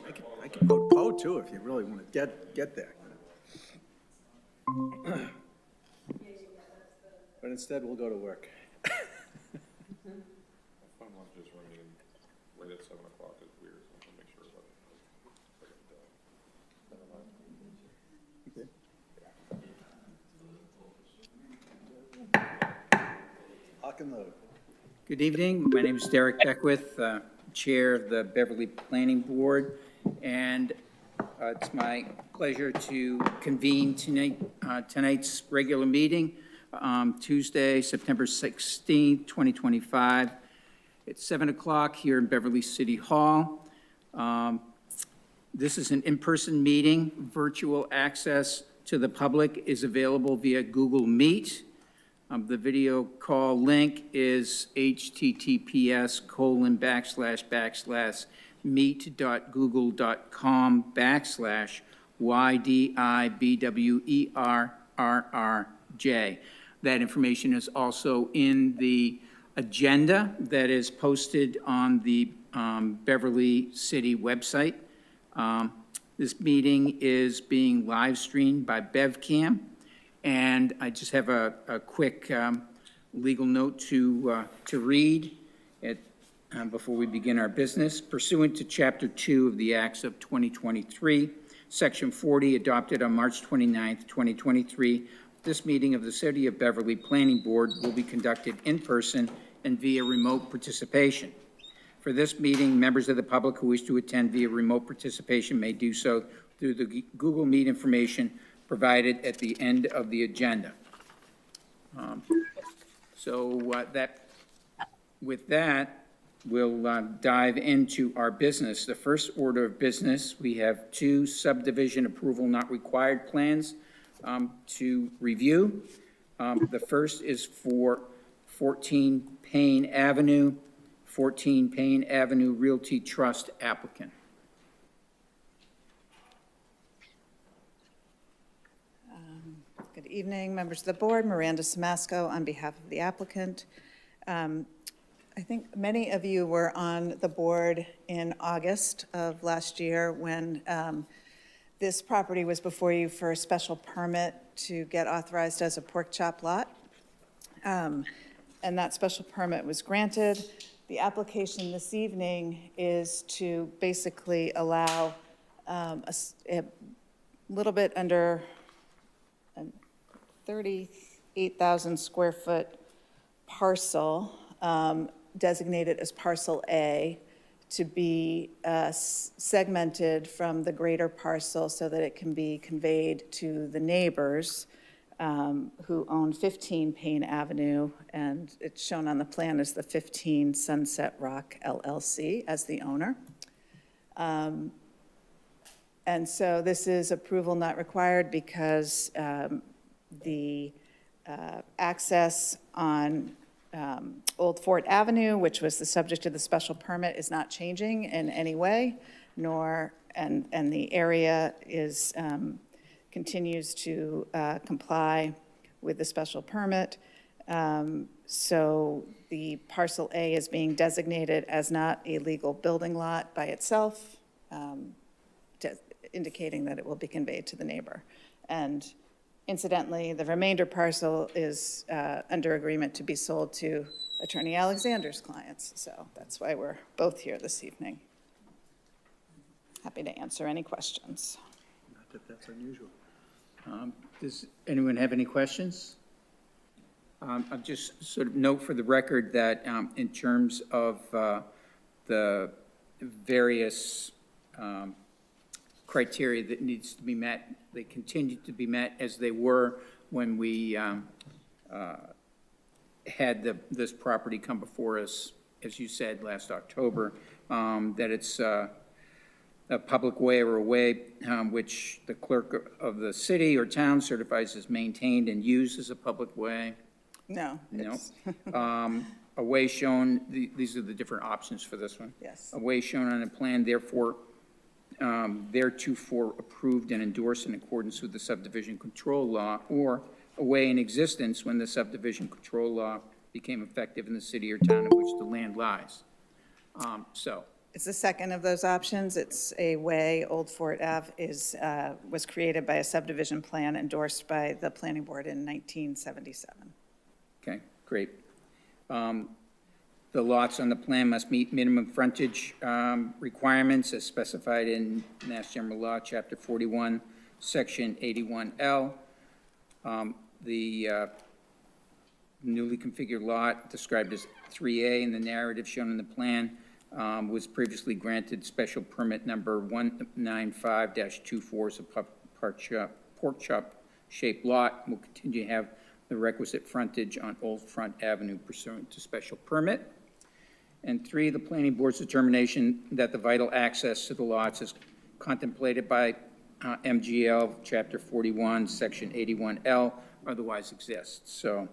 I can vote Poe too if you really want to get there. But instead, we'll go to work. I find lunch just running right at 7 o'clock is weird, so I'm gonna make sure about it. Lock and load. Good evening. My name is Derek Beckwith, Chair of the Beverly Planning Board, and it's my pleasure to convene tonight's regular meeting, Tuesday, September 16th, 2025, at 7 o'clock here in Beverly City Hall. This is an in-person meeting. Virtual access to the public is available via Google Meet. The video call link is https://meet.google.com/YDIBWERRJ. That information is also in the agenda that is posted on the Beverly City website. This meeting is being live streamed by BevCam. And I just have a quick legal note to read before we begin our business. Pursuant to Chapter 2 of the Acts of 2023, Section 40, adopted on March 29th, 2023, this meeting of the City of Beverly Planning Board will be conducted in person and via remote participation. For this meeting, members of the public who wish to attend via remote participation may do so through the Google Meet information provided at the end of the agenda. With that, we'll dive into our business. The first order of business, we have 2 subdivision approval not required plans to review. The first is for 14 Payne Avenue, 14 Payne Avenue Realty Trust applicant. Good evening, members of the board. Miranda Simasco on behalf of the applicant. I think many of you were on the board in August of last year when this property was before you for a special permit to get authorized as a pork chop lot. And that special permit was granted. The application this evening is to basically allow a little bit under 38,000 square foot parcel designated as parcel A to be segmented from the greater parcel so that it can be conveyed to the neighbors who own 15 Payne Avenue, and it's shown on the plan as the 15 Sunset Rock LLC as the owner. And so this is approval not required because the access on Old Fort Avenue, which was the subject of the special permit, is not changing in any way, and the area is continues to comply with the special permit. So the parcel A is being designated as not a legal building lot by itself, indicating that it will be conveyed to the neighbor. And incidentally, the remainder parcel is under agreement to be sold to Attorney Alexander's clients. So that's why we're both here this evening. Happy to answer any questions. Not that that's unusual. Does anyone have any questions? I'll just sort of note for the record that in terms of the various criteria that needs to be met, they continue to be met as they were when we had this property come before us, as you said, last October, that it's a public way or a way which the clerk of the city or town certifies as maintained and used as a public way. No. No. A way shown, these are the different options for this one. Yes. A way shown on a plan, therefore, theretofore approved and endorsed in accordance with the subdivision control law, or a way in existence when the subdivision control law became effective in the city or town in which the land lies. So It's the second of those options. It's a way, Old Fort Ave was created by a subdivision plan endorsed by the planning board in 1977. Okay, great. The lots on the plan must meet minimum frontage requirements as specified in Mass General Law, Chapter 41, Section 81L. The newly configured lot, described as 3A in the narrative shown in the plan, was previously granted special permit number 195-24 as a pork chop shaped lot. Will continue to have the requisite frontage on Old Front Avenue pursuant to special permit. And 3, the planning board's determination that the vital access to the lots is contemplated by MGL Chapter 41, Section 81L, otherwise exists. So,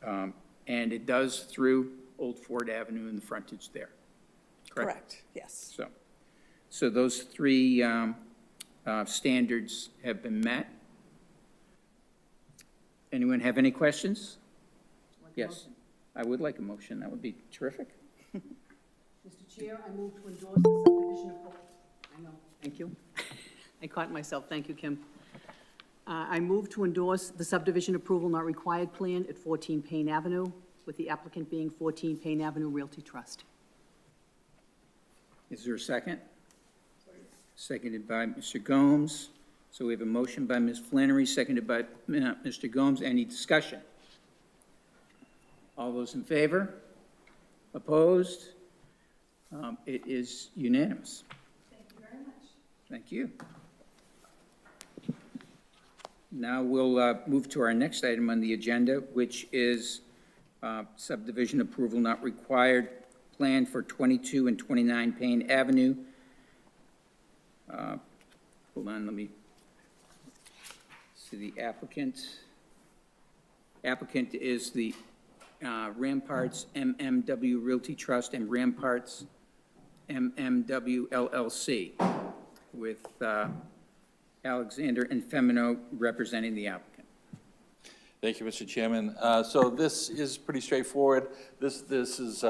and it does through Old Fort Avenue and the frontage there. Correct, yes. So those 3 standards have been met. Anyone have any questions? Yes, I would like a motion. That would be terrific. Mr. Chair, I move to endorse the subdivision approval. I know, thank you. I caught myself, thank you, Kim. I move to endorse the subdivision approval not required plan at 14 Payne Avenue, with the applicant being 14 Payne Avenue Realty Trust. Is there a second? Seconded by Mr. Gomes. So we have a motion by Ms. Flannery, seconded by Mr. Gomes. Any discussion? All those in favor? Opposed? It is unanimous. Thank you very much. Thank you. Now we'll move to our next item on the agenda, which is subdivision approval not required, plan for 22 and 29 Payne Avenue. Hold on, let me see the applicant. Applicant is the Ramparts MMW Realty Trust and Ramparts MMW LLC, with Alexander and Femino representing the applicant. Thank you, Mr. Chairman. So this is pretty straightforward. This is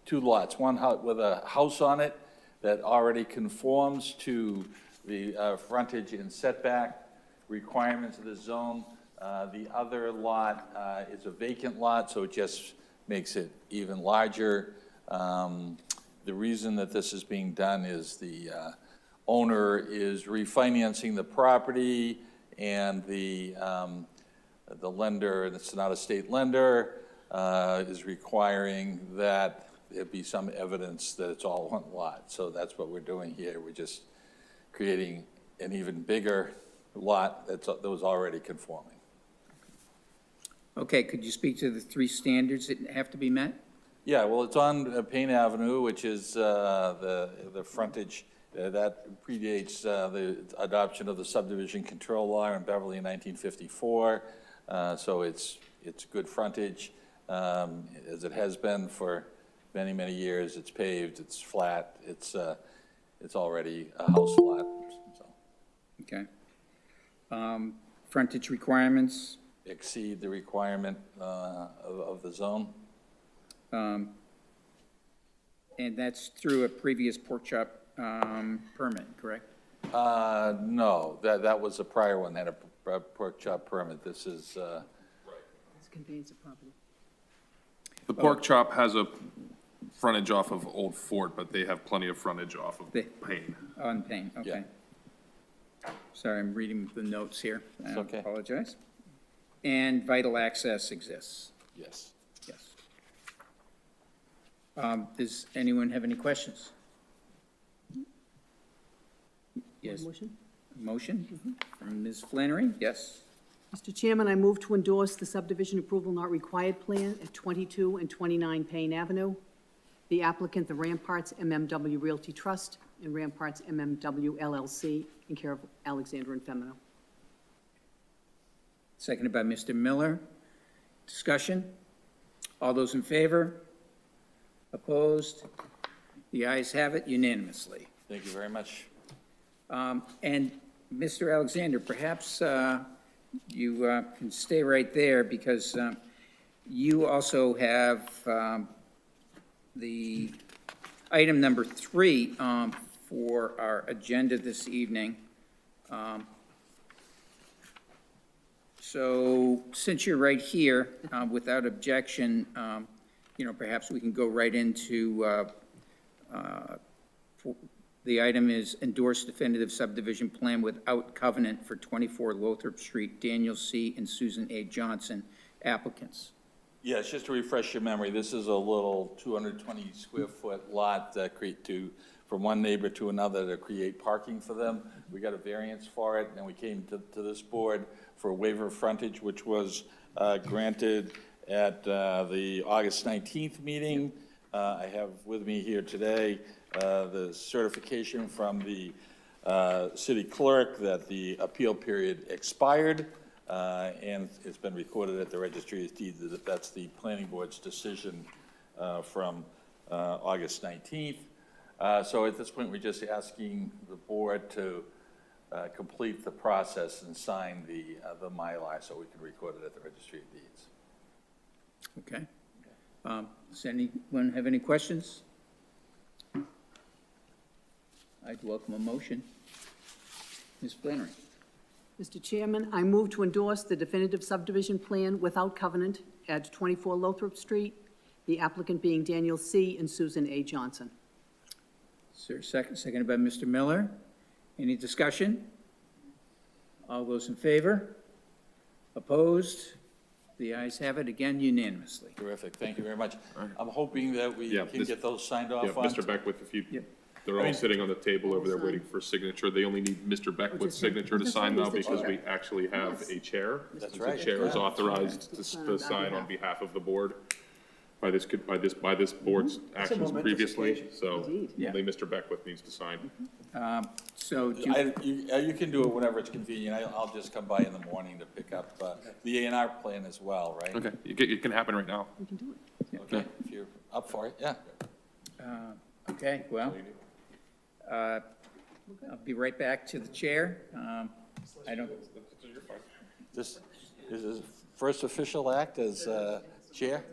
2 lots, one with a house on it that already conforms to the frontage and setback requirements of the zone. The other lot is a vacant lot, so it just makes it even larger. The reason that this is being done is the owner is refinancing the property, and the lender, that's not a state lender, is requiring that there be some evidence that it's all one lot. So that's what we're doing here. We're just creating an even bigger lot that was already conforming. Okay, could you speak to the 3 standards that have to be met? Yeah, well, it's on Payne Avenue, which is the frontage. That predates the adoption of the subdivision control law in Beverly in 1954. So it's good frontage, as it has been for many, many years. It's paved, it's flat, it's already a house lot. So. Okay. Frontage requirements? Exceed the requirement of the zone. And that's through a previous pork chop permit, correct? No, that was a prior one, that had a pork chop permit. This is, It's conveyance of property. The pork chop has a frontage off of Old Fort, but they have plenty of frontage off of Payne. On Payne, okay. Sorry, I'm reading the notes here. It's okay. I apologize. And vital access exists? yes. Yes. Does anyone have any questions? Yes. Motion? Motion from Ms. Flannery? Yes. Mr. Chairman, I move to endorse the subdivision approval not required plan at 22 and 29 Payne Avenue. The applicant, the Ramparts MMW Realty Trust and Ramparts MMW LLC, in care of Alexander and Femino. Seconded by Mr. Miller. Discussion? All those in favor? Opposed? The ayes have it unanimously. Thank you very much. And Mr. Alexander, perhaps you can stay right there, because you also have the item number 3 for our agenda this evening. So since you're right here, without objection, perhaps we can go right into, the item is endorse definitive subdivision plan without covenant for 24 Lothrop Street, Daniel C. and Susan A. Johnson, applicants. Yes, just to refresh your memory, this is a little 220 square foot lot that from one neighbor to another to create parking for them. We got a variance for it, and we came to this board for a waiver of frontage, which was granted at the August 19th meeting. I have with me here today the certification from the city clerk that the appeal period expired, and it's been recorded at the registry of deeds that that's the planning board's decision from August 19th. So at this point, we're just asking the board to complete the process and sign the Mylar so we can record it at the registry of deeds. Okay. Does anyone have any questions? I'd welcome a motion. Ms. Flannery. Mr. Chairman, I move to endorse the definitive subdivision plan without covenant at 24 Lothrop Street, the applicant being Daniel C. and Susan A. Johnson. Is there a second? Seconded by Mr. Miller. Any discussion? All those in favor? Opposed? The ayes have it, again unanimously. Terrific, thank you very much. I'm hoping that we Yeah, can get those signed off Yeah, on. Mr. Beckwith, if you, Yep. they're all sitting on the table over there waiting for signature. They only need Mr. Beckwith's signature to sign now because we actually have a chair. That's right. The chair is Yeah. authorized to sign on behalf of the board by this board's actions previously, so Yeah. only Mr. Beckwith needs to sign. So, do You can do it whenever it's convenient. I'll just come by in the morning to pick up the A&R plan as well, right? Okay, it can happen right now. We can do it. Okay, if you're up for it, yeah. okay, well, I'll be right back to the chair. I don't, This is his first official act as chair?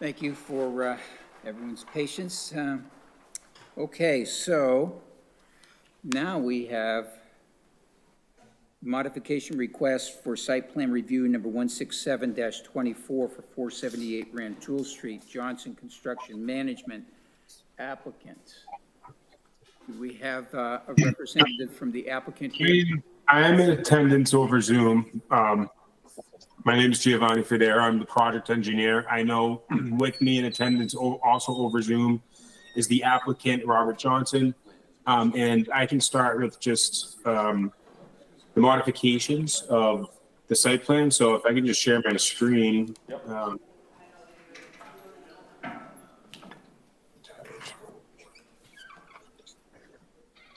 thank you for everyone's patience. Okay, so now we have modification request for site plan review number 167-24 for 478 Rantoul Street, Johnson Construction Management applicant. Do we have a representative from the applicant here? I am in attendance over Zoom. My name is Giovanni Federa. I'm the project engineer. I know with me in attendance also over Zoom is the applicant, Robert Johnson. And I can start with just the modifications of the site plan. So if I can just share my screen.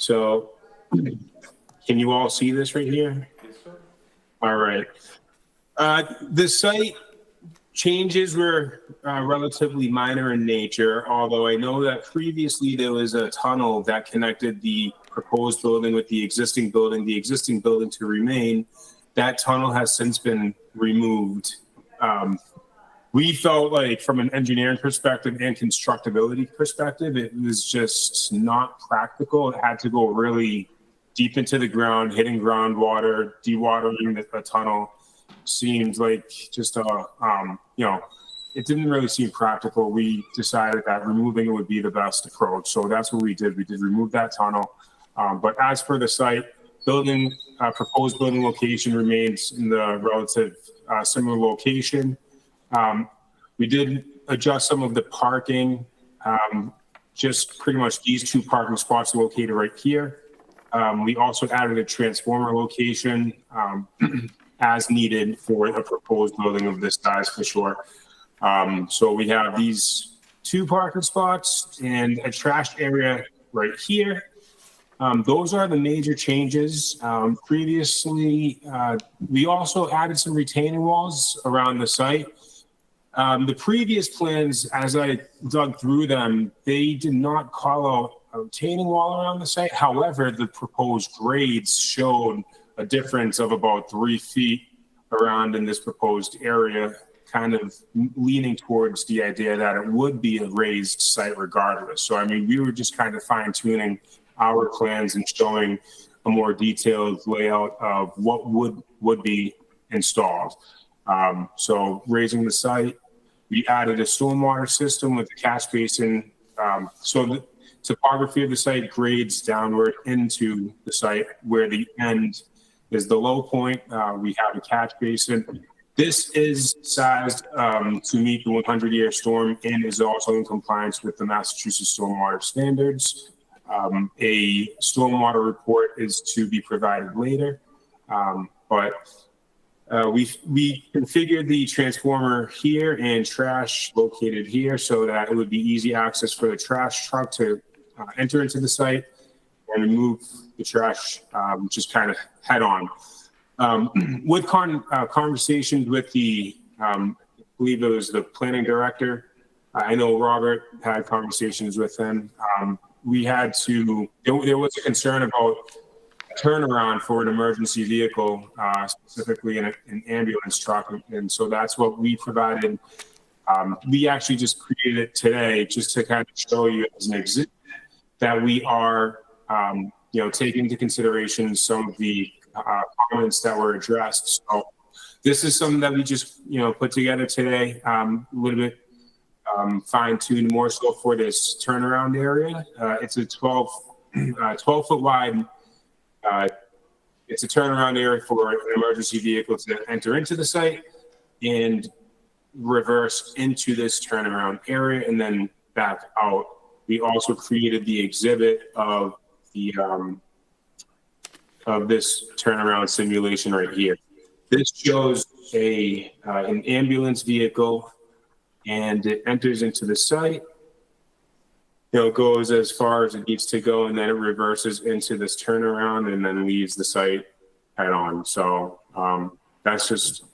So can you all see this right here? Yes, sir. All right. The site changes were relatively minor in nature, although I know that previously there was a tunnel that connected the proposed building with the existing building to remain. That tunnel has since been removed. We felt like from an engineering perspective and constructability perspective, it was just not practical. It had to go really deep into the ground, hitting groundwater, dewatering the tunnel. Seemed like just it didn't really seem practical. We decided that removing it would be the best approach. So that's what we did. We did remove that tunnel. But as for the site, proposed building location remains in the relative similar location. We did adjust some of the parking, just pretty much these two parking spots located right here. We also added a transformer location as needed for a proposed building of this size for sure. So we have these two parking spots and a trash area right here. Those are the major changes. Previously, we also added some retaining walls around the site. The previous plans, as I dug through them, they did not call out a retaining wall around the site. However, the proposed grades showed a difference of about 3 feet around in this proposed area, kind of leaning towards the idea that it would be a raised site regardless. So, I mean, we were just kind of fine tuning our plans and showing a more detailed layout of what would be installed. So raising the site, we added a stormwater system with a catch basin. So the topography of the site grades downward into the site where the end is the low point. We have a catch basin. This is sized to meet the 100-year storm and is also in compliance with the Massachusetts stormwater standards. A stormwater report is to be provided later, but we configured the transformer here and trash located here so that it would be easy access for the trash truck to enter into the site and remove the trash just kind of head on. With conversations with the, I believe it was the planning director, I know Robert had conversations with him. We had to, there was a concern about turnaround for an emergency vehicle, specifically an ambulance truck. And so that's what we provided. We actually just created it today just to kind of show you as an exhibit that we are, taking into consideration some of the comments that were addressed. So this is something that we just, put together today, a little bit fine-tuned more so for this turnaround area. It's a 12-foot wide. It's a turnaround area for an emergency vehicle to enter into the site and reverse into this turnaround area and then back out. We also created the exhibit of the of this turnaround simulation right here. This shows an ambulance vehicle, and it enters into the site. Goes as far as it needs to go, and then it reverses into this turnaround and then leaves the site head on. So that's just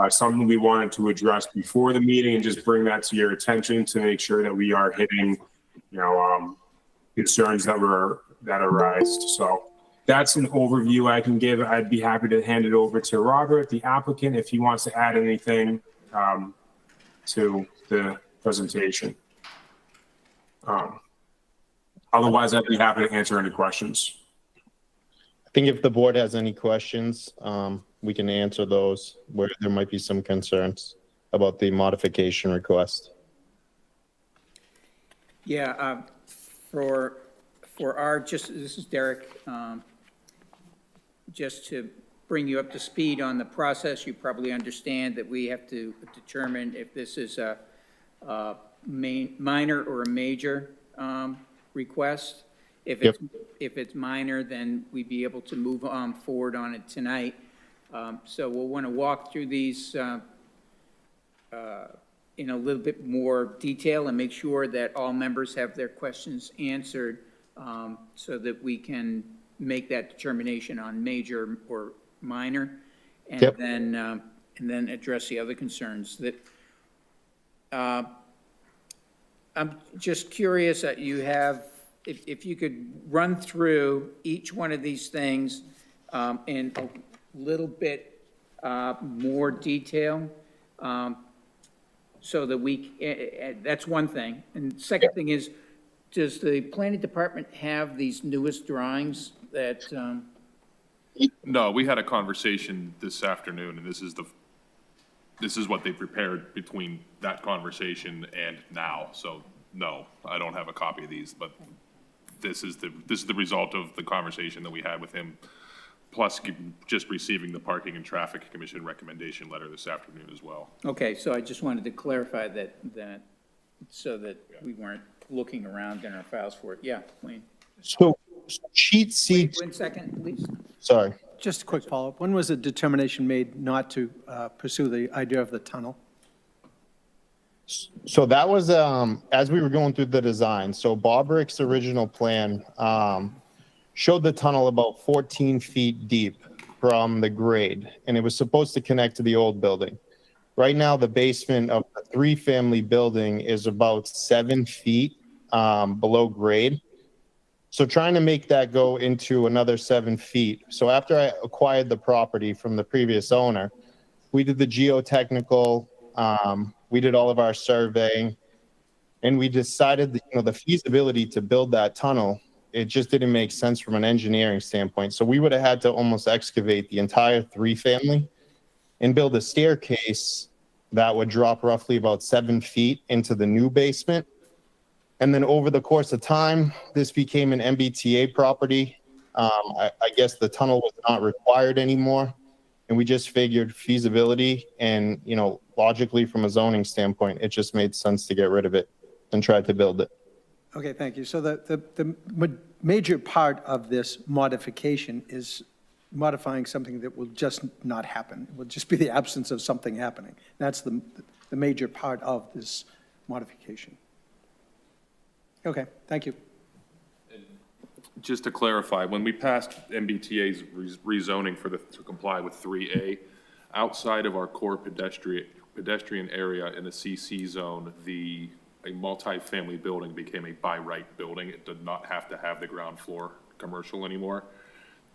something we wanted to address before the meeting and just bring that to your attention to make sure that we are hitting, concerns that arise. So that's an overview I can give. I'd be happy to hand it over to Robert, the applicant, if he wants to add anything to the presentation. Otherwise, I'd be happy to answer any questions. I think if the board has any questions, we can answer those where there might be some concerns about the modification request. Yeah, for our, this is Derek, just to bring you up to speed on the process, you probably understand that we have to determine if this is a minor or a major request. If it's minor, then we'd be able to move on forward on it tonight. So we'll want to walk through these in a little bit more detail and make sure that all members have their questions answered so that we can make that determination on major or minor, and Yep. then address the other concerns that, I'm just curious that you have, if you could run through each one of these things in a little bit more detail, so that that's one thing. And the second thing is, does the planning department have these newest drawings that, No, we had a conversation this afternoon, and this is what they prepared between that conversation and now. So, no, I don't have a copy of these, but this is the result of the conversation that we had with him, plus just receiving the Parking and Traffic Commission recommendation letter this afternoon as well. okay, so I just wanted to clarify that, so that we weren't looking around in our files for it. Yeah, Wayne. So sheet C, Wait 1 second, please. sorry. Just a quick follow-up. When was the determination made not to pursue the idea of the tunnel? So that was, as we were going through the design, so Bob Rick's original plan, showed the tunnel about 14 feet deep from the grade, and it was supposed to connect to the old building. Right now, the basement of the 3-family building is about 7 feet, below grade. So trying to make that go into another 7 feet. So after I acquired the property from the previous owner, we did the geotechnical, we did all of our surveying, and we decided that, the feasibility to build that tunnel, it just didn't make sense from an engineering standpoint. So we would have had to almost excavate the entire 3-family and build a staircase that would drop roughly about 7 feet into the new basement. And then over the course of time, this became an MBTA property. I guess the tunnel was not required anymore. And we just figured feasibility and, logically from a zoning standpoint, it just made sense to get rid of it and try to build it. Okay, thank you. So the major part of this modification is modifying something that will just not happen. It will just be the absence of something happening. That's the major part of this modification. Okay, thank you. Just to clarify, when we passed MBTA's rezoning to comply with 3A, outside of our core pedestrian area in the CC zone, a multifamily building became a by right building. It did not have to have the ground floor commercial anymore.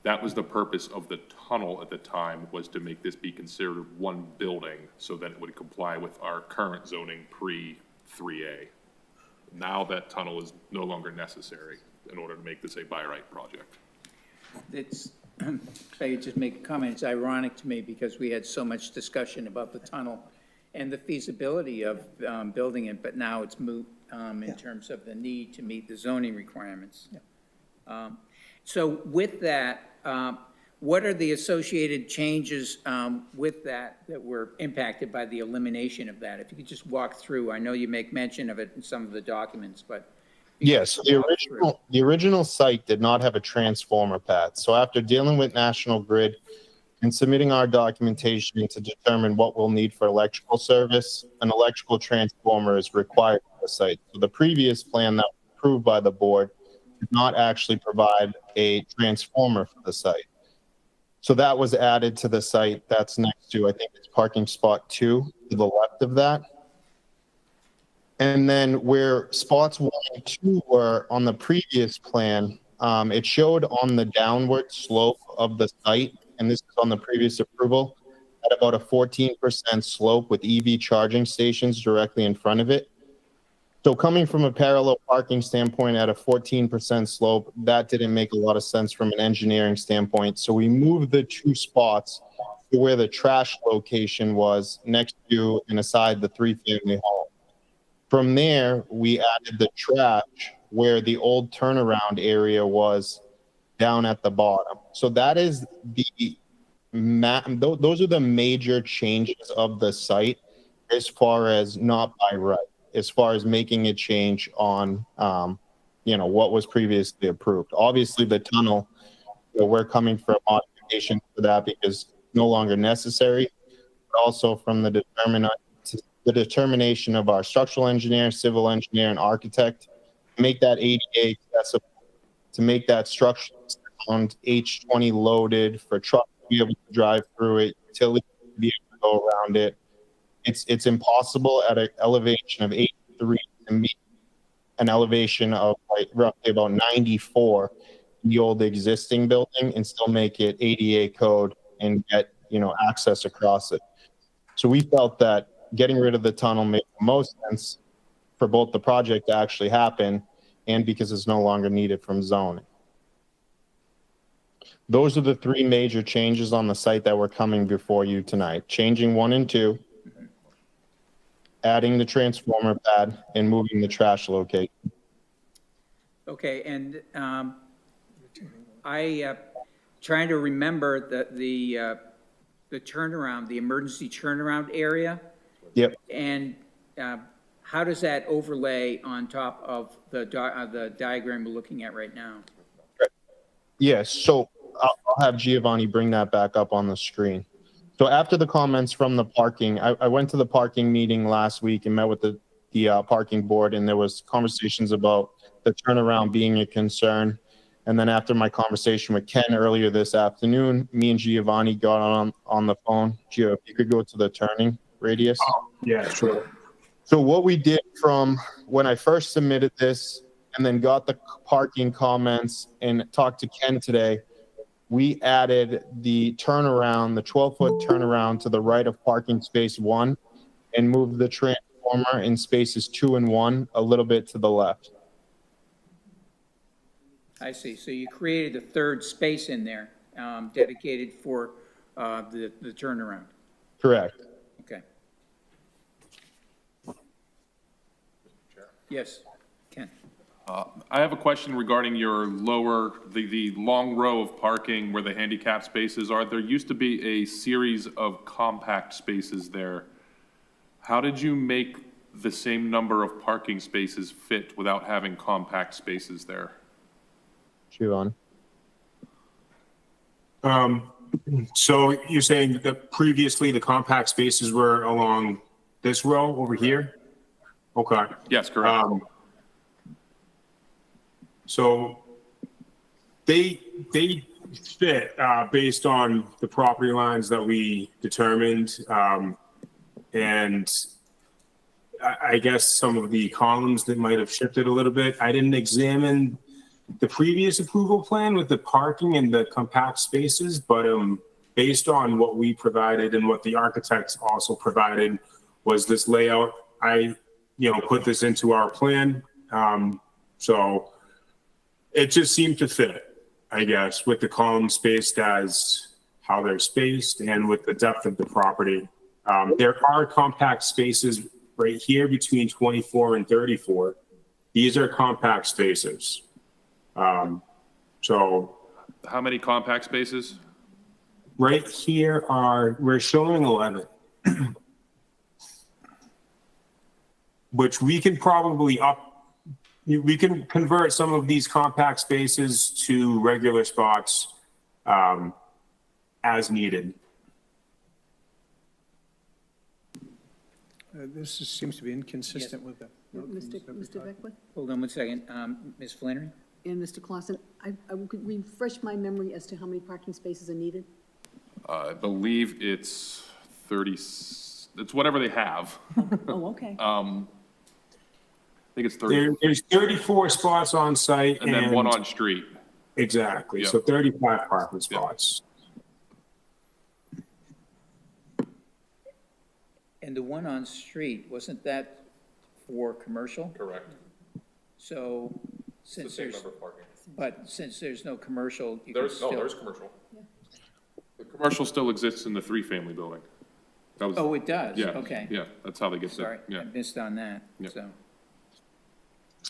That was the purpose of the tunnel at the time, was to make this be considered one building so that it would comply with our current zoning pre-3A. Now that tunnel is no longer necessary in order to make this a by right project. It's, if I could just make a comment, it's ironic to me because we had so much discussion about the tunnel and the feasibility of building it, but now it's moot in terms of the need to meet the zoning requirements. So with that, what are the associated changes with that were impacted by the elimination of that? If you could just walk through, I know you make mention of it in some of the documents, but. Yes, the original site did not have a transformer path. So after dealing with National Grid and submitting our documentation to determine what we'll need for electrical service, an electrical transformer is required for the site. So the previous plan that was approved by the board did not actually provide a transformer for the site. So that was added to the site. That's next to, I think it's parking spot 2 to the left of that. And then where spots 1 and 2 were on the previous plan, it showed on the downward slope of the site, and this is on the previous approval, at about a 14% slope with EV charging stations directly in front of it. So coming from a parallel parking standpoint at a 14% slope, that didn't make a lot of sense from an engineering standpoint. So we moved the 2 spots to where the trash location was next to and aside the 3-family home. From there, we added the trash where the old turnaround area was down at the bottom. So that is those are the major changes of the site as far as not by right, as far as making a change on, what was previously approved. Obviously, the tunnel, we're coming for a modification for that because it's no longer necessary, but also from the determination of our structural engineer, civil engineer, and architect, make that ADA accessible to make that structure sound H20 loaded for trucks to be able to drive through it, utilities to be able to go around it. It's impossible at an elevation of 83 to meet an elevation of like roughly about 94 in the old existing building and still make it ADA code and get, access across it. So we felt that getting rid of the tunnel made the most sense for both the project to actually happen and because it's no longer needed from zoning. Those are the three major changes on the site that were coming before you tonight. Changing 1 and 2, adding the transformer pad, and moving the trash location. Okay, and I trying to remember the turnaround, the emergency turnaround area. Yep. And how does that overlay on top of the diagram we're looking at right now? Yes, so I'll have Giovanni bring that back up on the screen. So after the comments from the parking, I went to the parking meeting last week and met with the parking board, and there was conversations about the turnaround being a concern. And then after my conversation with Ken earlier this afternoon, me and Giovanni got on the phone. Gio, if you could go to the turning radius. Oh, yeah, sure. So what we did from when I first submitted this and then got the parking comments and talked to Ken today, we added the turnaround, the 12-foot turnaround to the right of parking space 1 and moved the transformer in spaces 2 and 1 a little bit to the left. I see. So you created a third space in there dedicated for the turnaround. Correct. Okay. Yes, Ken. I have a question regarding your the long row of parking where the handicap spaces are. There used to be a series of compact spaces there. How did you make the same number of parking spaces fit without having compact spaces there? Giovanni. So you're saying that previously the compact spaces were along this row over here? Okay. Yes, correct. So they fit based on the property lines that we determined. And I guess some of the columns that might have shifted a little bit. I didn't examine the previous approval plan with the parking and the compact spaces, but based on what we provided and what the architects also provided was this layout. I put this into our plan. So it just seemed to fit, I guess, with the columns spaced as how they're spaced and with the depth of the property. There are compact spaces right here between 24 and 34. These are compact spaces. So How many compact spaces? right here we're showing 11. Which we can probably we can convert some of these compact spaces to regular spots as needed. This seems to be inconsistent with the. Mr. Beckwith Hold on one second. Ms. Flannery? and Mr. Clausen, I could refresh my memory as to how many parking spaces are needed? I believe it's 30, it's whatever they have. Oh, okay. I think it's 30, There's 34 spots on site and then one on street. Exactly, Yeah. so 35 parking spots. And the one on street, wasn't that for commercial? Correct. So since there's, of parking. but since there's no commercial, you can still. There's commercial. The commercial still exists in the 3-family building. That was, Oh, it does? yeah, Okay. yeah, that's how they get Sorry, there, I yeah. missed on that, Yeah. so.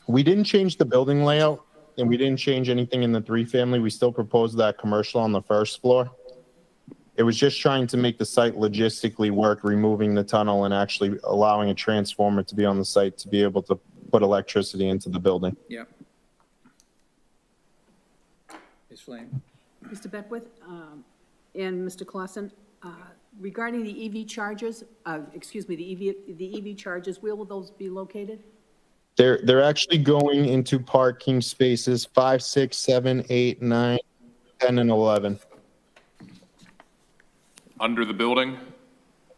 We didn't change the building layout and we didn't change anything in the 3-family. We still proposed that commercial on the first floor. It was just trying to make the site logistically work, removing the tunnel and actually allowing a transformer to be on the site to be able to put electricity into the building. Yep. Ms. Flame? Mr. Beckwith and Mr. Clausen, regarding the EV chargers, the EV chargers, where will those be located? They're actually going into parking spaces 5, 6, 7, 8, 9, 10, and 11. Under the building?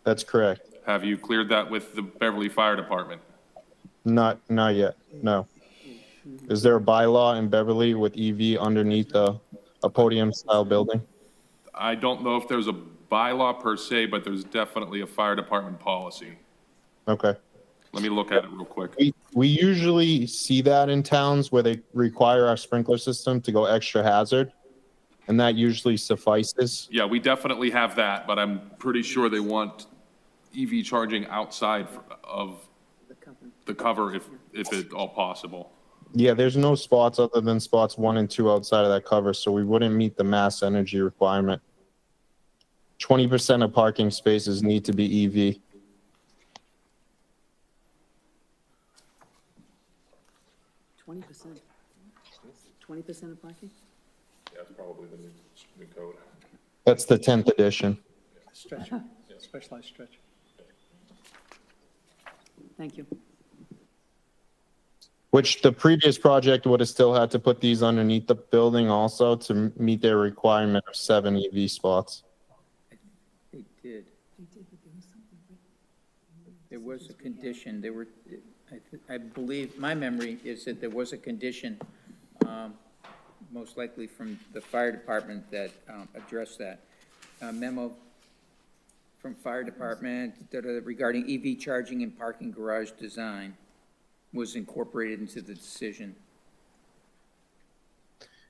That's correct. Have you cleared that with the Beverly Fire Department? Not yet, no. Is there a bylaw in Beverly with EV underneath a podium-style building? I don't know if there's a bylaw per se, but there's definitely a fire department policy. Okay. Let me look at it real quick. We usually see that in towns where they require our sprinkler system to go extra hazard, and that usually suffices. Yeah, we definitely have that, but I'm pretty sure they want EV charging outside of the cover if at all possible. Yeah, there's no spots other than spots 1 and 2 outside of that cover, so we wouldn't meet the mass energy requirement. 20% of parking spaces need to be EV. 20%. 20% of parking? Yeah, it's probably the new code. That's the 10th edition. Stretch, specialized stretch. Thank you. Which the previous project would have still had to put these underneath the building also to meet their requirement of 7 EV spots. They did. There was a condition, there were, I believe, my memory is that there was a condition, most likely from the fire department that addressed that. A memo from fire department regarding EV charging and parking garage design was incorporated into the decision.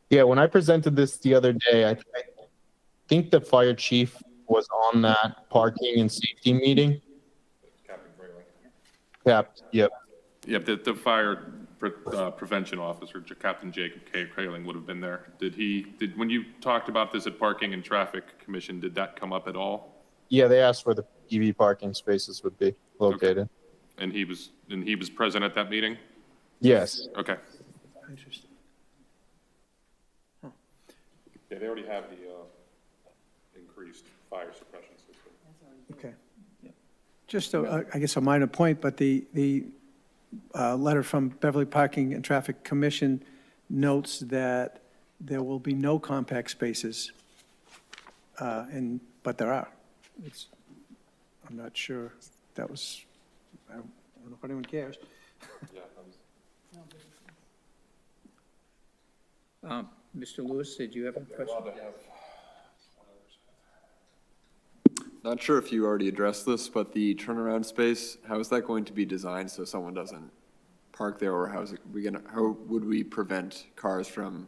Yeah, when I presented this the other day, I think the fire chief was on that parking and safety meeting. Captain Grayling. Yep. Yep, the fire prevention officer, Captain Jacob Crayling would have been there. When you talked about this at Parking and Traffic Commission, did that come up at all? Yeah, they asked where the EV parking spaces would be located. Okay. And he was present at that meeting? Yes. Okay. Interesting. Yeah, they already have the increased fire suppression system. Okay. Just, I guess, a minor point, but the letter from Beverly Parking and Traffic Commission notes that there will be no compact spaces, but there are. I'm not sure that was, I don't know if anyone cares. Yeah, Mr. Lewis, did you have a question? Not sure if you already addressed this, but the turnaround space, how is that going to be designed so someone doesn't park there, or how would we prevent cars from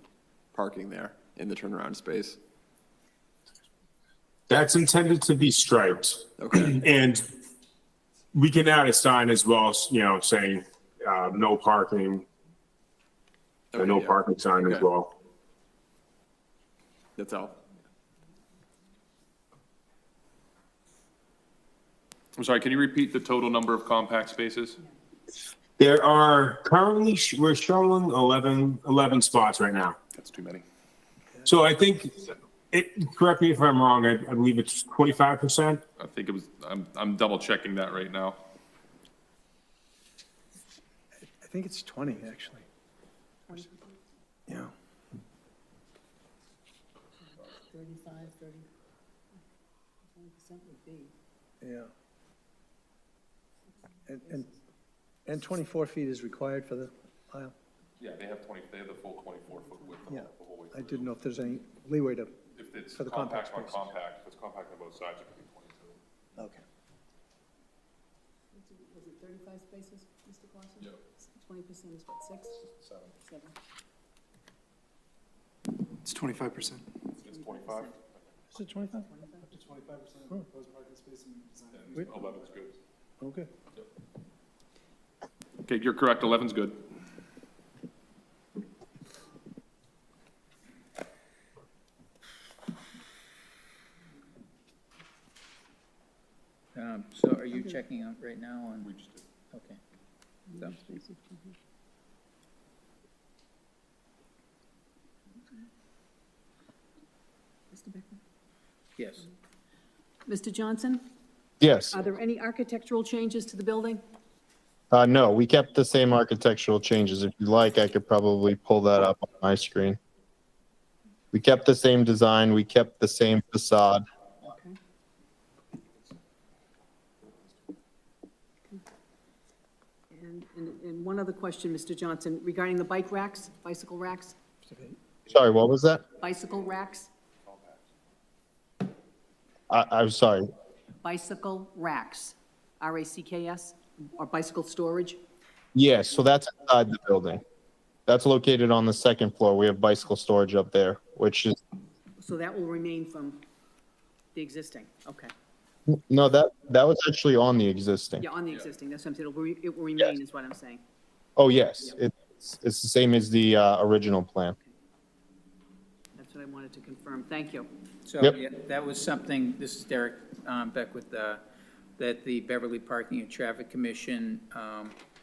parking there in the turnaround space? That's intended to be striped. Okay. And we can add a sign as well, saying no parking, Okay, no yeah. parking sign as Okay. well. That's all. I'm sorry, can you repeat the total number of compact spaces? There are currently, we're showing 11 spots right now. That's too many. So I think, correct me if I'm wrong, I believe it's 25%. I think it was, I'm double checking that right now. I think it's 20, actually. Yeah. 35, 30, 20% would be. Yeah. And 24 feet is required for the aisle? Yeah, they have the full 24-foot width Yeah. the whole way I through. didn't know if there's any leeway to, If it's for the compact compact on spaces. compact, if it's compact on both sides, it could be 22. okay. Was it 35 spaces, Mr. Clausen? Yep. 20% is what, 6? 7. 7. It's 25%. It's 25? Is it 25? Up to 25% of proposed parking space and design. And 11's good. Okay. Okay, you're correct, 11's good. So are you checking out right now on? We just did. Okay. So, Mr. Beckman? yes. Mr. Johnson, Yes. are there any architectural changes to the building? No, we kept the same architectural changes. If you like, I could probably pull that up on my screen. We kept the same design, we kept the same facade. Okay. And one other question, Mr. Johnson, regarding the bike racks, bicycle racks, Sorry, what was that? bicycle racks, I'm sorry. bicycle racks, RACKS, or bicycle storage? Yeah, so that's inside the building. That's located on the second floor. We have bicycle storage up there, which is, So that will remain from the existing, okay. no, that was actually on the existing. Yeah, on the existing, that's what I'm saying, it will remain, Yes. is what I'm saying. Oh, yes, it's the same as the original plan. That's what I wanted to confirm, thank you. So, Yep. yeah, that was something, this is Derek Beck with, that the Beverly Parking and Traffic Commission,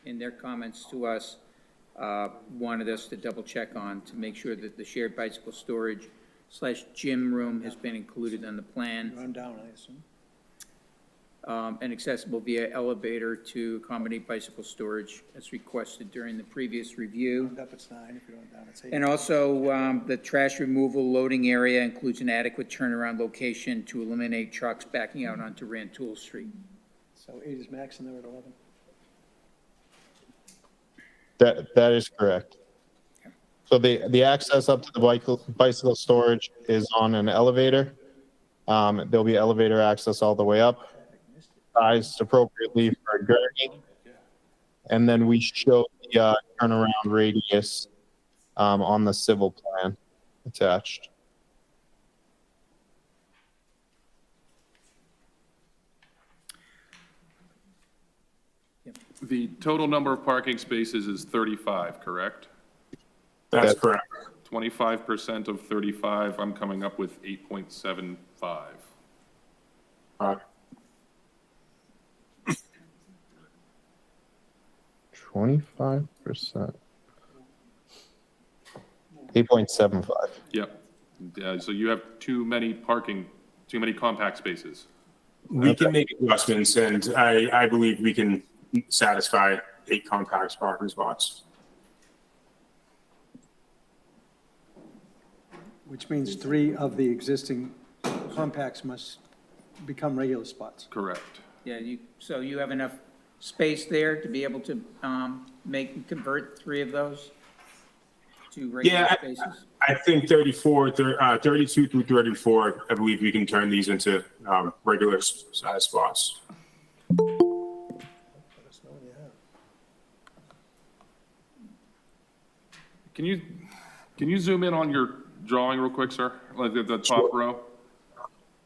in their comments to us, wanted us to double check on to make sure that the shared bicycle storage / gym room has been included on the plan, Run down, I assume. and accessible via elevator to accommodate bicycle storage as requested during the previous review. Round up, it's 9. If you run down, it's 8. And also, the trash removal loading area includes an adequate turnaround location to eliminate trucks backing out onto Rantoul Street. So 8 is max and they're at 11. That is correct. So the access up to the bicycle storage is on an elevator. There'll be elevator access all the way up, sized appropriately for a gurney. And then we show the turnaround radius on the civil plan attached. The total number of parking spaces is 35, correct? That's That- correct. 25% of 35, I'm coming up with 8.75. 25%. 8.75. Yep. So you have too many compact spaces. We can make adjustments, and I believe we can satisfy 8 compact parking spots. Which means 3 of the existing compacts must become regular spots. Correct. Yeah, so you have enough space there to be able to convert 3 of those to regular Yeah, spaces? I think 32 through 34, I believe we can turn these into regular size spots. Can you zoom in on your drawing real quick, sir? Like the top row?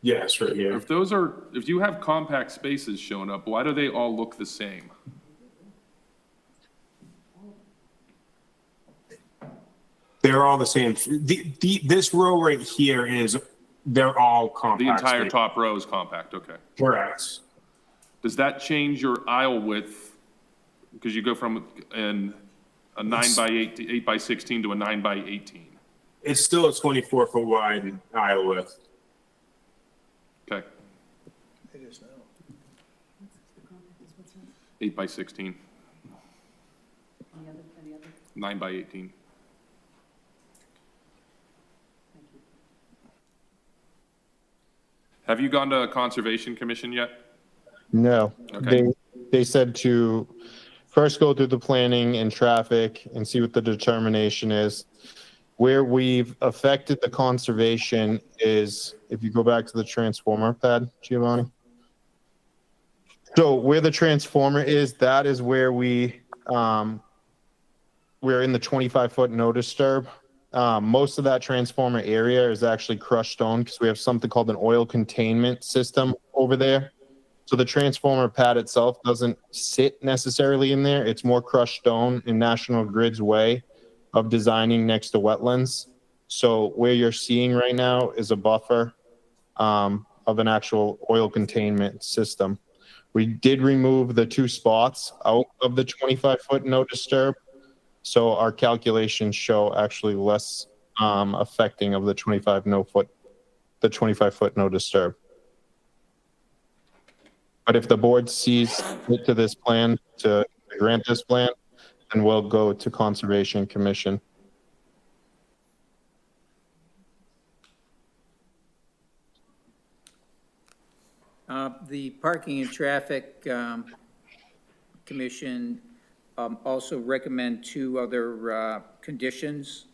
Yes, right here. If you have compact spaces showing up, why do they all look the same? They're all the same. This row right here they're all compact. The entire space. top row is compact, okay. Correct. Does that change your aisle width? Because you go from a 9 by 8 by 16 to a 9 by 18. It's still a 24-foot wide aisle width. Okay, It is now. 8 by 16, Any other? 9 by 18. Have you gone to Conservation Commission yet? No, Okay. they said to first go through the planning and traffic and see what the determination is. Where we've affected the conservation is, if you go back to the transformer pad, Giovanni. So where the transformer is, that is where we're in the 25-foot no disturb. Most of that transformer area is actually crushed stone because we have something called an oil containment system over there. So the transformer pad itself doesn't sit necessarily in there. It's more crushed stone in National Grid's way of designing next to wetlands. So where you're seeing right now is a buffer of an actual oil containment system. We did remove the 2 spots out of the 25-foot no disturb. So our calculations show actually less affecting of the 25-foot no disturb. But if the board sees fit to this plan to to grant this plan, then we'll go to Conservation Commission. The Parking and Traffic Commission also recommend two other conditions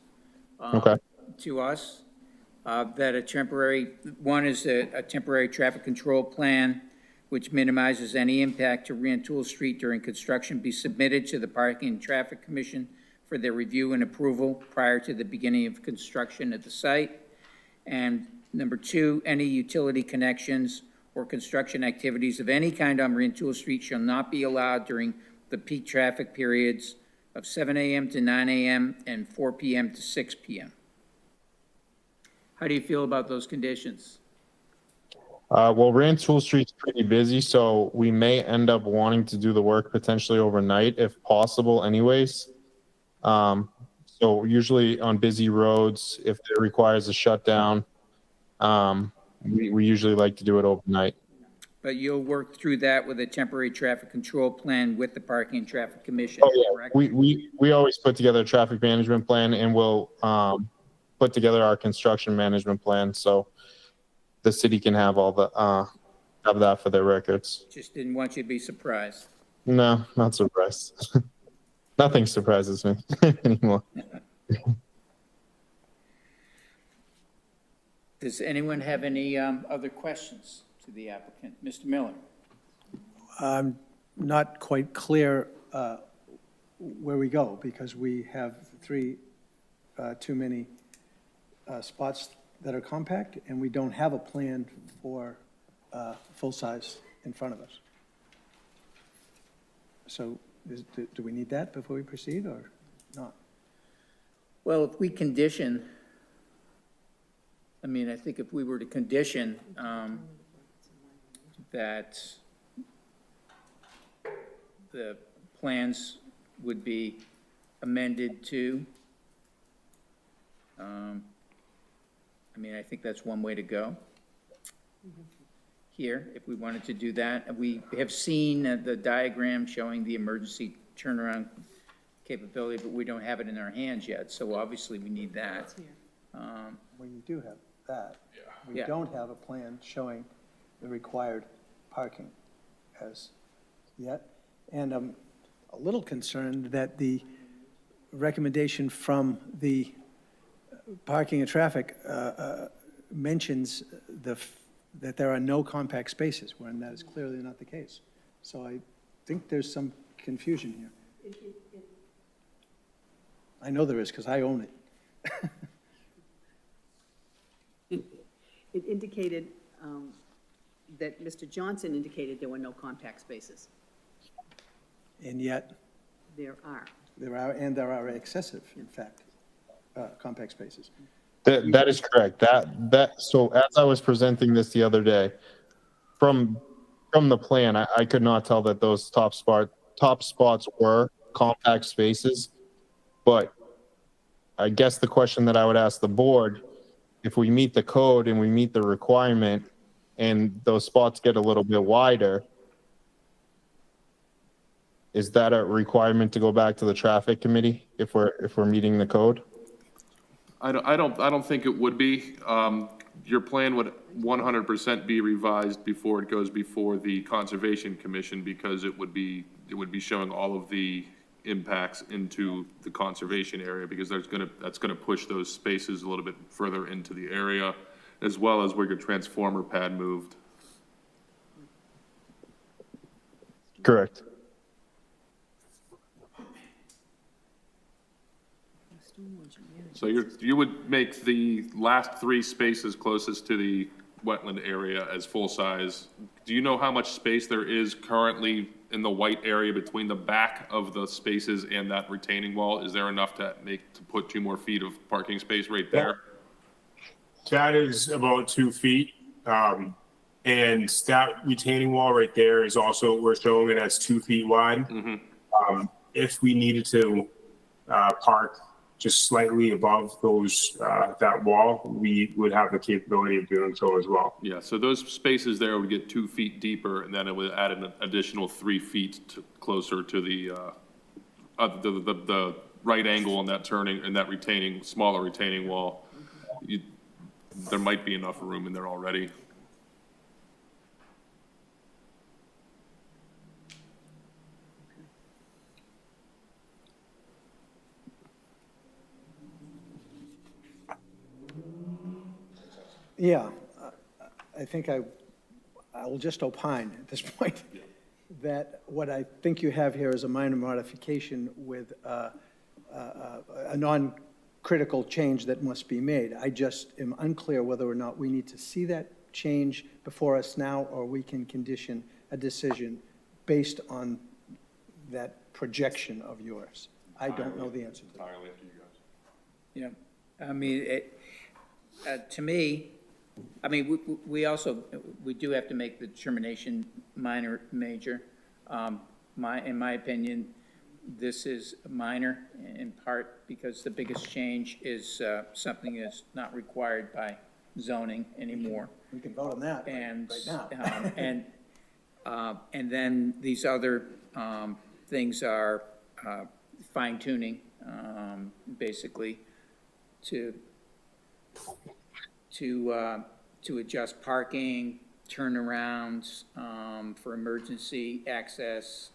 Okay. to us, that a temporary, one is a temporary traffic control plan which minimizes any impact to Rantoul Street during construction be submitted to the Parking and Traffic Commission for their review and approval prior to the beginning of construction at the site. And number two, any utility connections or construction activities of any kind on Rantoul Street shall not be allowed during the peak traffic periods of 7 a.m. to 9 a.m. and 4 p.m. to 6 p.m. How do you feel about those conditions? Well, Rantoul Street's pretty busy, so we may end up wanting to do the work potentially overnight if possible anyways. So usually on busy roads, if it requires a shutdown, we usually like to do it overnight. But you'll work through that with a temporary traffic control plan with the Parking and Traffic Commission, Oh, yeah. correct? We always put together a traffic management plan, and we'll put together our construction management plan, so the city can have all the have that for their records. Just didn't want you to be surprised. No, not surprised. Nothing surprises me anymore. Does anyone have any other questions to the applicant? Mr. Miller? I'm not quite clear where we go, because we have too many spots that are compact, and we don't have a plan for full-size in front of us. So do we need that before we proceed, or not? Well, if we condition, I mean, I think if we were to condition that the plans would be amended to, I mean, I think that's one way to go here, if we wanted to do that. We have seen the diagram showing the emergency turnaround capability, but we don't have it in our hands yet, so obviously we need that. Well, you do have that. We Yeah. don't have a plan showing the required parking as yet. And I'm a little concerned that the recommendation from the Parking and Traffic mentions that there are no compact spaces, when that is clearly not the case. So I think there's some confusion here. I know there is, because I own it. It indicated that Mr. Johnson indicated there were no compact spaces. And yet, There are. there are excessive, in fact, compact spaces. That is correct. So as I was presenting this the other day, from the plan, I could not tell that those top spots were compact spaces. But I guess the question that I would ask the board, if we meet the code and we meet the requirement and those spots get a little bit wider, is that a requirement to go back to the traffic committee if we're meeting the code? I don't think it would be. Your plan would 100% be revised before it goes before the Conservation Commission, because it would be showing all of the impacts into the conservation area, because that's gonna push those spaces a little bit further into the area, as well as where your transformer pad moved. Correct. So you would make the last 3 spaces closest to the wetland area as full-size. Do you know how much space there is currently in the white area between the back of the spaces and that retaining wall? Is there enough to put 2 more feet of parking space right there? That is about 2 feet. And that retaining wall right there is also, we're showing it as 2 feet wide. If we needed to park just slightly above those, that wall, we would have the capability of doing so as well. Yeah, so those spaces there would get 2 feet deeper, and then it would add an additional 3 feet to, closer to the right angle on that turning, and that retaining, smaller retaining wall. There might be enough room in there already. Yeah, I think I will just opine at this point that what I think you have here is a minor modification with a non-critical change that must be made. I just am unclear whether or not we need to see that change before us now, or we can condition a decision based on that projection of yours. I don't know the answer to that. Entirely up to you guys. Yeah, I mean, to me, I mean, we do have to make the determination minor, major. In my opinion, this is minor in part because the biggest change is something that's not required by zoning anymore. We can vote on that And, right now. and then these other things are fine tuning, basically, to adjust parking, turnarounds, for emergency access,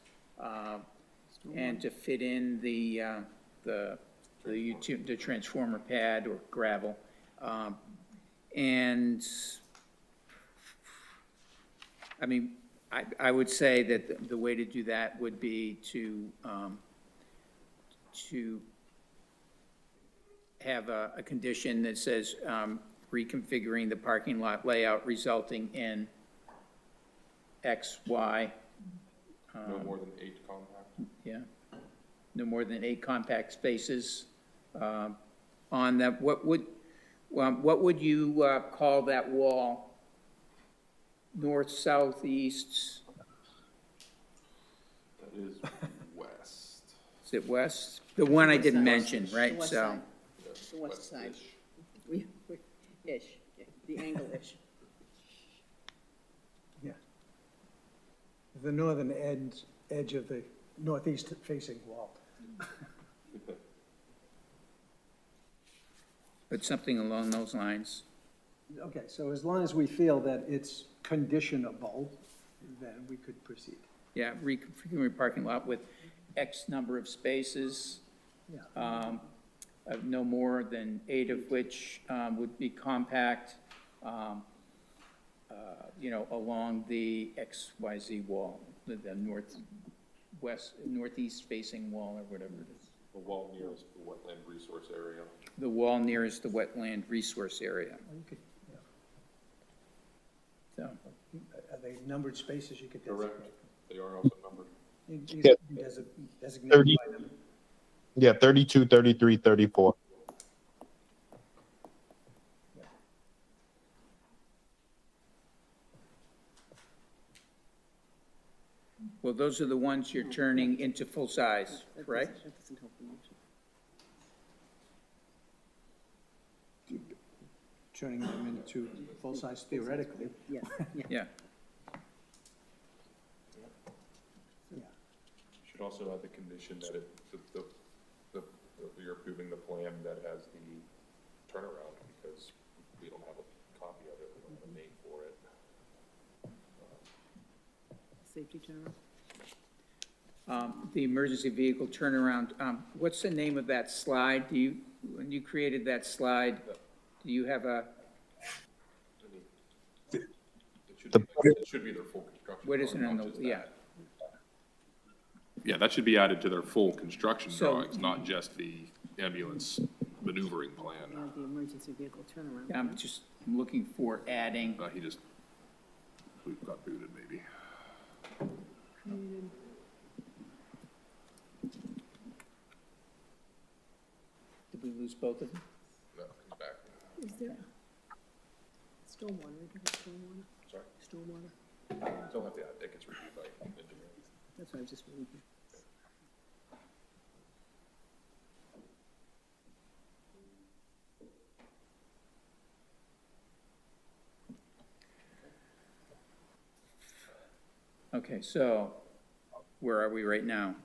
and to fit in the transformer pad or gravel. And, I mean, I would say that the way to do that would be to have a condition that says, reconfiguring the parking lot layout resulting in X, Y. No more than 8 compact. Yeah, no more than 8 compact spaces on that. What would you call that wall? North, south, east? That is west. Is it west? The one I didn't mention, The right? west So, side. The west side. Ish, the angle-ish. Yeah. The northern edge of the northeast facing wall. but something along those lines. Okay, so as long as we feel that it's conditionable, then we could proceed. Yeah, reconfiguring parking lot with X number of spaces. Yeah. No more than 8 of which would be compact, along the XYZ wall, the northeast facing wall or whatever it is. The wall nearest the wetland resource area. The wall nearest the wetland resource area. Well, you could, yeah. So, Are they numbered spaces you could designate? Correct. They are also numbered. You Yeah. can designate 30. by number. Yeah, 32, 33, 34. well, those are the ones you're turning into full size, correct? That doesn't help the motion. Turning them into full-size theoretically. Yes, yeah. Yeah. Yeah. Should also have the condition that you're approving the plan that has the turnaround, because we don't have a copy of it, we don't have a name for it. Safety turnaround. The emergency vehicle turnaround, what's the name of that slide? When you created that slide, do you have a, It should be their full construction. what is it drawing, on not the, just yeah, that. Yeah, that should be added to their full construction So- drawings, not just the ambulance maneuvering plan. And the emergency vehicle turnaround. yeah, I'm just looking for adding, We got booted maybe. did we lose both of them? No, comes back. Is there stormwater, is there stormwater? Sorry, Stormwater, still have to add, that gets reviewed by engineering. that's what I was just reading. Okay, so where are we right now?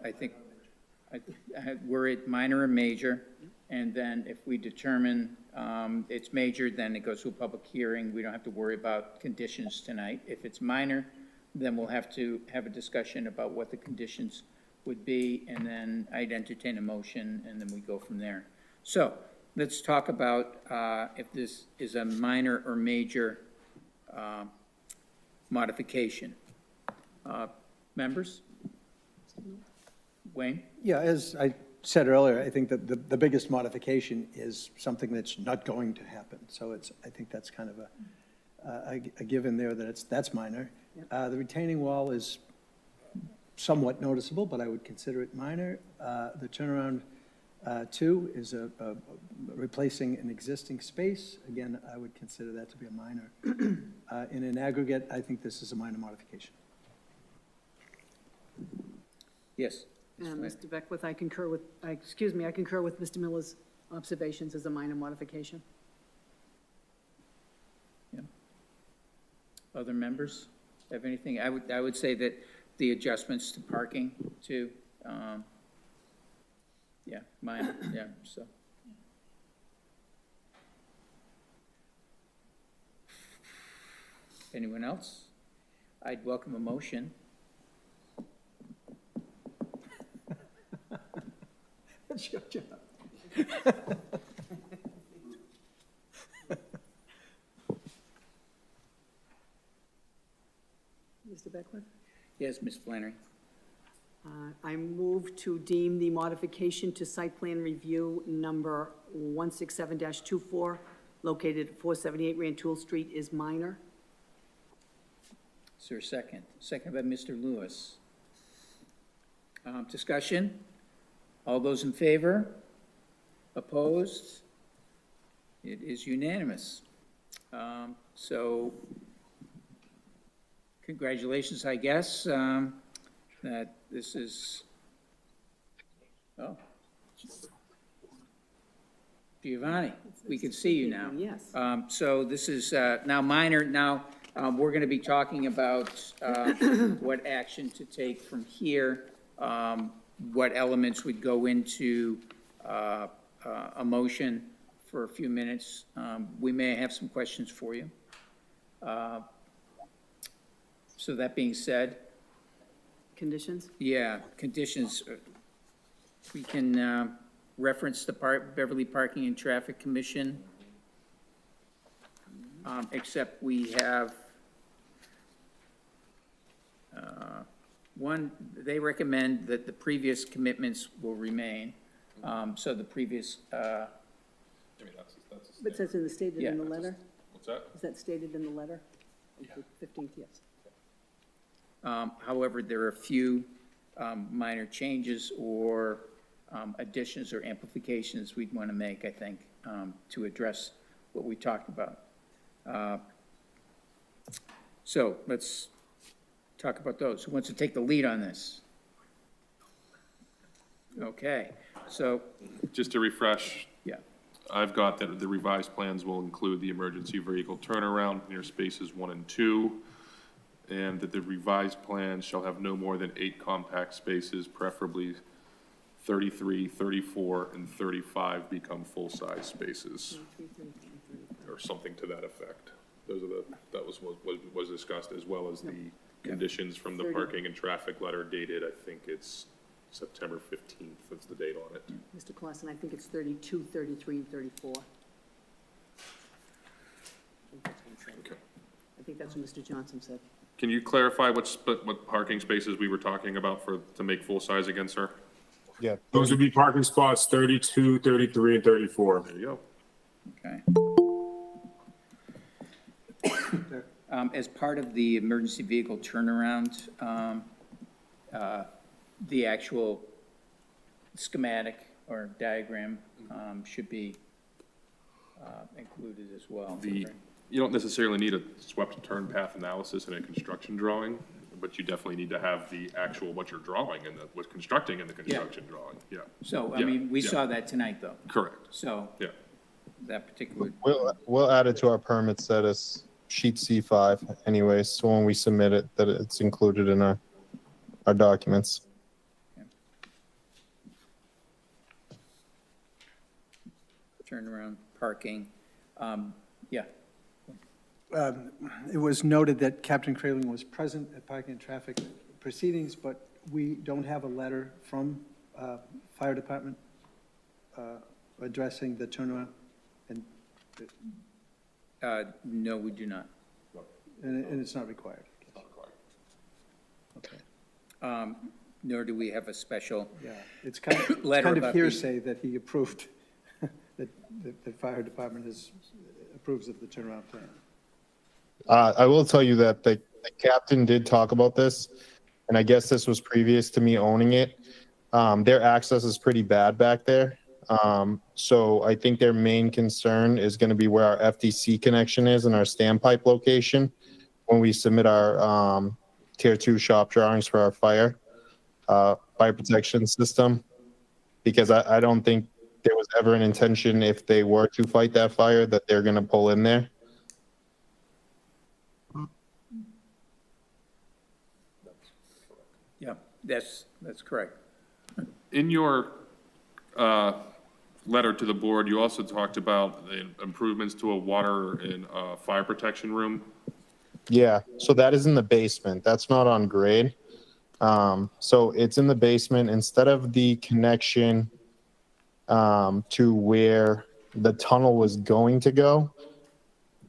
We're at minor and major, and then if we determine it's major, then it goes to a public hearing. We don't have to worry about conditions tonight. If it's minor, then we'll have to have a discussion about what the conditions would be, and then I'd entertain a motion, and then we go from there. So let's talk about if this is a minor or major modification. Members? Wayne? Yeah, as I said earlier, I think that the biggest modification is something that's not going to happen. So I think that's kind of a given there that that's minor. The retaining wall is somewhat noticeable, but I would consider it minor. The turnaround, two, is replacing an existing space. Again, I would consider that to be a minor. In an aggregate, I think this is a minor modification. Yes. Mr. Beckwith, I concur with Mr. Miller's observations as a minor modification. Yeah. Other members have anything? I would say that the adjustments to parking too, yeah, minor, yeah, so. Anyone else? I'd welcome a motion. That's your job. Mr. Beckwith? Yes, Ms. Flannery. I move to deem the modification to site plan review number 167-24, located at 478 Rantoul Street, is minor. Is there a second? Second by Mr. Lewis. Discussion? All those in favor? Opposed? It is unanimous. So congratulations, I guess, that this is, oh. Giovanni, we can see you now. Yes. So this is now minor. Now, we're going to be talking about what action to take from here, what elements would go into a motion for a few minutes. We may have some questions for you. So that being said, Conditions? yeah, conditions, we can reference the Beverly Parking and Traffic Commission, except we have one, they recommend that the previous commitments will remain. So the previous, I mean, that's But it says in the stated in the Yeah. letter? what's that? Is that stated in the letter? The 15th, yes. however, there are a few minor changes or additions or amplifications we'd want to make, I think, to address what we talked about. So let's talk about those. Who wants to take the lead on this? Okay, so, Just to refresh, yeah, I've got that the revised plans will include the emergency vehicle turnaround near spaces 1 and 2, and that the revised plans shall have no more than 8 compact spaces, preferably 33, 34, and 35 become full-size spaces, or something to that effect. Those are that was discussed, as well as the conditions from the parking and traffic letter dated, I think it's September 15th, that's the date on it. Mr. Clausen, I think it's 32, 33, and 34. Okay. I think that's what Mr. Johnson said. Can you clarify what parking spaces we were talking about to make full-size again, sir? Yeah. Those would be parking spots 32, 33, and 34. There you go. okay. As part of the emergency vehicle turnaround, the actual schematic or diagram should be included as well. You don't necessarily need a swept turn path analysis in a construction drawing, but you definitely need to have the actual, what you're drawing and what's constructing in the construction drawing, yeah. So, I Yeah, mean, we yeah. saw that tonight, though. Correct, So yeah. that particular, We'll add it to our permit status sheet C5 anyways, so when we submit it, that it's included in our documents. Turnaround, parking, yeah. It was noted that Captain Craling was present at parking and traffic proceedings, but we don't have a letter from fire department addressing the turnaround, and No, we do not. it's not required. Okay. Nor do we have a special, Yeah, it's kind of, it's Letter kind of about the- hearsay that he approved, that the fire department approves of the turnaround plan. I will tell you that the captain did talk about this, and I guess this was previous to me owning it. Their access is pretty bad back there. So I think their main concern is going to be where our FDC connection is and our standpipe location when we submit our tier 2 shop drawings for our fire protection system. Because I don't think there was ever an intention, if they were to fight that fire, that they're going to pull in there. yeah, that's correct. In your letter to the board, you also talked about the improvements to a water and fire protection room. Yeah, so that is in the basement. That's not on grade. So it's in the basement. Instead of the connection to where the tunnel was going to go,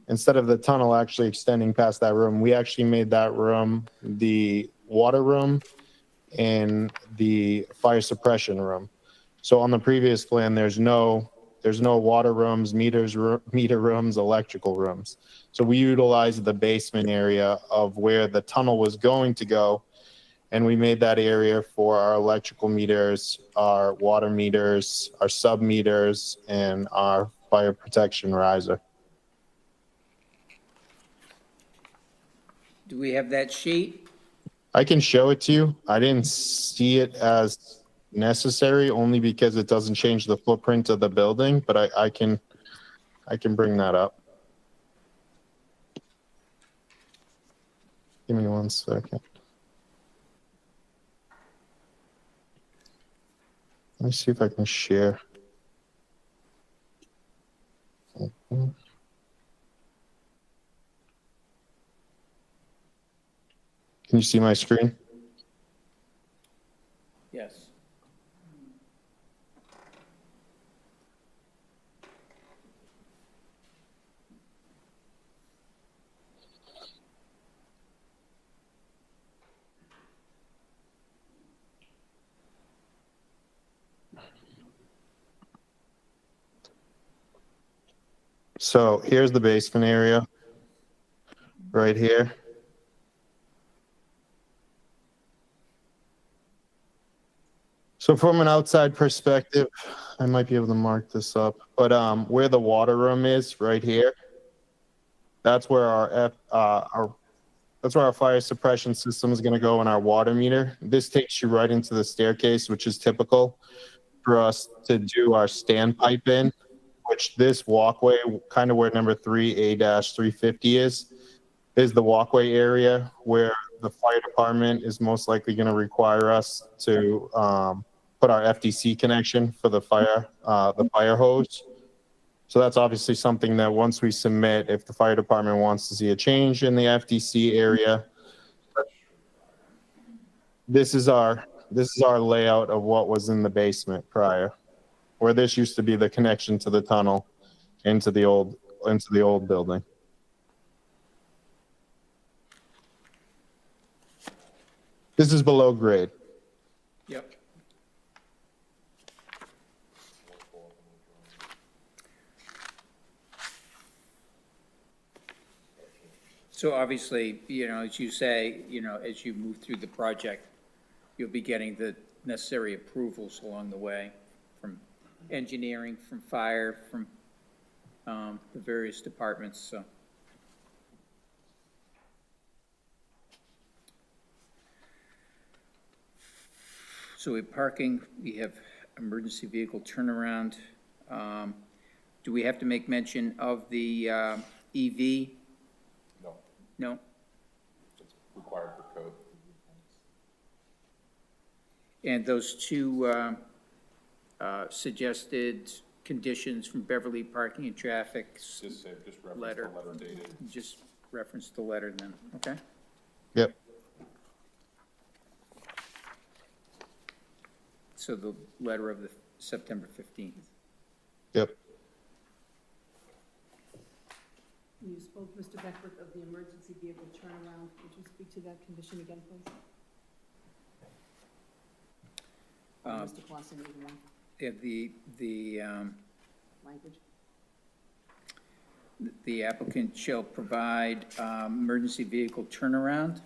instead of the tunnel actually extending past that room, we actually made that room the water room and the fire suppression room. So on the previous plan, there's no water rooms, meter rooms, electrical rooms. So we utilized the basement area of where the tunnel was going to go, and we made that area for our electrical meters, our water meters, our sub meters, and our fire protection riser. Do we have that sheet? I can show it to you. I didn't see it as necessary only because it doesn't change the footprint of the building, but I can bring that up. Give me 1 second. Let me see if I can share. Can you see my screen? Yes. So here's the basement area right here. So from an outside perspective, I might be able to mark this up, but where the water room is right here, that's where that's where our fire suppression system is going to go in our water meter. This takes you right into the staircase, which is typical for us to do our standpipe in, which this walkway, kind of where number 3A-350 is the walkway area where the fire department is most likely going to require us to put our FDC connection for the fire hose. So that's obviously something that once we submit, if the fire department wants to see a change in the FDC area, this is our layout of what was in the basement prior, where this used to be the connection to the tunnel into the old building. This is below grade. Yep. So obviously, as you say, as you move through the project, you'll be getting the necessary approvals along the way from engineering, from fire, from the various departments, so. So we have parking, we have emergency vehicle turnaround. Do we have to make mention of the EV No? It's required for code. And those two suggested conditions from Beverly Parking and Traffic, Just reference the Letter. letter dated. just reference the letter then, okay? Yep. So the letter of the September 15th. Yep. You spoke, Mr. Beckwith, of the emergency vehicle turnaround. Would you speak to that condition again, please? Mr. Clausen, either one, language? The applicant shall provide emergency vehicle turnaround,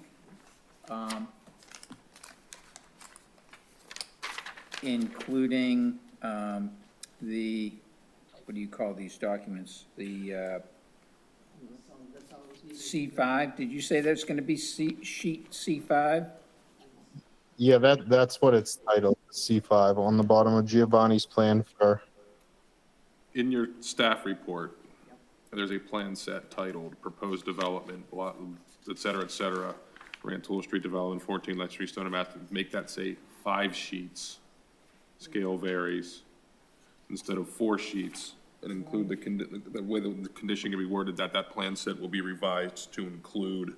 including the, what do you call these documents? The So that's all that was needed. C5, did you say that's going to be sheet C5? Yeah, that's what it's titled, C5, on the bottom of Giovanni's plan for, In your staff report, there's a plan set titled Proposed Development, blah, et cetera, Rantoul Street Development, 14 Lex Street, Stone and Mass, make that say 5 sheets, scale varies, instead of 4 sheets, and include the way the condition can be worded, that plan set will be revised to include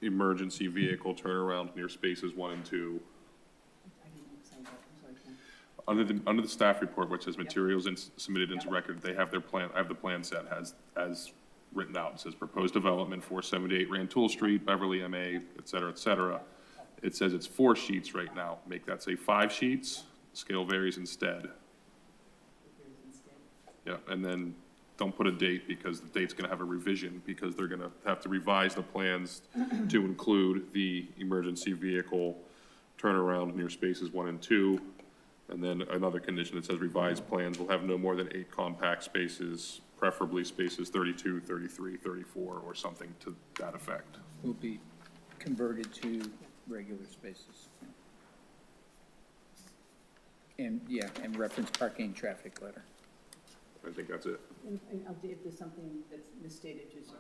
emergency vehicle turnaround near spaces 1 and 2. I didn't say that, I'm sorry, Ken. Under the staff report, which says materials submitted into record, they have their plan, I have the plan set as written out. It says proposed development, 478 Rantoul Street, Beverly, MA, et cetera, et cetera. It says it's 4 sheets right now. Make that say 5 sheets, scale varies instead. Yeah, and then don't put a date because the date's gonna have a revision because they're gonna have to revise the plans to include the emergency vehicle turnaround near spaces 1 and 2. And then another condition that says revised plans will have no more than 8 compact spaces, preferably spaces 32, 33, 34, or something to that effect. Will be converted to regular spaces. And, yeah, and reference parking and traffic letter. I think that's it. And if there's something that's misstated, just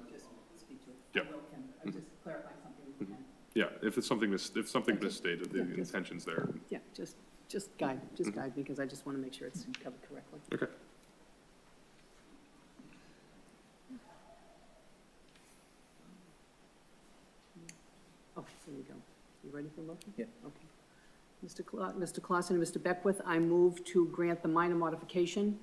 speak to it. Yep. I will, Ken. I just clarify something with Ken. Yeah, if something misstated, the intention's there. Yeah, just guide, guide, because I just want to make sure it's covered correctly. Okay. Oh, there you go. You ready for a motion? Yeah. Okay. Mr. Clausen and Mr. Beckwith, I move to grant the minor modification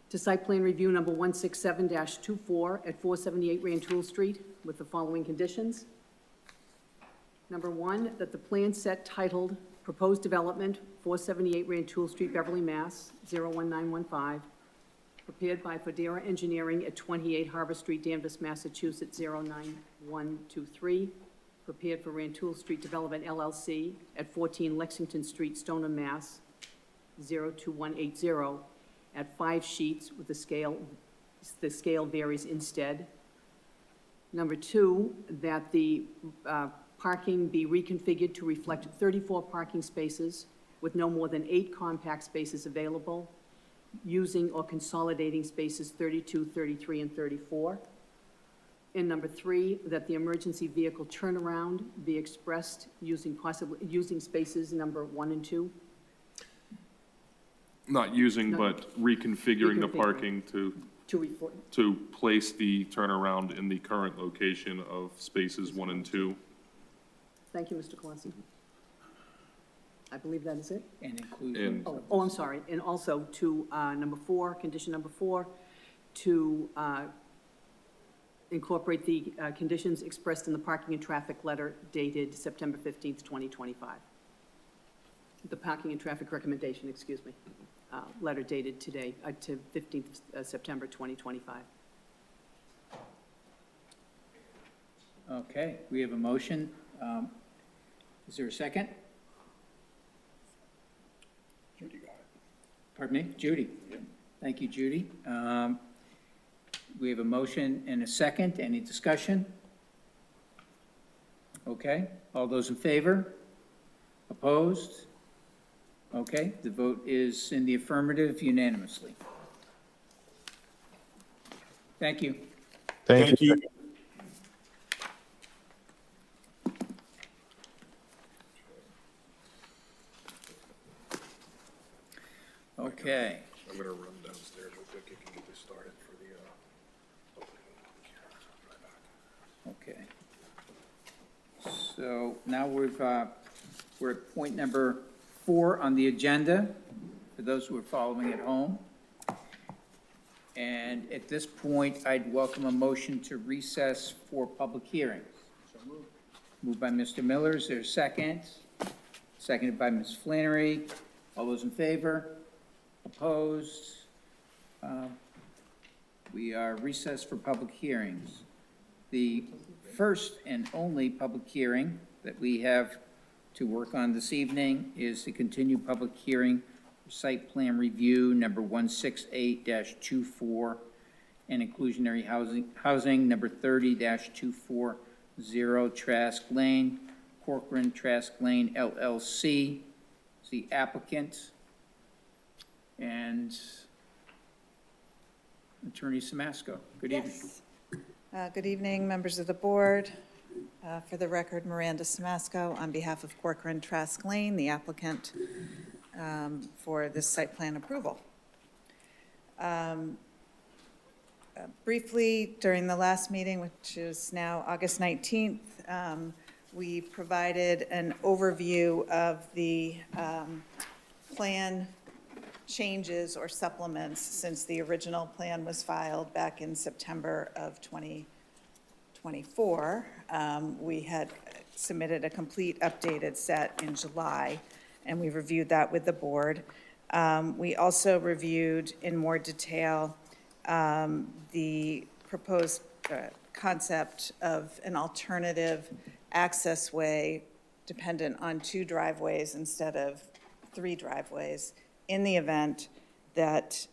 to site plan review number 167-24 at 478 Rantoul Street with the following conditions. Number 1, that the plan set titled Proposed Development, 478 Rantoul Street, Beverly, Mass. 01915, prepared by Fodera Engineering at 28 Harbor Street, Danvers, Massachusetts. 09123, prepared for Rantoul Street Development LLC at 14 Lexington Street, Stoneham, Mass. 02180, at 5 sheets with the scale varies instead. Number 2, that the parking be reconfigured to reflect 34 parking spaces with no more than 8 compact spaces available, using or consolidating spaces 32, 33, and 34. And number 3, that the emergency vehicle turnaround be expressed using spaces number 1 and 2. Not using, No. but reconfiguring the Reconfiguring. parking To reflect, to place the turnaround in the current location of spaces 1 and 2. thank you, Mr. Clausen. I believe that is it. And include. And Oh, I'm sorry, and also to number 4, condition number 4, to incorporate the conditions expressed in the parking and traffic letter dated September 15th, 2025. The parking and traffic recommendation, excuse me, letter dated today, to 15th of September 2025. Okay, we have a motion. Is there a second? Judy got it. Pardon me? Judy? Thank you, Judy. We have a motion and a second. Any discussion? Okay, all those in favor? Opposed? Okay, the vote is in the affirmative unanimously. Thank you. thank you. Okay. I'm gonna run downstairs real quick, you can get this started for the, Okay. So now we're at point number 4 on the agenda, for those who are following at home. And at this point, I'd welcome a motion to recess for public hearings. Moved by Mr. Miller, is there a second? Seconded by Ms. Flannery. All those in favor? Opposed? We are recessed for public hearings. The first and only public hearing that we have to work on this evening is the continued public hearing for site plan review number 168-24 and inclusionary housing number 30-240 Trask Lane, Corcoran Trask Lane LLC. Is the applicant and Attorney Samasco. Good evening. Good evening, members of the board. For the record, Miranda Samasco on behalf of Corcoran Trask Lane, the applicant for this site plan approval. Briefly, during the last meeting, which is now August 19th, we provided an overview of the plan changes or supplements since the original plan was filed back in September of 2024. We had submitted a complete updated set in July, and we reviewed that with the board. We also reviewed in more detail the proposed concept of an alternative access way dependent on 2 driveways instead of 3 driveways in the event that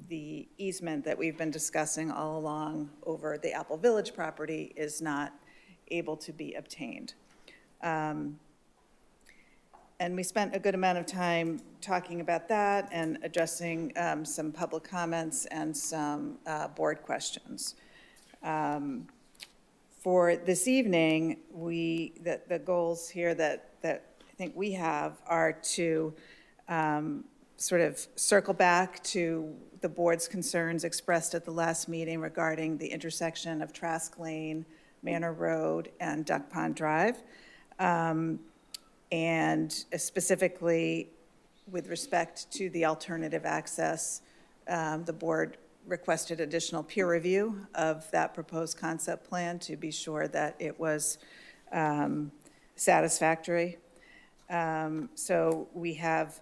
the easement that we've been discussing all along over the Apple Village property is not able to be obtained. And we spent a good amount of time talking about that and addressing some public comments and some board questions. For this evening, the goals here that I think we have are to sort of circle back to the board's concerns expressed at the last meeting regarding the intersection of Trask Lane, Manor Road, and Duck Pond Drive. And specifically with respect to the alternative access, the board requested additional peer review of that proposed concept plan to be sure that it was satisfactory. So we have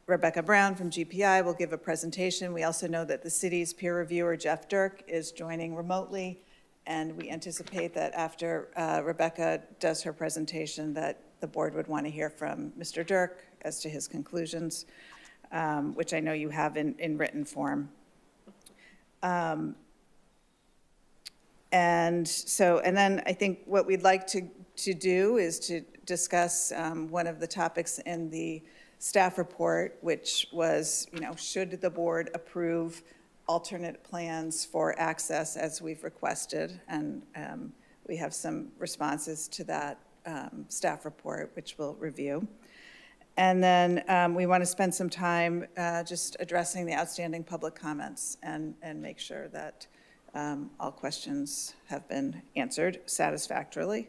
Rebecca Brown from GPI will give a presentation. We also know that the city's peer reviewer, Jeff Dirk, is joining remotely, and we anticipate that after Rebecca does her presentation that the board would want to hear from Mr. Dirk as to his conclusions, which I know you have in written form. And then I think what we'd like to do is to discuss one of the topics in the staff report, which was, should the board approve alternate plans for access as we've requested? And we have some responses to that staff report, which we'll review. And then we want to spend some time just addressing the outstanding public comments and make sure that all questions have been answered satisfactorily,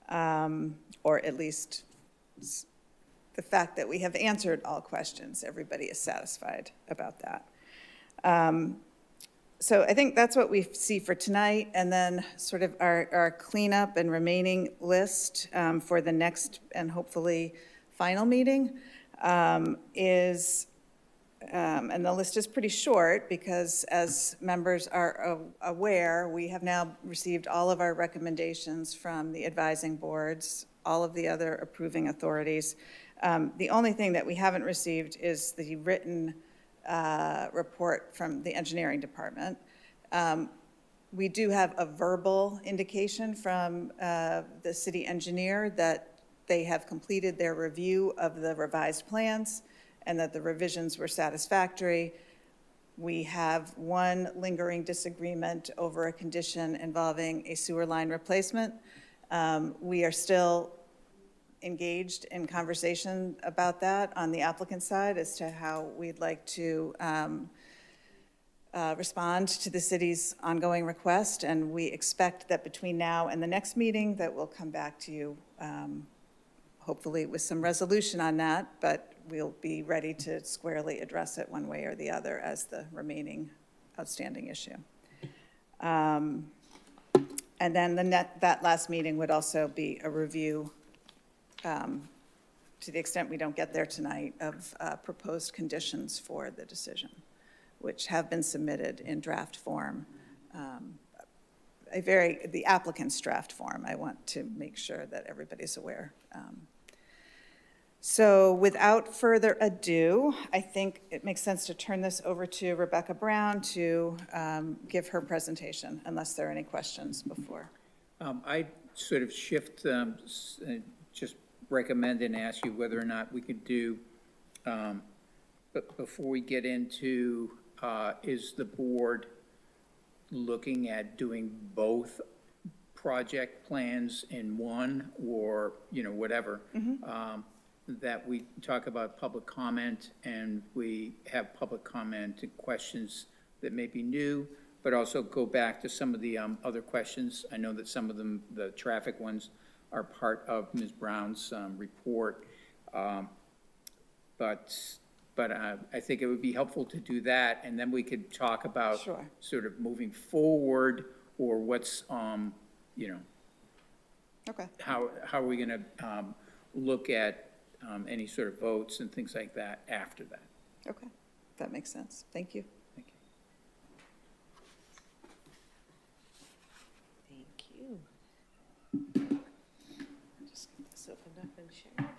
or at least the fact that we have answered all questions, everybody is satisfied about that. So I think that's what we see for tonight, and then sort of our cleanup and remaining list for the next and hopefully final meeting is, and the list is pretty short because as members are aware, we have now received all of our recommendations from the advising boards, all of the other approving authorities. The only thing that we haven't received is the written report from the engineering department. We do have a verbal indication from the city engineer that they have completed their review of the revised plans and that the revisions were satisfactory. We have one lingering disagreement over a condition involving a sewer line replacement. We are still engaged in conversation about that on the applicant side as to how we'd like to respond to the city's ongoing request, and we expect that between now and the next meeting that we'll come back to you, hopefully with some resolution on that, but we'll be ready to squarely address it one way or the other as the remaining outstanding issue. And then that last meeting would also be a review, to the extent we don't get there tonight, of proposed conditions for the decision, which have been submitted in draft form, the applicant's draft form. I want to make sure that everybody's aware. So without further ado, I think it makes sense to turn this over to Rebecca Brown to give her presentation, unless there are any questions before. I sort of shift, just recommend and ask you whether or not we could do, but before we get into, is the board looking at doing both project plans in one, or, whatever? That we talk about public comment, and we have public comment and questions that may be new, but also go back to some of the other questions. I know that some of them, the traffic ones, are part of Ms. Brown's report. But I think it would be helpful to do that, and then we could talk about Sure. sort of moving forward, or what's, Okay. how are we gonna look at any sort of votes and things like that after that? Okay, that makes sense. Thank you. Thank you. Thank you. Just get this opened up and shared.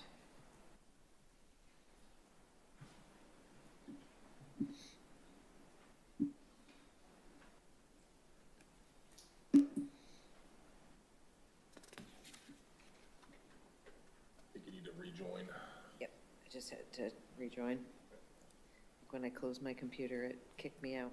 I think you need to rejoin. Yep, I just had to rejoin. When I closed my computer, it kicked me out.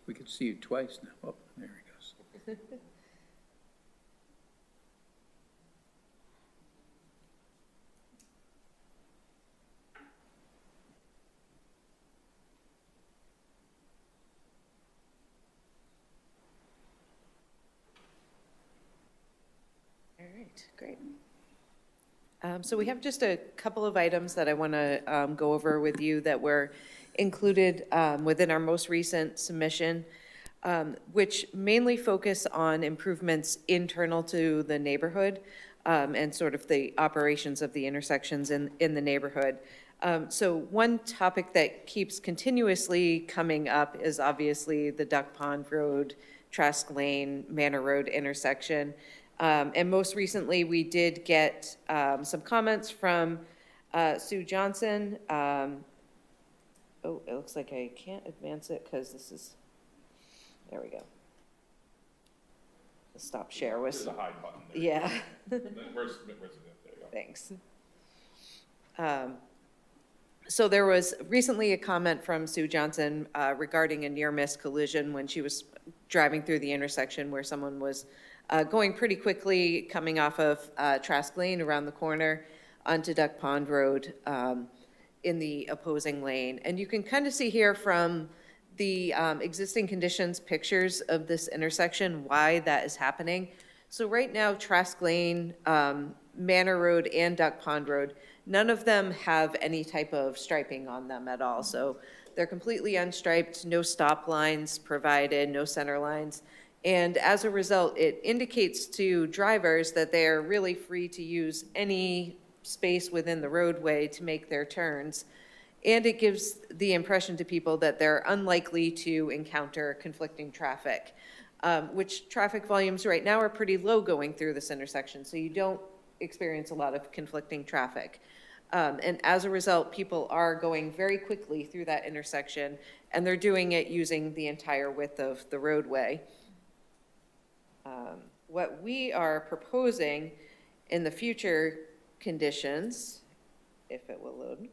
We could see you twice now. Oh, there he goes. All right, great. So we have just a couple of items that I want to go over with you that were included within our most recent submission, which mainly focus on improvements internal to the neighborhood and sort of the operations of the intersections in the neighborhood. So one topic that keeps continuously coming up is obviously the Duck Pond Road, Trask Lane, Manor Road intersection. And most recently, we did get some comments from Sue Johnson. Oh, it looks like I can't advance it because this is, there we go. The stop share was. There's a hide button there. Yeah. Where's there you go. Thanks. So there was recently a comment from Sue Johnson regarding a near-miss collision when she was driving through the intersection where someone was going pretty quickly, coming off of Trask Lane around the corner onto Duck Pond Road in the opposing lane. And you can kind of see here from the existing conditions pictures of this intersection why that is happening. So right now, Trask Lane, Manor Road, and Duck Pond Road, none of them have any type of striping on them at all. So they're completely unstriped, no stop lines provided, no center lines. And as a result, it indicates to drivers that they are really free to use any space within the roadway to make their turns. And it gives the impression to people that they're unlikely to encounter conflicting traffic, which traffic volumes right now are pretty low going through this intersection, so you don't experience a lot of conflicting traffic. And as a result, people are going very quickly through that intersection, and they're doing it using the entire width of the roadway. What we are proposing in the future conditions, if it will load,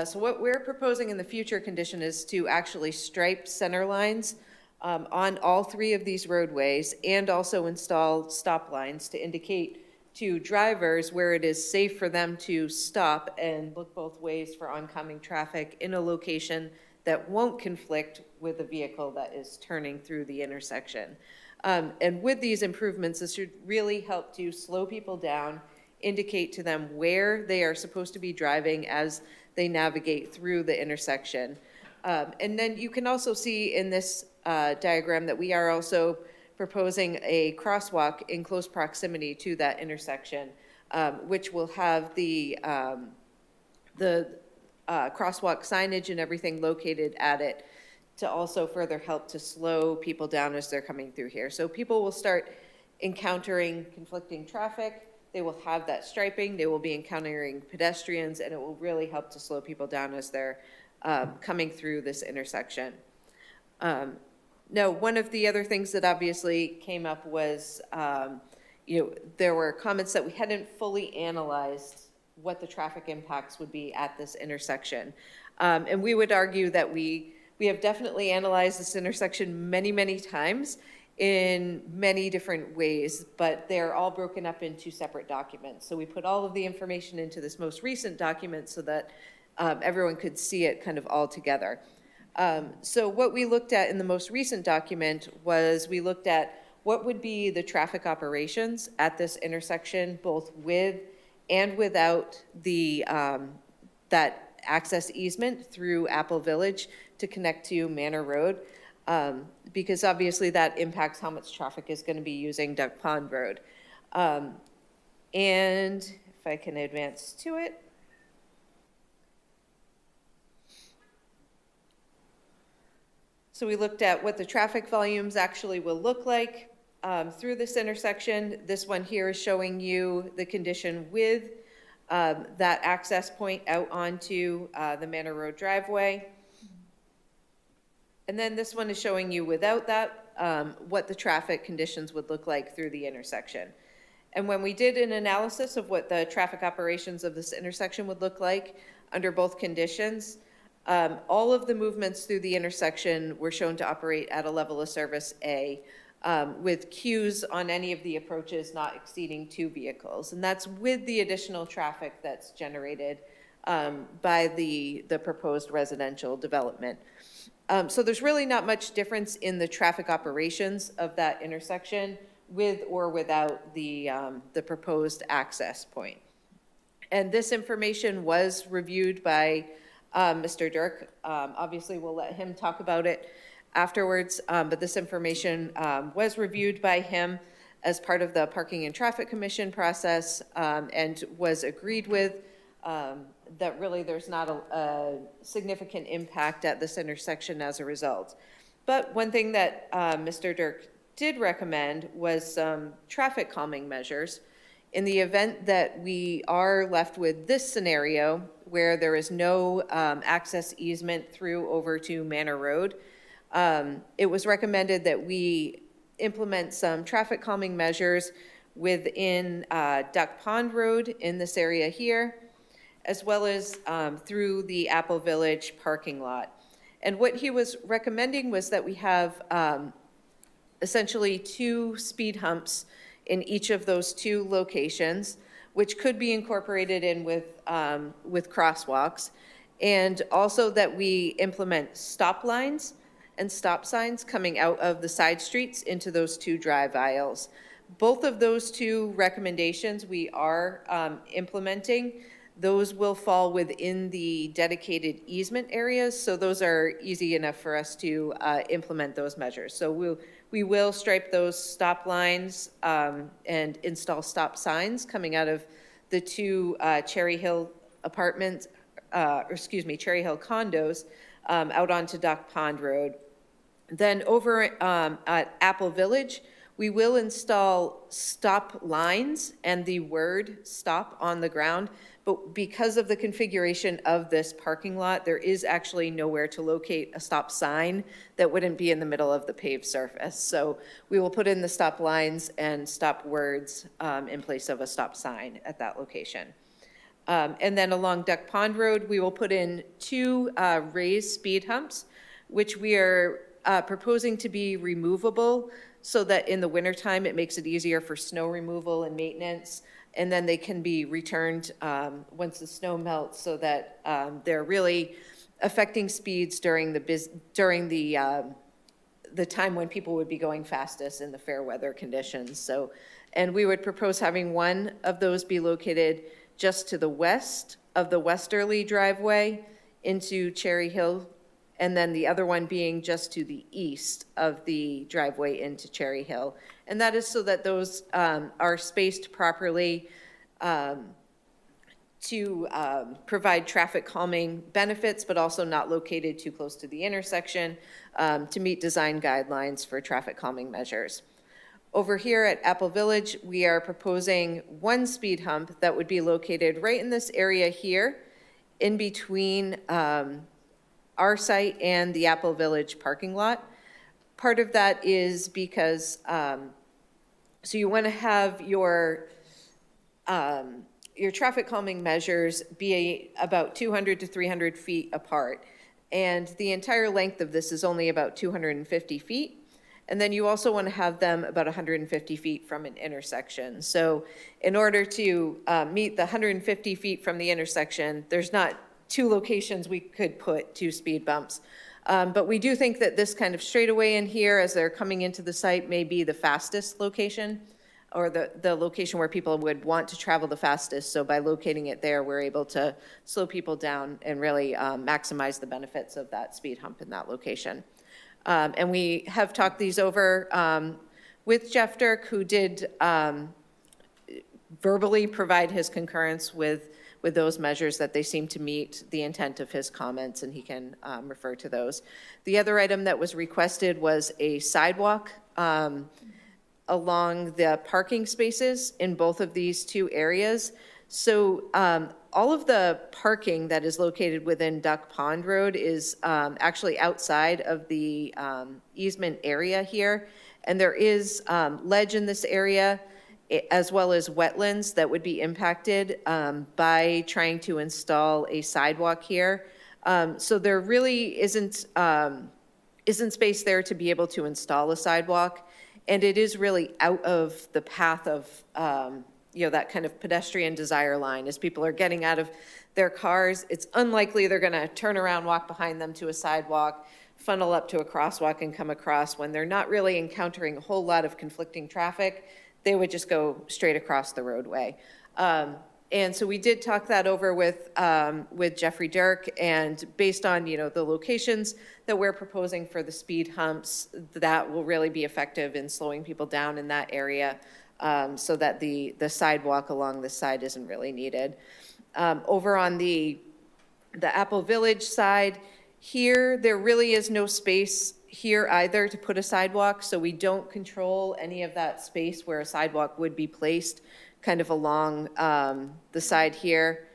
So what we're proposing in the future condition is to actually stripe center lines on all three of these roadways and also install stop lines to indicate to drivers where it is safe for them to stop and look both ways for oncoming traffic in a location that won't conflict with a vehicle that is turning through the intersection. And with these improvements, this should really help to slow people down, indicate to them where they are supposed to be driving as they navigate through the intersection. And then you can also see in this diagram that we are also proposing a crosswalk in close proximity to that intersection, which will have the crosswalk signage and everything located at it to also further help to slow people down as they're coming through here. So people will start encountering conflicting traffic, they will have that striping, they will be encountering pedestrians, and it will really help to slow people down as they're coming through this intersection. Now, one of the other things that obviously came up was, there were comments that we hadn't fully analyzed what the traffic impacts would be at this intersection. And we would argue that we have definitely analyzed this intersection many, many times in many different ways, but they're all broken up into separate documents. So we put all of the information into this most recent document so that everyone could see it kind of all together. So what we looked at in the most recent document was we looked at what would be the traffic operations at this intersection, both with and without the that access easement through Apple Village to connect to Manor Road, because obviously that impacts how much traffic is going to be using Duck Pond Road. And if I can advance to it. So we looked at what the traffic volumes actually will look like through this intersection. This one here is showing you the condition with that access point out onto the Manor Road driveway. And then this one is showing you without that, what the traffic conditions would look like through the intersection. And when we did an analysis of what the traffic operations of this intersection would look like under both conditions, all of the movements through the intersection were shown to operate at a level of service A, with queues on any of the approaches not exceeding 2 vehicles. And that's with the additional traffic that's generated by the proposed residential development. So there's really not much difference in the traffic operations of that intersection with or without the proposed access point. And this information was reviewed by Mr. Dirk. Obviously, we'll let him talk about it afterwards, but this information was reviewed by him as part of the Parking and Traffic Commission process, and was agreed with, that really there's not a significant impact at this intersection as a result. But one thing that Mr. Dirk did recommend was some traffic calming measures in the event that we are left with this scenario where there is no access easement through over to Manor Road. It was recommended that we implement some traffic calming measures within Duck Pond Road in this area here, as well as through the Apple Village parking lot. And what he was recommending was that we have essentially 2 speed humps in each of those 2 locations, which could be incorporated in with crosswalks, and also that we implement stop lines and stop signs coming out of the side streets into those 2 drive aisles. Both of those 2 recommendations we are implementing. Those will fall within the dedicated easement areas, so those are easy enough for us to implement those measures. So we will stripe those stop lines and install stop signs coming out of the 2 Cherry Hill apartments, Cherry Hill condos out onto Duck Pond Road. Then over at Apple Village, we will install stop lines and the word stop on the ground, but because of the configuration of this parking lot, there is actually nowhere to locate a stop sign that wouldn't be in the middle of the paved surface. So we will put in the stop lines and stop words in place of a stop sign at that location. And then along Duck Pond Road, we will put in 2 raised speed humps, which we are proposing to be removable so that in the wintertime, it makes it easier for snow removal and maintenance. And then they can be returned once the snow melts so that they're really affecting speeds during the time when people would be going fastest in the fair weather conditions. So, and we would propose having one of those be located just to the west of the westerly driveway into Cherry Hill, and then the other one being just to the east of the driveway into Cherry Hill. And that is so that those are spaced properly to provide traffic calming benefits, but also not located too close to the intersection to meet design guidelines for traffic calming measures. Over here at Apple Village, we are proposing 1 speed hump that would be located right in this area here, in between our site and the Apple Village parking lot. Part of that is because, so you want to have your traffic calming measures be about 200 to 300 feet apart. And the entire length of this is only about 250 feet. And then you also want to have them about 150 feet from an intersection. So in order to meet the 150 feet from the intersection, there's not 2 locations we could put 2 speed bumps. But we do think that this kind of straightaway in here as they're coming into the site may be the fastest location, or the location where people would want to travel the fastest. So by locating it there, we're able to slow people down and really maximize the benefits of that speed hump in that location. And we have talked these over with Jeff Dirk, who did verbally provide his concurrence with those measures, that they seem to meet the intent of his comments, and he can refer to those. The other item that was requested was a sidewalk along the parking spaces in both of these 2 areas. So all of the parking that is located within Duck Pond Road is actually outside of the easement area here. And there is ledge in this area, as well as wetlands that would be impacted by trying to install a sidewalk here. So there really isn't space there to be able to install a sidewalk. And it is really out of the path of that kind of pedestrian desire line. As people are getting out of their cars, it's unlikely they're going to turn around, walk behind them to a sidewalk, funnel up to a crosswalk and come across. When they're not really encountering a whole lot of conflicting traffic, they would just go straight across the roadway. And so we did talk that over with Jeffrey Dirk, and based on, the locations that we're proposing for the speed humps, that will really be effective in slowing people down in that area, so that the sidewalk along this side isn't really needed. Over on the Apple Village side, here, there really is no space here either to put a sidewalk, so we don't control any of that space where a sidewalk would be placed kind of along the side here.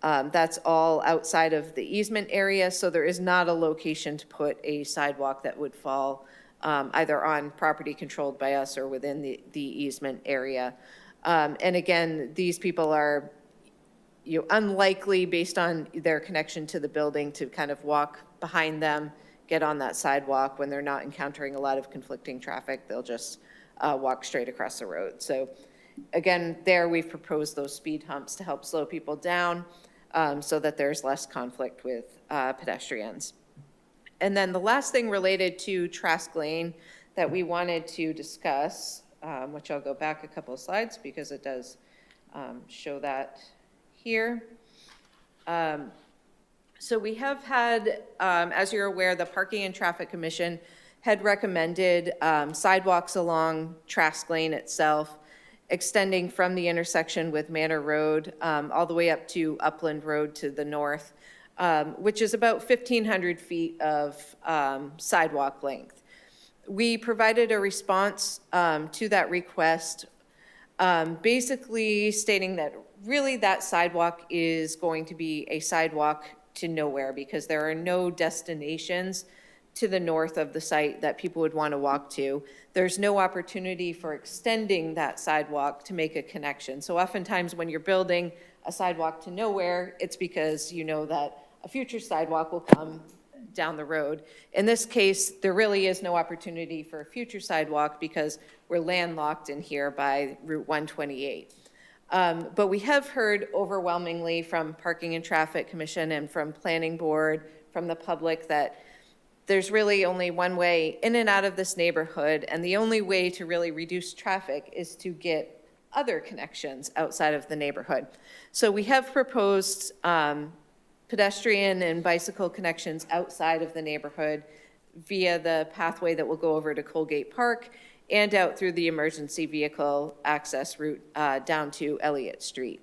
That's all outside of the easement area, so there is not a location to put a sidewalk that would fall either on property controlled by us or within the easement area. And again, these people are unlikely, based on their connection to the building, to kind of walk behind them, get on that sidewalk. When they're not encountering a lot of conflicting traffic, they'll just walk straight across the road. So again, there we've proposed those speed humps to help slow people down so that there's less conflict with pedestrians. And then the last thing related to Trask Lane that we wanted to discuss, which I'll go back a couple of slides because it does show that here. So we have had, as you're aware, the Parking and Traffic Commission had recommended sidewalks along Trask Lane itself, extending from the intersection with Manor Road all the way up to Upland Road to the north, which is about 1,500 feet of sidewalk length. We provided a response to that request, basically stating that really that sidewalk is going to be a sidewalk to nowhere because there are no destinations to the north of the site that people would want to walk to. There's no opportunity for extending that sidewalk to make a connection. So oftentimes when you're building a sidewalk to nowhere, it's because you know that a future sidewalk will come down the road. In this case, there really is no opportunity for a future sidewalk because we're landlocked in here by Route 128. But we have heard overwhelmingly from Parking and Traffic Commission and from Planning Board, from the public, that there's really only one way in and out of this neighborhood, and the only way to really reduce traffic is to get other connections outside of the neighborhood. So we have proposed pedestrian and bicycle connections outside of the neighborhood via the pathway that will go over to Colgate Park and out through the emergency vehicle access route down to Elliott Street,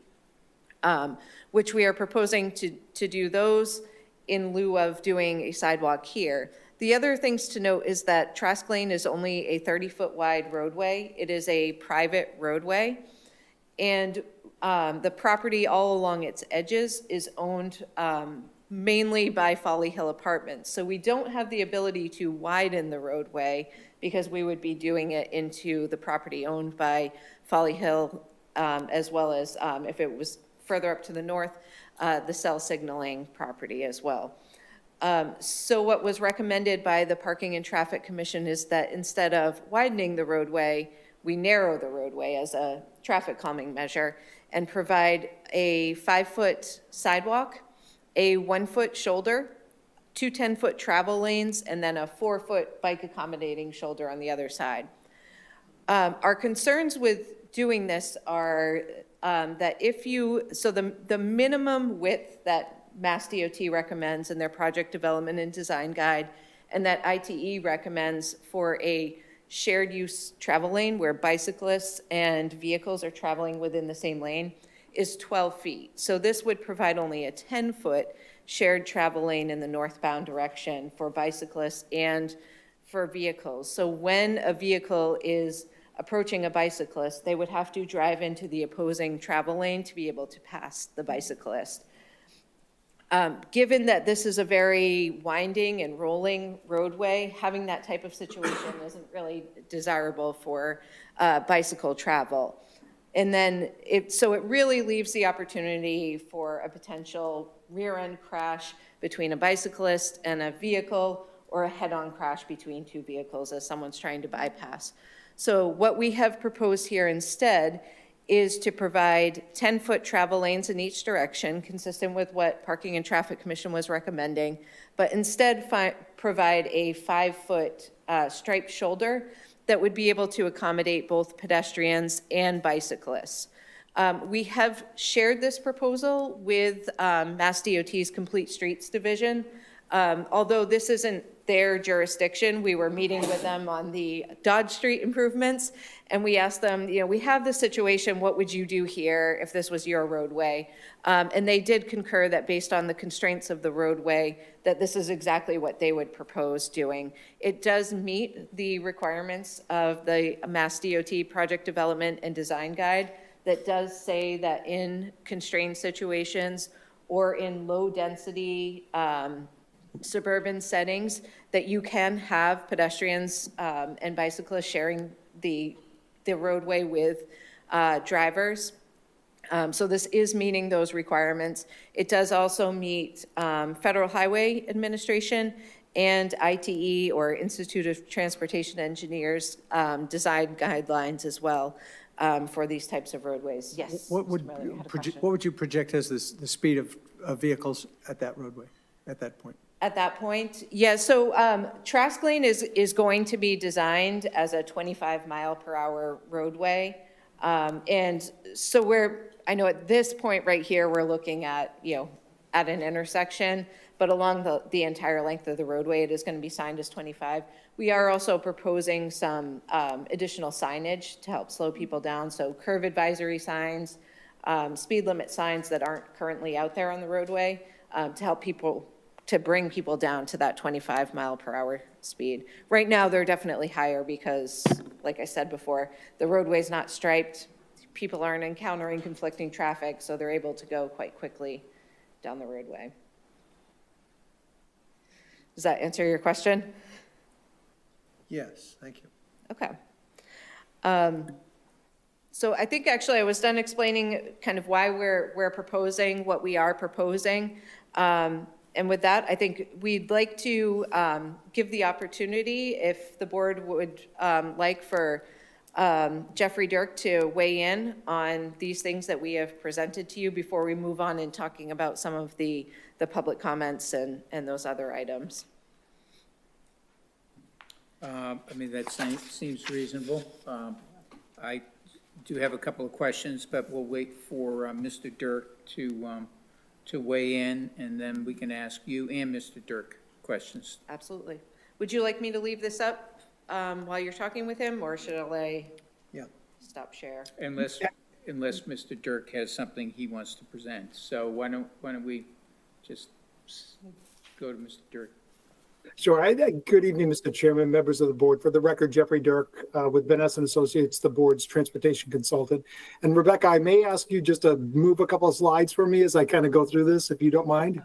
which we are proposing to do those in lieu of doing a sidewalk here. The other things to note is that Trask Lane is only a 30-foot wide roadway. It is a private roadway, and the property all along its edges is owned mainly by Folly Hill Apartments. So we don't have the ability to widen the roadway because we would be doing it into the property owned by Folly Hill, as well as if it was further up to the north, the cell signaling property as well. So what was recommended by the Parking and Traffic Commission is that instead of widening the roadway, we narrow the roadway as a traffic calming measure and provide a 5-foot sidewalk, a 1-foot shoulder, 2 10-foot travel lanes, and then a 4-foot bike accommodating shoulder on the other side. Our concerns with doing this are that the minimum width that Mass DOT recommends in their project development and design guide, and that ITE recommends for a shared use travel lane where bicyclists and vehicles are traveling within the same lane, is 12 feet. So this would provide only a 10-foot shared travel lane in the northbound direction for bicyclists and for vehicles. So when a vehicle is approaching a bicyclist, they would have to drive into the opposing travel lane to be able to pass the bicyclist. Given that this is a very winding and rolling roadway, having that type of situation isn't really desirable for bicycle travel. And then it really leaves the opportunity for a potential rear-end crash between a bicyclist and a vehicle, or a head-on crash between two vehicles as someone's trying to bypass. So what we have proposed here instead is to provide 10-foot travel lanes in each direction, consistent with what Parking and Traffic Commission was recommending, but instead provide a 5-foot striped shoulder that would be able to accommodate both pedestrians and bicyclists. We have shared this proposal with Mass DOT's Complete Streets Division. Although this isn't their jurisdiction, we were meeting with them on the Dodge Street improvements, and we asked them, we have this situation, what would you do here if this was your roadway? And they did concur that based on the constraints of the roadway, that this is exactly what they would propose doing. It does meet the requirements of the Mass DOT Project Development and Design Guide that does say that in constrained situations or in low density suburban settings, that you can have pedestrians and bicyclists sharing the roadway with drivers. So this is meeting those requirements. It does also meet Federal Highway Administration and ITE, or Institute of Transportation Engineers, design guidelines as well for these types of roadways. Yes. What would Mr. Miller, you had a what question. would you project as the speed of vehicles at that roadway, at that point? At that point, yeah, so Trask Lane is going to be designed as a 25-mile-per-hour roadway. And so I know at this point right here, we're looking at, at an intersection, but along the entire length of the roadway, it is going to be signed as 25. We are also proposing some additional signage to help slow people down, so curve advisory signs, speed limit signs that aren't currently out there on the roadway, to help to bring people down to that 25-mile-per-hour speed. Right now, they're definitely higher because, like I said before, the roadway's not striped. People aren't encountering conflicting traffic, so they're able to go quite quickly down the roadway. Does that answer your question? Yes, thank you. Okay. So I think actually I was done explaining kind of why we're proposing what we are proposing. And with that, I think we'd like to give the opportunity, if the board would like, for Jeffrey Dirk to weigh in on these things that we have presented to you before we move on in talking about some of the public comments and those other items. I mean, that seems reasonable. I do have a couple of questions, but we'll wait for Mr. Dirk to weigh in, and then we can ask you and Mr. Dirk questions. Absolutely. Would you like me to leave this up while you're talking with him, or should I stop share? Unless Mr. Dirk has something he wants to present. So why don't we just go to Mr. Dirk? Sure. Good evening, Mr. Chairman, members of the board. For the record, Jeffrey Dirk with Van Essen Associates, the board's transportation consultant. And Rebecca, I may ask you just to move a couple of slides for me as I kind of go through this, if you don't mind.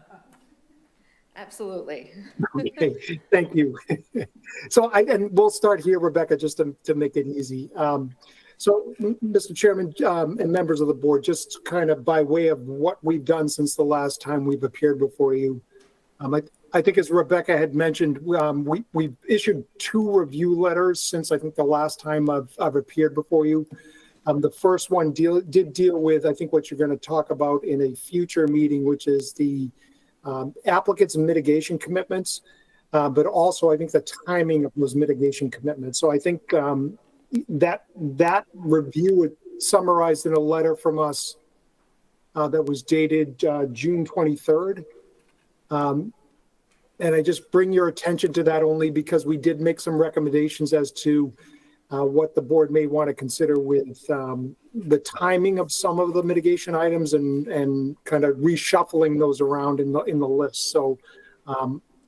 Absolutely. Okay, thank you. So and we'll start here, Rebecca, just to make it easy. So, Mr. Chairman and members of the board, just kind of by way of what we've done since the last time we've appeared before you, I think as Rebecca had mentioned, we've issued 2 review letters since I think the last time I've appeared before you. The first one did deal with, I think, what you're going to talk about in a future meeting, which is the applicants' mitigation commitments, but also I think the timing of those mitigation commitments. So I think that review was summarized in a letter from us that was dated June 23rd. And I just bring your attention to that only because we did make some recommendations as to what the board may want to consider with the timing of some of the mitigation items and kind of reshuffling those around in the list. So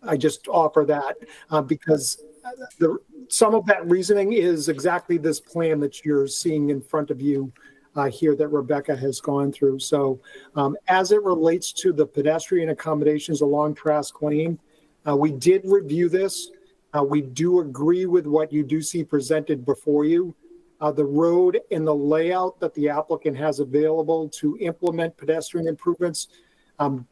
I just offer that because some of that reasoning is exactly this plan that you're seeing in front of you here that Rebecca has gone through. So as it relates to the pedestrian accommodations along Trask Lane, we did review this. We do agree with what you do see presented before you. The road and the layout that the applicant has available to implement pedestrian improvements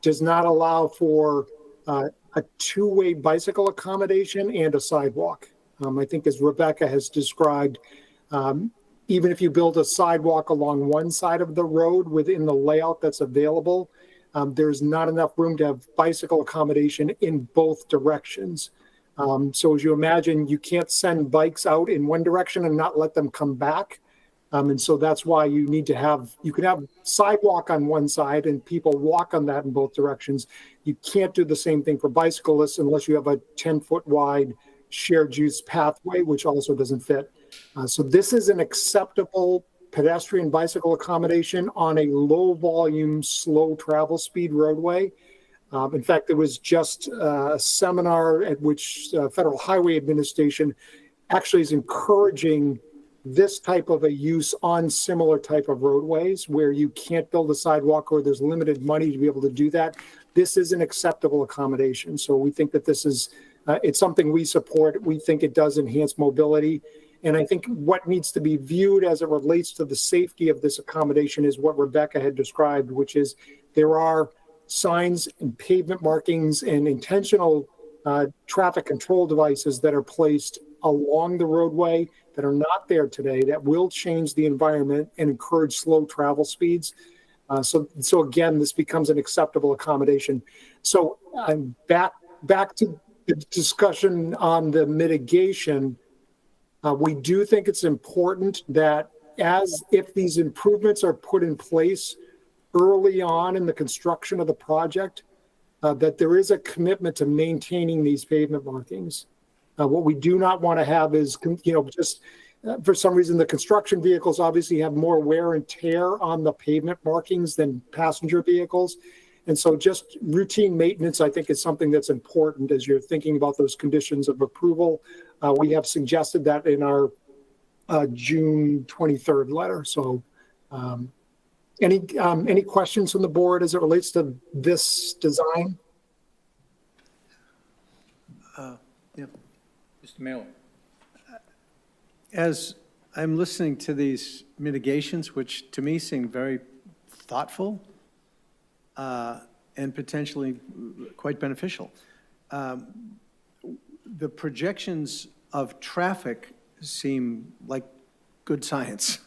does not allow for a 2-way bicycle accommodation and a sidewalk. I think as Rebecca has described, even if you build a sidewalk along one side of the road within the layout that's available, there's not enough room to have bicycle accommodation in both directions. So as you imagine, you can't send bikes out in one direction and not let them come back. And so that's why you need to you can have sidewalk on one side and people walk on that in both directions. You can't do the same thing for bicyclists unless you have a 10-foot wide shared use pathway, which also doesn't fit. So this is an acceptable pedestrian bicycle accommodation on a low volume, slow travel speed roadway. In fact, there was just a seminar at which Federal Highway Administration actually is encouraging this type of a use on similar type of roadways where you can't build a sidewalk or there's limited money to be able to do that. This is an acceptable accommodation. So we think that this is, it's something we support. We think it does enhance mobility. And I think what needs to be viewed as it relates to the safety of this accommodation is what Rebecca had described, which is there are signs and pavement markings and intentional traffic control devices that are placed along the roadway that are not there today that will change the environment and encourage slow travel speeds. So again, this becomes an acceptable accommodation. So I'm back to the discussion on the mitigation. We do think it's important that if these improvements are put in place early on in the construction of the project, that there is a commitment to maintaining these pavement markings. What we do not want to have is, just for some reason, the construction vehicles obviously have more wear and tear on the pavement markings than passenger vehicles. And so just routine maintenance, I think, is something that's important as you're thinking about those conditions of approval. We have suggested that in our June 23rd letter. So any questions from the board as it relates to this design? Mr. Miller. As I'm listening to these mitigations, which to me seem very thoughtful and potentially quite beneficial. The projections of traffic seem like good science.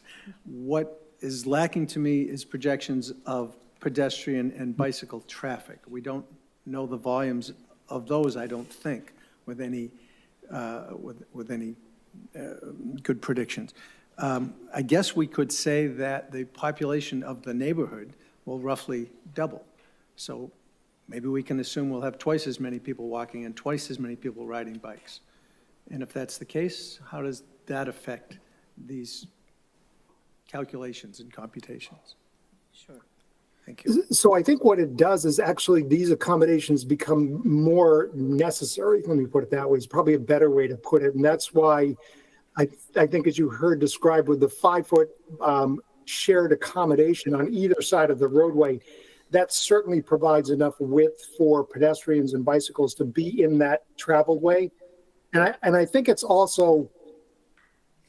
What is lacking to me is projections of pedestrian and bicycle traffic. We don't know the volumes of those, I don't think, with any good predictions. I guess we could say that the population of the neighborhood will roughly double. So maybe we can assume we'll have twice as many people walking and twice as many people riding bikes. And if that's the case, how does that affect these calculations and computations? Sure. Thank you. So I think what it does is actually these accommodations become more necessary. Let me put it that way. It's probably a better way to put it. And that's why I think, as you heard described with the 5-foot shared accommodation on either side of the roadway, that certainly provides enough width for pedestrians and bicycles to be in that traveled way. And I think it's also,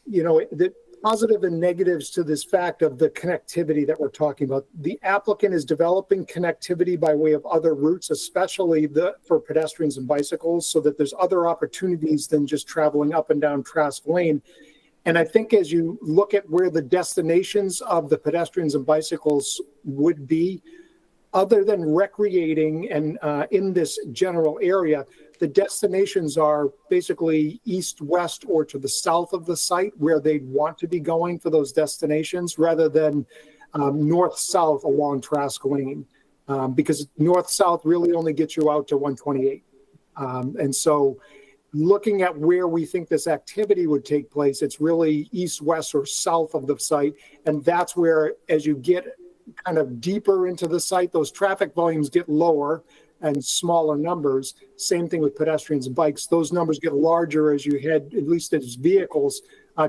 the positive and negatives to this fact of the connectivity that we're talking about. The applicant is developing connectivity by way of other routes, especially for pedestrians and bicycles, so that there's other opportunities than just traveling up and down Trask Lane. And I think as you look at where the destinations of the pedestrians and bicycles would be, other than recreating and in this general area, the destinations are basically east, west, or to the south of the site where they'd want to be going for those destinations, rather than north, south along Trask Lane, because north, south really only gets you out to 128. And so looking at where we think this activity would take place, it's really east, west, or south of the site. And that's where, as you get kind of deeper into the site, those traffic volumes get lower and smaller numbers. Same thing with pedestrians and bikes. Those numbers get larger as you head, at least as vehicles,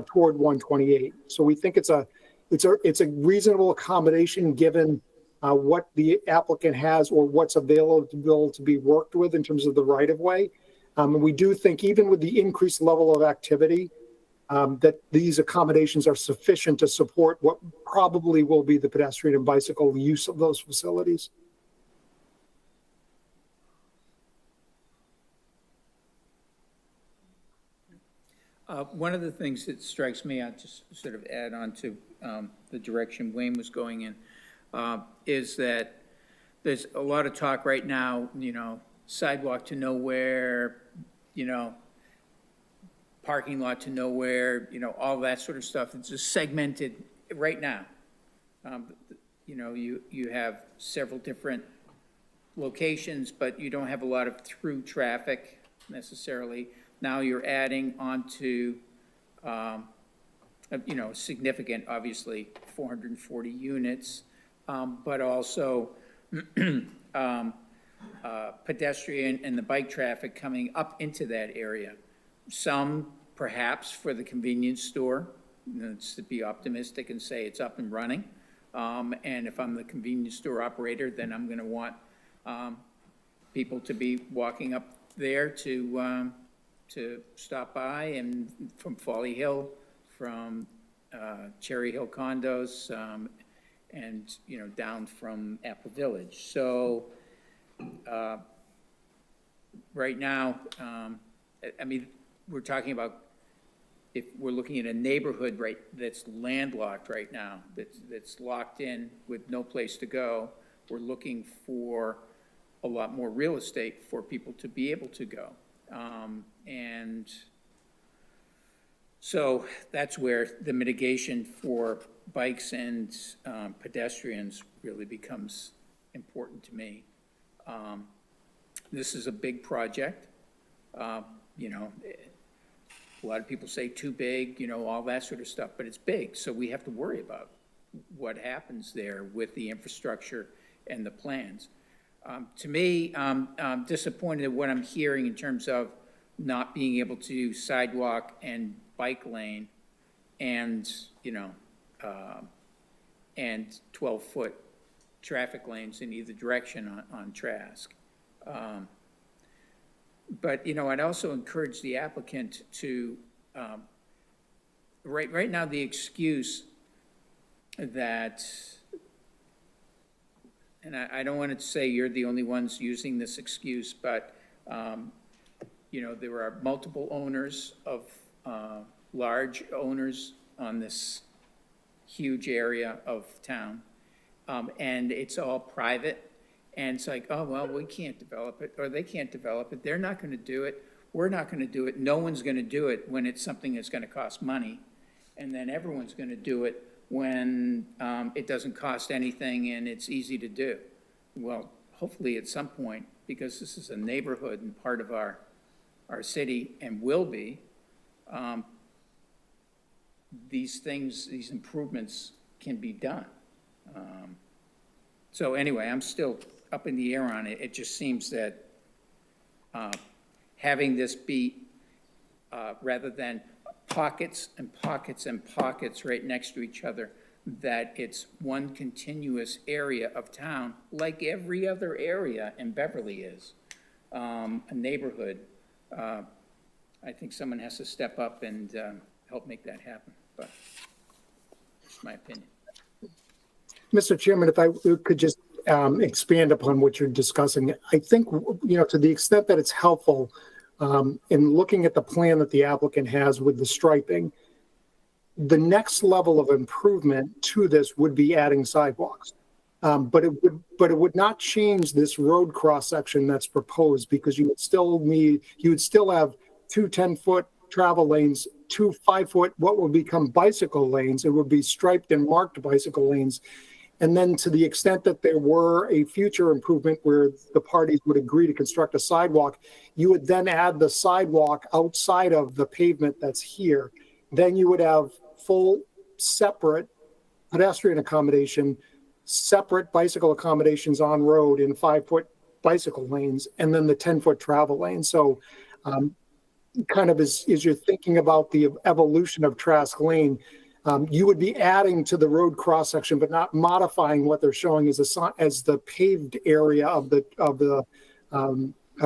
toward 128. So we think it's a reasonable accommodation given what the applicant has or what's available to be worked with in terms of the right of way. And we do think, even with the increased level of activity, that these accommodations are sufficient to support what probably will be the pedestrian and bicycle use of those facilities. One of the things that strikes me, I'll just sort of add on to the direction Wayne was going in, is that there's a lot of talk right now, sidewalk to nowhere, parking lot to nowhere, all that sort of stuff. It's just segmented right now. You have several different locations, but you don't have a lot of through traffic necessarily. Now you're adding onto, significant, obviously, 440 units, but also pedestrian and the bike traffic coming up into that area. Some perhaps for the convenience store, to be optimistic and say it's up and running. And if I'm the convenience store operator, then I'm going to want people to be walking up there to stop by, and from Folly Hill, from Cherry Hill condos, and, down from Apple Village. So right now, we're talking about, if we're looking at a neighborhood that's landlocked right now, that's locked in with no place to go, we're looking for a lot more real estate for people to be able to go. And so that's where the mitigation for bikes and pedestrians really becomes important to me. This is a big project. A lot of people say too big, all that sort of stuff, but it's big. So we have to worry about what happens there with the infrastructure and the plans. To me, I'm disappointed at what I'm hearing in terms of not being able to sidewalk and bike lane and, and 12-foot traffic lanes in either direction on Trask. But, I'd also encourage the applicant to right now, the excuse that, and I don't want to say you're the only ones using this excuse, but, you know, there are multiple owners of, large owners on this huge area of town, and it's all private, and it's like, oh, well, we can't develop it, or they can't develop it, they're not going to do it, we're not going to do it, no one's going to do it when it's something that's going to cost money, and then everyone's going to do it when it doesn't cost anything and it's easy to do. Well, hopefully at some point, because this is a neighborhood and part of our city and will be, these things, these improvements can be done. So anyway, I'm still up in the air on it. It just seems that having this be, rather than pockets and pockets and pockets right next to each other, that it's one continuous area of town, like every other area in Beverly is, a neighborhood. I think someone has to step up and help make that happen, but that's my opinion. Mr. Chairman, if I could just expand upon what you're discussing, I think, you know, to the extent that it's helpful in looking at the plan that the applicant has with the striping, the next level of improvement to this would be adding sidewalks. But it would not change this road cross-section that's proposed, because you would still have two 10-foot travel lanes, two 5-foot, what will become bicycle lanes. It would be striped and marked bicycle lanes. And then to the extent that there were a future improvement where the parties would agree to construct a sidewalk, you would then add the sidewalk outside of the pavement that's here. Then you would have full separate pedestrian accommodation, separate bicycle accommodations on road in 5-foot bicycle lanes, and then the 10-foot travel lane. So kind of as you're thinking about the evolution of Trask Lane, you would be adding to the road cross section, but not modifying what they're showing as the paved area of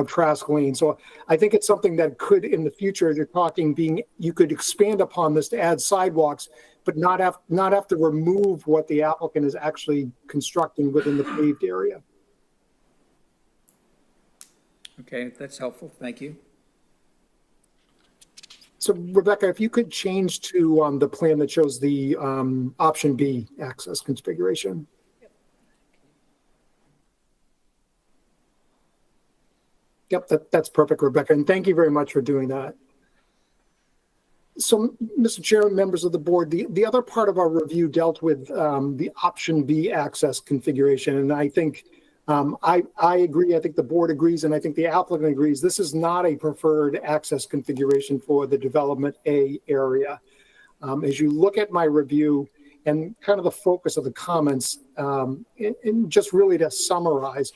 Trask Lane. So I think it's something that could, in the future, as you're talking, you could expand upon this to add sidewalks, but not have to remove what the applicant is actually constructing within the paved area. Okay, that's helpful. Thank you. So Rebecca, if you could change to the plan that shows the option B access configuration. Yep, that's perfect, Rebecca, and thank you very much for doing that. So, Mr. Chairman, members of the board, the other part of our review dealt with the option B access configuration, and I think I agree, I think the board agrees, and I think the applicant agrees. This is not a preferred access configuration for the Development A area. As you look at my review and kind of the focus of the comments, and just really to summarize,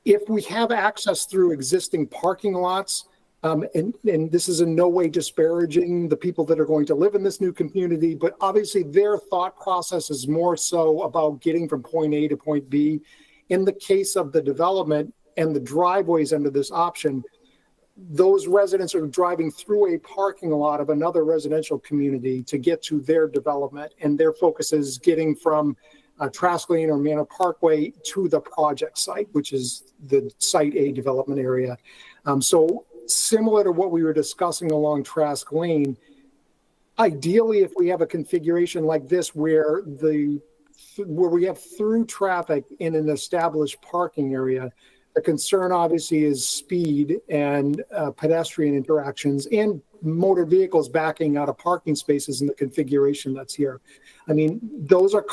if we have access through existing parking lots, and this is in no way disparaging the people that are going to live in this new community, but obviously their thought process is more so about getting from point A to point B. In the case of the development and the driveways under this option, those residents are driving through a parking lot of another residential community to get to their development, and their focus is getting from Trask Lane or Manor Parkway to the project site, which is the Site A development area. So similar to what we were discussing along Trask Lane, ideally, if we have a configuration like this where we have through traffic in an established parking area, the concern obviously is speed and pedestrian interactions and motor vehicles backing out of parking spaces in the configuration that's here. I mean, those are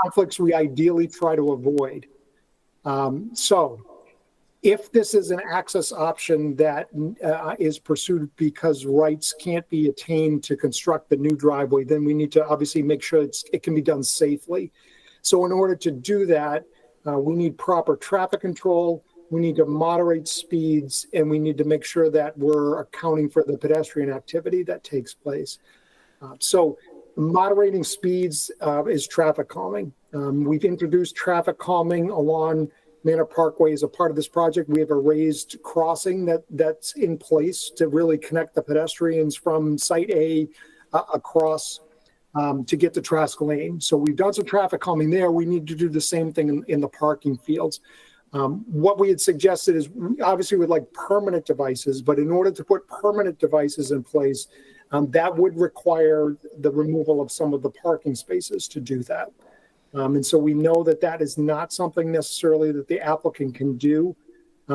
conflicts we ideally try to avoid. So if this is an access option that is pursued because rights can't be attained to construct the new driveway, then we need to obviously make sure it can be done safely. So in order to do that, we need proper traffic control, we need to moderate speeds, and we need to make sure that we're accounting for the pedestrian activity that takes place. So moderating speeds is traffic calming. We've introduced traffic calming along Manor Parkway as a part of this project. We have a raised crossing that's in place to really connect the pedestrians from Site A across to get to Trask Lane. So we've done some traffic calming there. We need to do the same thing in the parking fields. What we had suggested is obviously we'd like permanent devices, but in order to put permanent devices in place, that would require the removal of some of the parking spaces to do that. And so we know that that is not something necessarily that the applicant can do.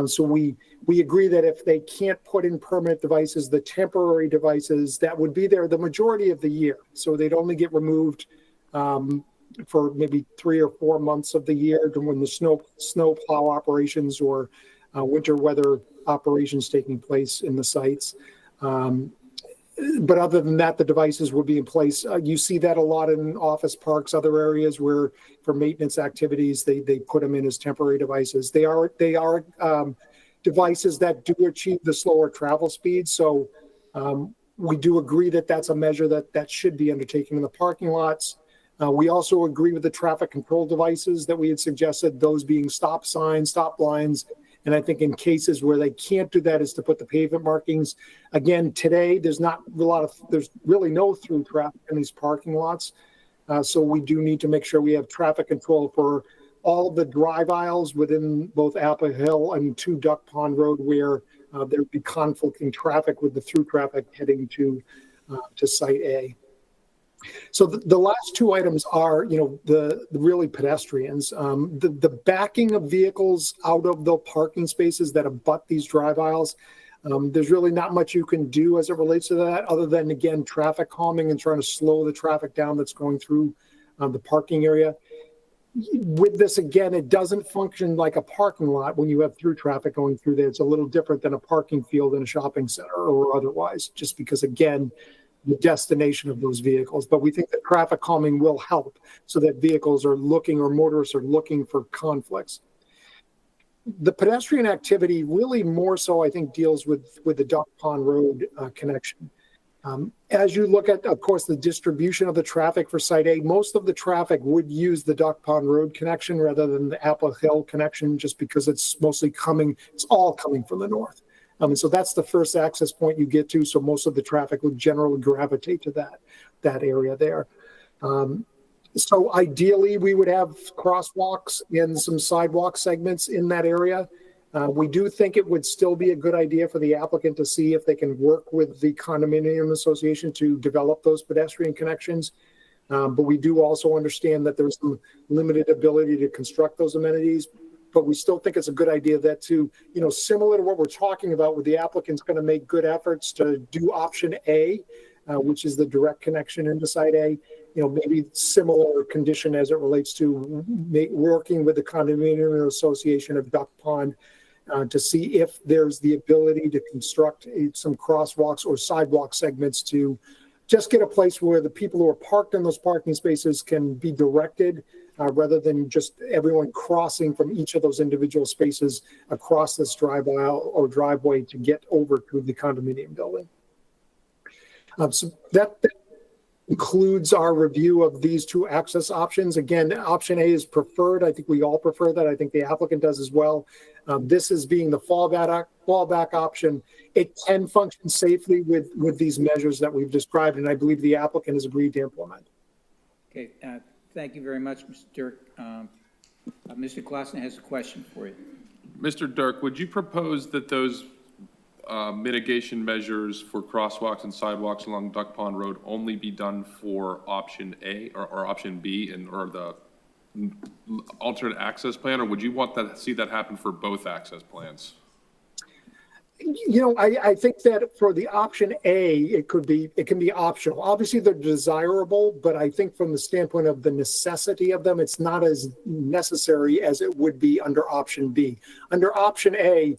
So we agree that if they can't put in permanent devices, the temporary devices that would be there the majority of the year. So they'd only get removed for maybe 3 or 4 months of the year when the snow plow operations or winter weather operations taking place in the sites. But other than that, the devices will be in place. You see that a lot in office parks, other areas where for maintenance activities, they put them in as temporary devices. They are devices that do achieve the slower travel speed. So we do agree that that's a measure that should be undertaken in the parking lots. We also agree with the traffic control devices that we had suggested, those being stop signs, stop lines. And I think in cases where they can't do that is to put the pavement markings. Again, today, there's really no through traffic in these parking lots. So we do need to make sure we have traffic control for all of the drive aisles within both Apple Hill and 2 Duck Pond Road where there'd be conflicting traffic with the through traffic heading to Site A. So the last 2 items are, the really pedestrians. The backing of vehicles out of the parking spaces that abut these drive aisles, there's really not much you can do as it relates to that other than, again, traffic calming and trying to slow the traffic down that's going through the parking area. With this, again, it doesn't function like a parking lot when you have through traffic going through there. It's a little different than a parking field in a shopping center or otherwise, just because, again, the destination of those vehicles. But we think that traffic calming will help so that vehicles are looking or motorists are looking for conflicts. The pedestrian activity really more so, I think, deals with the Duck Pond Road connection. As you look at, of course, the distribution of the traffic for Site A, most of the traffic would use the Duck Pond Road connection rather than the Apple Hill connection, just because it's all coming from the north. And so that's the first access point you get to. So most of the traffic would generally gravitate to that area there. So ideally, we would have crosswalks and some sidewalk segments in that area. We do think it would still be a good idea for the applicant to see if they can work with the condominium association to develop those pedestrian connections. But we do also understand that there's some limited ability to construct those amenities. But we still think it's a good idea that similar to what we're talking about, with the applicant's going to make good efforts to do option A, which is the direct connection into Site A, maybe similar condition as it relates to working with the condominium association of Duck Pond to see if there's the ability to construct some crosswalks or sidewalk segments to just get a place where the people who are parked in those parking spaces can be directed rather than just everyone crossing from each of those individual spaces across this drive aisle or driveway to get over to the condominium building. So that includes our review of these 2 access options. Again, option A is preferred. I think we all prefer that. I think the applicant does as well. This is being the fallback option. It can function safely with these measures that we've described, and I believe the applicant has agreed to implement. Okay, thank you very much, Mr. Dirk. Mr. Clausen has a question for you. Mr. Dirk, would you propose that those mitigation measures for crosswalks and sidewalks along Duck Pond Road only be done for option A or option B or the alternate access plan, or would you want to see that happen for both access plans? I think that for the option A, it can be optional. Obviously, they're desirable, but I think from the standpoint of the necessity of them, it's not as necessary as it would be under option B. Under option A,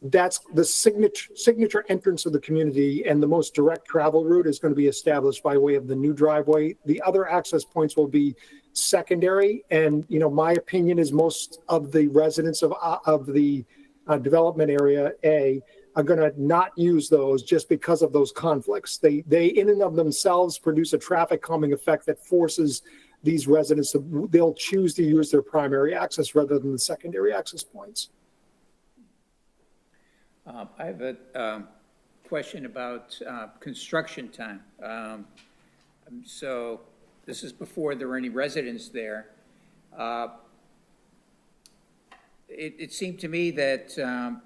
that's the signature entrance of the community, and the most direct travel route is going to be established by way of the new driveway. The other access points will be secondary, and my opinion is most of the residents of the development area A are going to not use those just because of those conflicts. They in and of themselves produce a traffic calming effect that forces these residents they'll choose to use their primary access rather than the secondary access points. I have a question about construction time. So this is before there were any residents there. It seemed to me that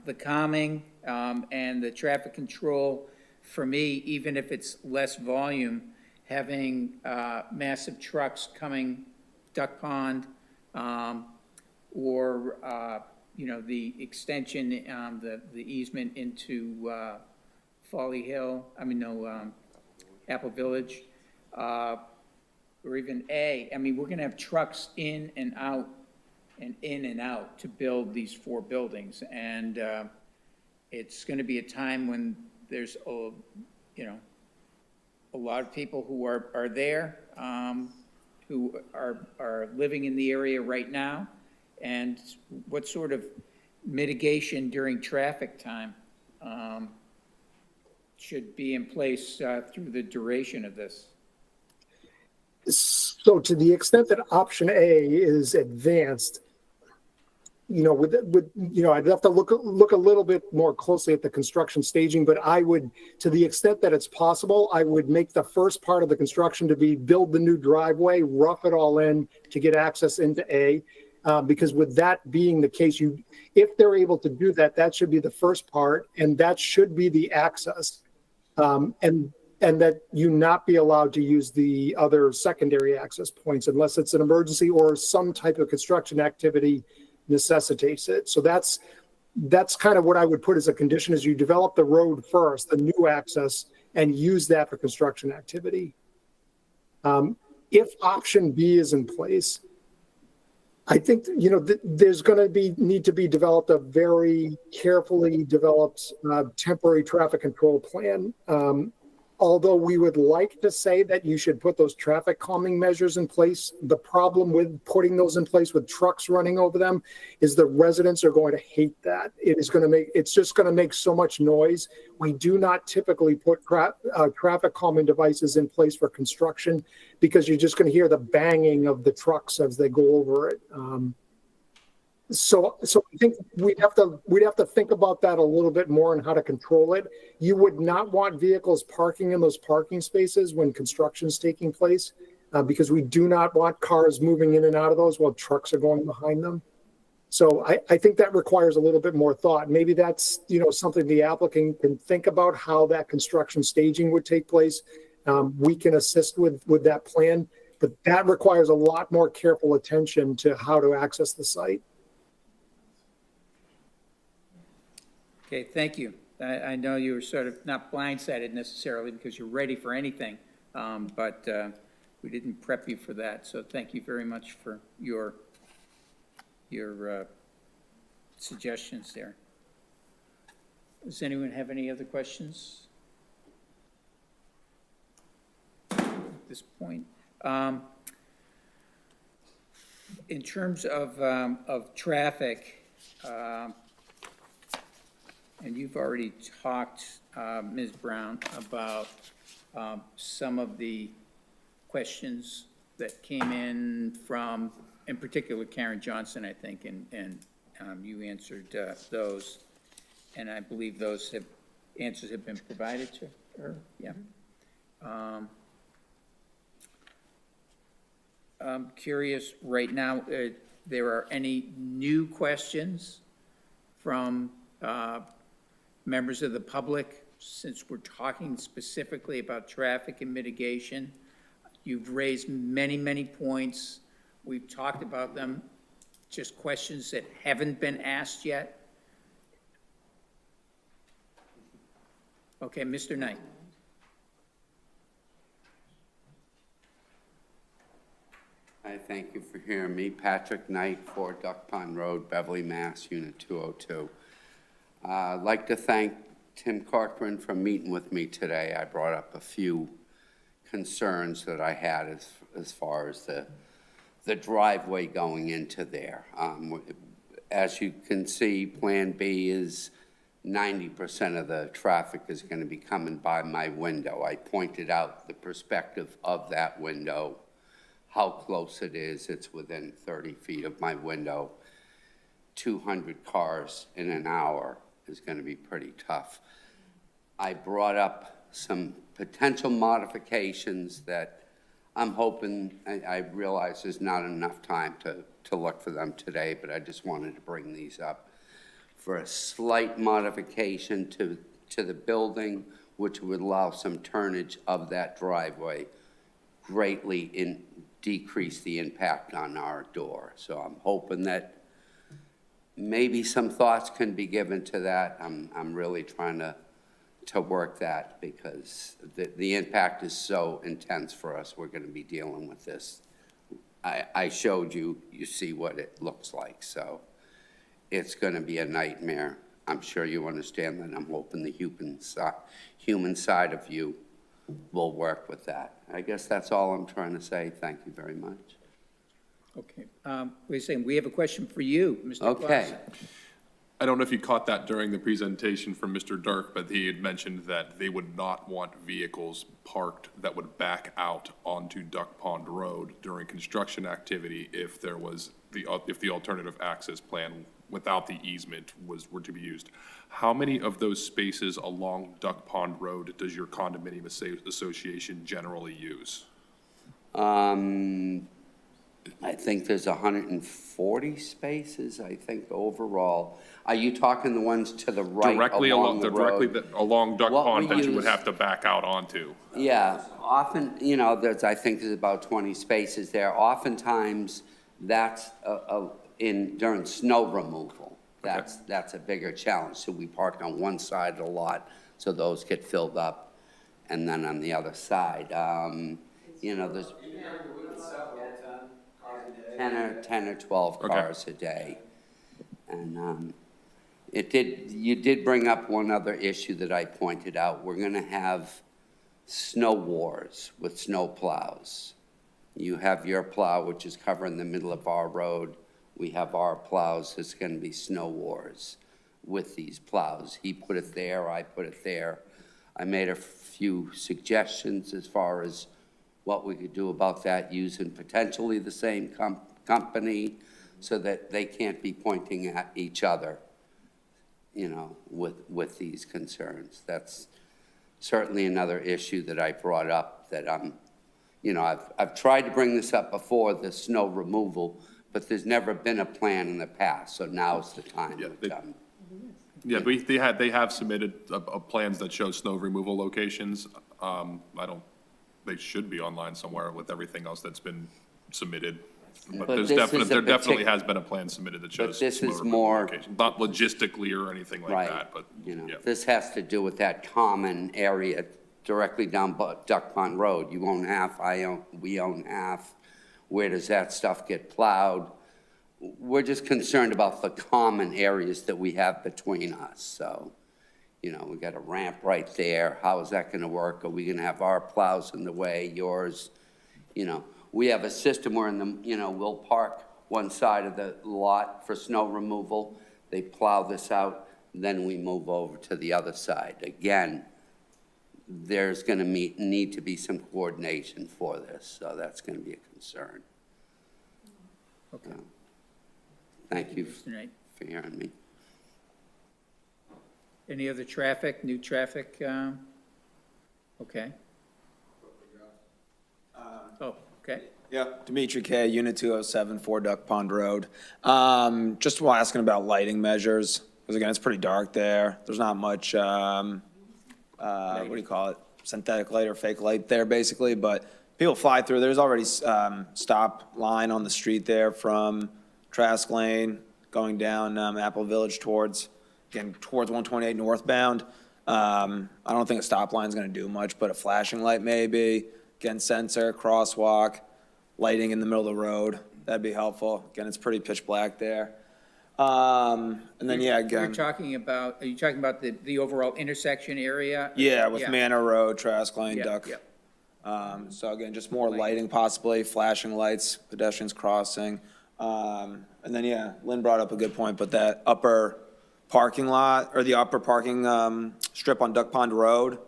the calming and the traffic control, for me, even if it's less volume, having massive trucks coming Duck Pond, or, the extension, the easement into Folly Hill, Apple Village, or even we're gonna have trucks in and out and in and out to build these 4 buildings. And it's gonna be a time when there's, a lot of people who are there, who are living in the area right now, and what sort of mitigation during traffic time should be in place through the duration of this? So to the extent that option A is advanced, I'd have to look a little bit more closely at the construction staging, but I would, to the extent that it's possible, I would make the first part of the construction to be build the new driveway, rough it all in to get access into A. Because with that being the case, if they're able to do that, that should be the first part, and that should be the access. And that you not be allowed to use the other secondary access points unless it's an emergency or some type of construction activity necessitates it. So that's kind of what I would put as a condition, is you develop the road first, the new access, and use that for construction activity. If option B is in place, I think, there's going to need to be developed a very carefully developed temporary traffic control plan. Although we would like to say that you should put those traffic calming measures in place, the problem with putting those in place with trucks running over them is the residents are going to hate that. It's just going to make so much noise. We do not typically put traffic calming devices in place for construction because you're just going to hear the banging of the trucks as they go over it. So I think we'd have to think about that a little bit more and how to control it. You would not want vehicles parking in those parking spaces when construction is taking place, because we do not want cars moving in and out of those while trucks are going behind them. So I think that requires a little bit more thought. Maybe that's, something the applicant can think about, how that construction staging would take place. We can assist with that plan, but that requires a lot more careful attention to how to access the site. Okay, thank you. I know you were sort of not blindsided necessarily because you're ready for anything, but we didn't prep you for that. So thank you very much for your suggestions there. Does anyone have any other questions at this point? In terms of traffic, and you've already talked, Ms. Brown, about some of the questions that came in from, in particular, Karen Johnson, I think, and you answered those. And I believe those answers have been provided to her, yeah. I'm curious right now, there are any new questions from members of the public, since we're talking specifically about traffic and mitigation. You've raised many, many points. We've talked about them, just questions that haven't been asked yet. Okay, Mr. Knight. I thank you for hearing me. Patrick Knight, 4 Duck Pond Road, Beverly, Mass, Unit 202. I'd like to thank Tim Corcoran for meeting with me today. I brought up a few concerns that I had as far as the driveway going into there. As you can see, Plan B is 90% of the traffic is going to be coming by my window. I pointed out the perspective of that window, how close it is. It's within 30 feet of my window. 200 cars in an hour is going to be pretty tough. I brought up some potential modifications that I'm hoping, I realize there's not enough time to look for them today, but I just wanted to bring these up for a slight modification to the building, which would allow some turnage of that driveway, greatly decrease the impact on our door. So I'm hoping that maybe some thoughts can be given to that. I'm really trying to work that because the impact is so intense for us. We're going to be dealing with this. I showed you, you see what it looks like. So it's going to be a nightmare. I'm sure you understand that. I'm hoping the human side of you will work with that. I guess that's all I'm trying to say. Thank you very much. Okay. We're saying, we have a question for you, Mr. Okay. Clausen. I don't know if you caught that during the presentation from Mr. Dirk, but he had mentioned that they would not want vehicles parked that would back out onto Duck Pond Road during construction activity if there was if the alternative access plan without the easement were to be used. How many of those spaces along Duck Pond Road does your condominium association generally use? I think there's 140 spaces, I think, overall. Are you talking the ones to the right along the road? Along Duck What Pond we that you would use- have to back out onto? Yeah, often, I think there's about 20 spaces there. Oftentimes, that's during snow removal. That's a bigger challenge. So we park on one side of the lot, so those get filled up, and then on the other side, there's 10 or 12 cars a day. And you did bring up one other issue that I pointed out. We're going to have snow wars with snow plows. You have your plow, which is covering the middle of our road. We have our plows. There's going to be snow wars with these plows. He put it there, I put it there. I made a few suggestions as far as what we could do about that, using potentially the same company so that they can't be pointing at each other, with these concerns. That's certainly another issue that I brought up that I've tried to bring this up before, the snow removal, but there's never been a plan in the past, so now's the time. Yeah, but they have submitted plans that show snow removal locations. They should be online somewhere with everything else that's been submitted. But there definitely has been a plan submitted that shows this snow is removal more- locations. Not logistically or anything like that, but, yeah. This has to do with that common area directly down Duck Pond Road. You own half, we own half. Where does that stuff get plowed? We're just concerned about the common areas that we have between us, so. We got a ramp right there. How is that gonna work? Are we gonna have our plows in the way, yours? We have a system where we'll park one side of the lot for snow removal. They plow this out, then we move over to the other side. Again, there's gonna need to be some coordination for this, so that's gonna be a concern. Okay. Thank you Mr. Knight. for hearing me. Any other new traffic? Okay. Oh, okay. Yeah, Dimitri K., Unit 207, 4 Duck Pond Road. Just while asking about lighting measures, because again, it's pretty dark there. There's not much, what do you call it? Synthetic light or fake light there, basically, but people fly through. There's already stop line on the street there from Trask Lane going down Apple Village towards 128 northbound. I don't think a stop line is going to do much, but a flashing light maybe. Again, sensor, crosswalk, lighting in the middle of the road. That'd be helpful. Again, it's pretty pitch black there. And then, yeah, again. Are you talking about the overall intersection area? Yeah, with Manor Road, Trask Lane, Yeah, Duck. yeah. So again, just more lighting possibly, flashing lights, pedestrians crossing. And then, yeah, Lynn brought up a good point, but that upper parking lot, or the upper parking strip on Duck Pond Road,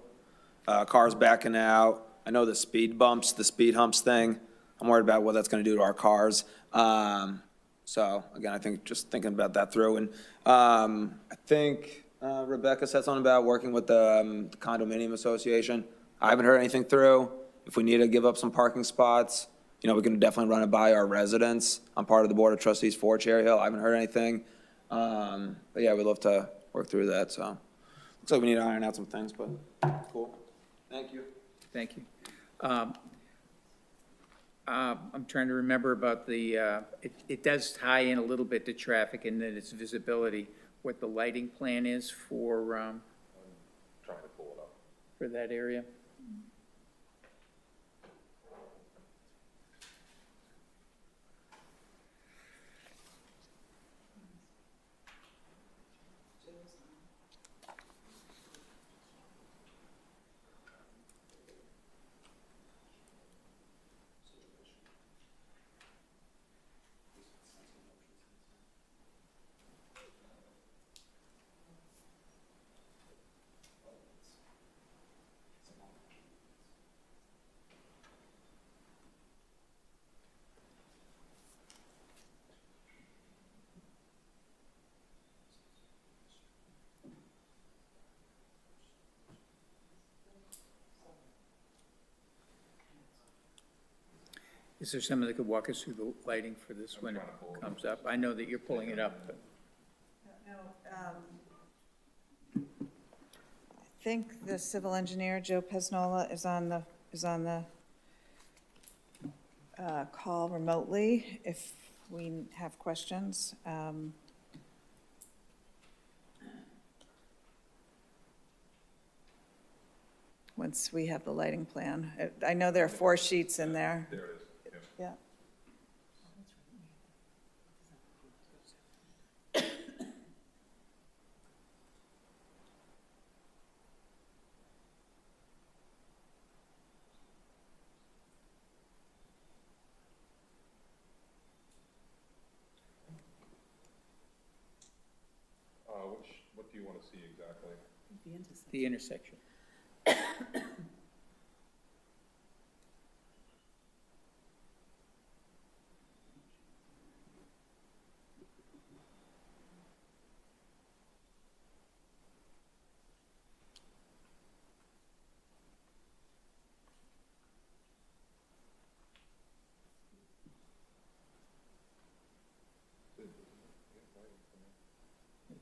cars backing out. I know the speed bumps, the speed humps thing. I'm worried about what that's going to do to our cars. So again, I think just thinking about that through. And I think Rebecca said something about working with the condominium association. I haven't heard anything through. If we need to give up some parking spots, you know, we can definitely run it by our residents. I'm part of the Board of Trustees for Cherry Hill. I haven't heard anything. But yeah, we'd love to work through that, so. Looks like we need to iron out some things, but cool. Thank you. Thank you. I'm trying to remember about the, it does tie in a little bit to traffic and then its visibility, what the lighting plan is for, Trying to pull it up. for that area. Is there someone that could walk us through the lighting for this when it comes up? I know that you're pulling it up, but. I think the civil engineer, Joe Pesnola, is on the call remotely if we have questions. Once we have the lighting plan. I know there are 4 sheets in there. There it is. Yeah. What do you want to see exactly? The intersection. Right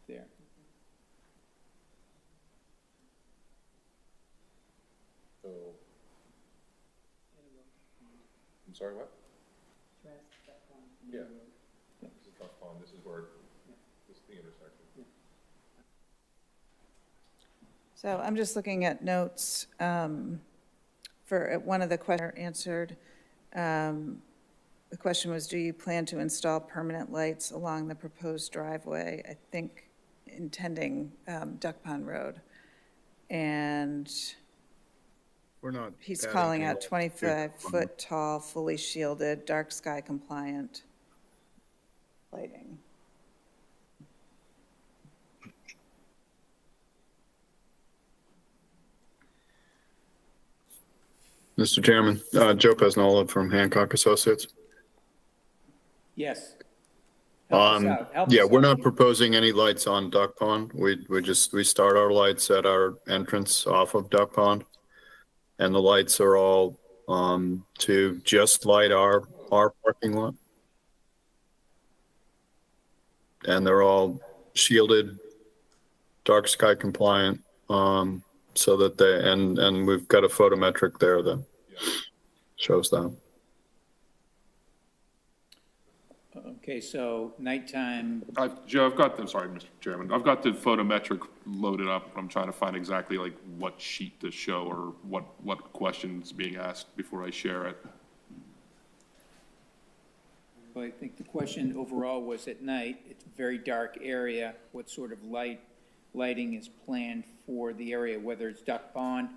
there. So, I'm sorry, what? Yeah. This is Duck Pond, this is where, this is the intersection. So I'm just looking at notes for one of the questions answered. The question was, do you plan to install permanent lights along the proposed driveway? I think intending Duck Pond Road. And We're not. he's adding calling to out it. 25-foot tall, fully shielded, dark sky compliant lighting. Mr. Chairman, Joe Pesnola from Hancock Associates. Yes. Help us out. Help us Yeah, we're out. not proposing any lights on Duck Pond. We start our lights at our entrance off of Duck Pond. And the lights are all, to just light our parking lot. And they're all shielded, dark sky compliant, so that and we've got a photometric there that shows that. Okay, so nighttime, Joe, I'm sorry, Mr. Chairman, I've got the photometric loaded up. I'm trying to find exactly like what sheet to show or what questions being asked before I share it. well, I think the question overall was at night, it's a very dark area. What sort of lighting is planned for the area, whether it's Duck Pond,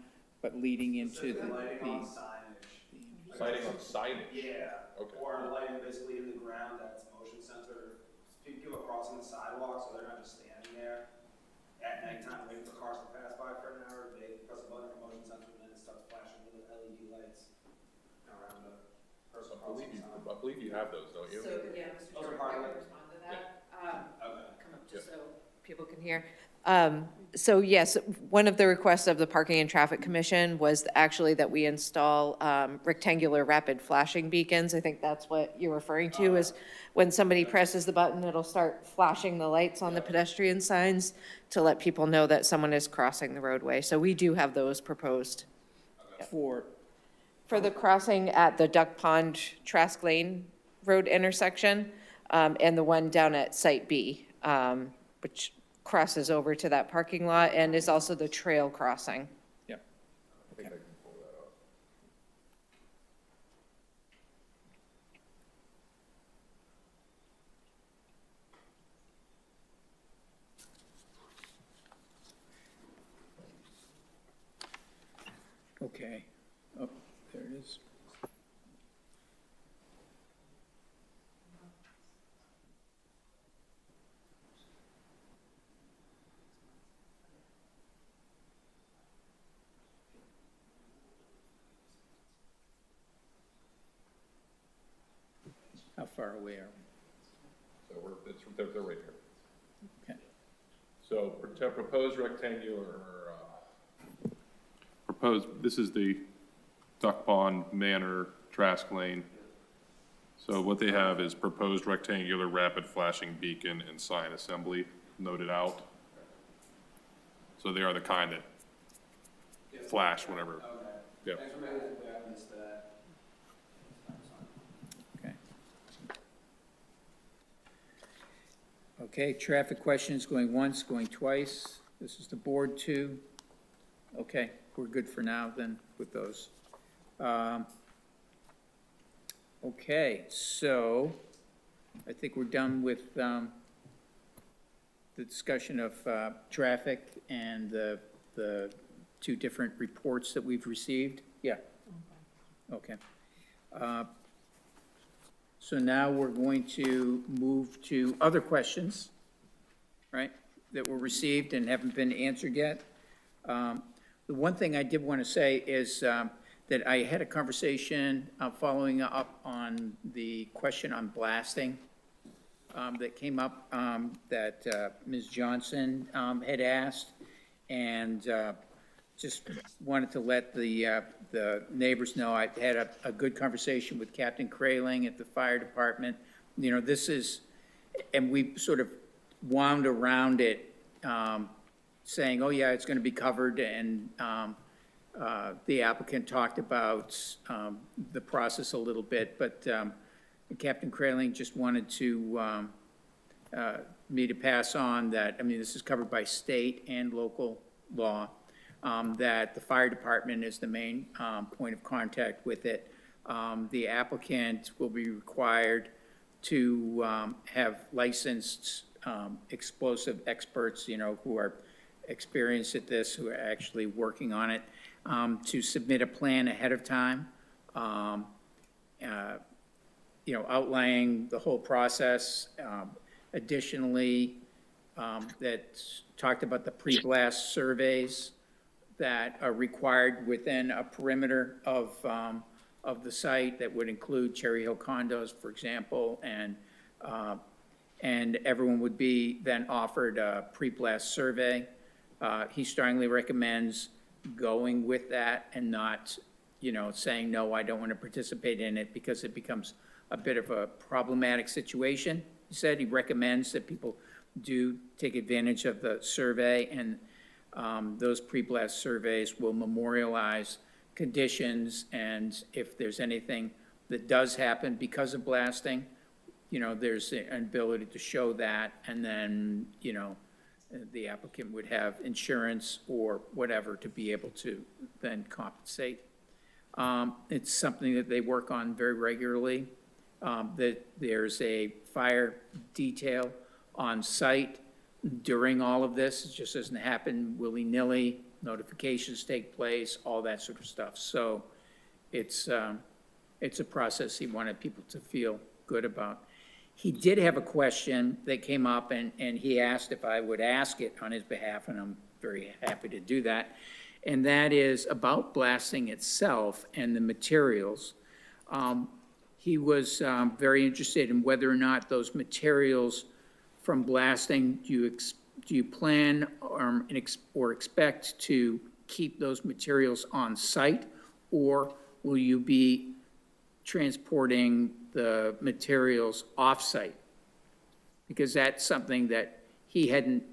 but leading into the. Lighting on signage? Yeah. Okay. Or lighting basically in the ground that's motion sensor. People are crossing the sidewalk, so they're not just standing there at nighttime waiting for cars to pass by for an hour. They press a button for motion sensor and then it starts flashing little LED lights around the person crossing the sidewalk. I believe you have those, don't you? So, yeah, Mr. Those are Chairman, part I of would it. respond to that. Okay. Come up just so people can hear. So yes, one of the requests of the Parking and Traffic Commission was actually that we install rectangular rapid flashing beacons. I think that's what you're referring to, is when somebody presses the button, it'll start flashing the lights on the pedestrian signs to let people know that someone is crossing the roadway. So we do have those proposed. For the crossing at the Duck Pond Trask Lane Road intersection, and the one down at Site B, which crosses over to that parking lot and is also the trail crossing. Yep. Okay. Okay. Oh, there it is. How far away are we? So they're right here. Okay. So proposed rectangular, this is the Duck Pond Manor Trask Lane. So what they have is proposed rectangular rapid flashing beacon and sign assembly noted out. So they are the kind that flash whenever. Yep. Okay. Okay, traffic questions going once, going twice. This is the board too. Okay, we're good for now then with those. Okay, so I think we're done with the discussion of traffic and the two different reports that we've received. Yeah. Okay. So now we're going to move to other questions, right, that were received and haven't been answered yet. The one thing I did want to say is that I had a conversation following up on the question on blasting that came up that Ms. Johnson had asked, and just wanted to let the neighbors know I had a good conversation with Captain Kraling at the fire department. You know, this is, and we sort of wound around it, saying, oh yeah, it's going to be covered, and the applicant talked about the process a little bit, but Captain Kraling just wanted to me to pass on that, I mean, this is covered by state and local law, that the fire department is the main point of contact with it. The applicant will be required to have licensed explosive experts, you know, who are experienced at this, who are actually working on it, to submit a plan ahead of time, you know, outlining the whole process. Additionally, that talked about the pre-blast surveys that are required within a perimeter of the site that would include Cherry Hill condos, for example, and everyone would be then offered a pre-blast survey. He strongly recommends going with that and not, you know, saying, no, I don't want to participate in it, because it becomes a bit of a problematic situation. He said he recommends that people do take advantage of the survey, and those pre-blast surveys will memorialize conditions, and if there's anything that does happen because of blasting, you know, there's an ability to show that, and then, you know, the applicant would have insurance or whatever to be able to then compensate. It's something that they work on very regularly. That there's a fire detail on site during all of this. It just doesn't happen willy-nilly. Notifications take place, all that sort of stuff. So it's a process he wanted people to feel good about. He did have a question that came up, and he asked if I would ask it on his behalf, and I'm very happy to do that. And that is about blasting itself and the materials. He was very interested in whether or not those materials from blasting, do do you plan or expect to keep those materials on site? Or will you be transporting the materials off-site? Because that's something that he hadn't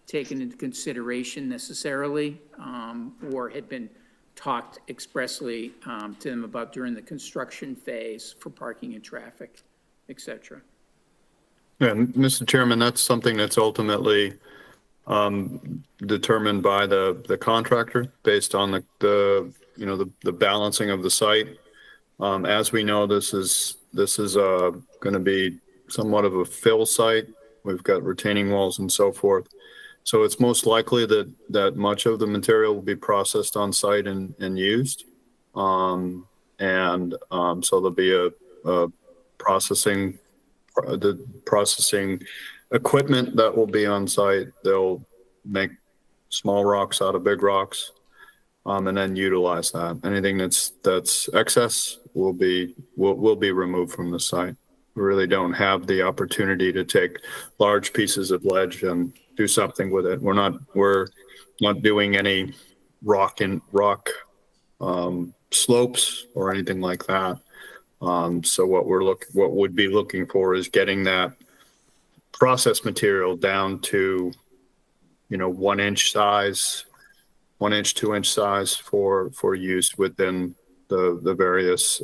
taken into consideration necessarily, or had been talked expressly to them about during the construction phase for parking and traffic, et cetera. Yeah, Mr. Chairman, that's something that's ultimately determined by the contractor based on the balancing of the site. As we know, this is going to be somewhat of a fill site. We've got retaining walls and so forth. So it's most likely that much of the material will be processed on site and used. So there'll be a processing equipment that will be on site. They'll make small rocks out of big rocks, and then utilize that. Anything that's excess will be removed from the site. We really don't have the opportunity to take large pieces of ledge and do something with it. We're not doing any rock slopes or anything like that. So what we'd be looking for is getting that process material down to, 1 inch size, 1 inch, 2 inch size for use within the various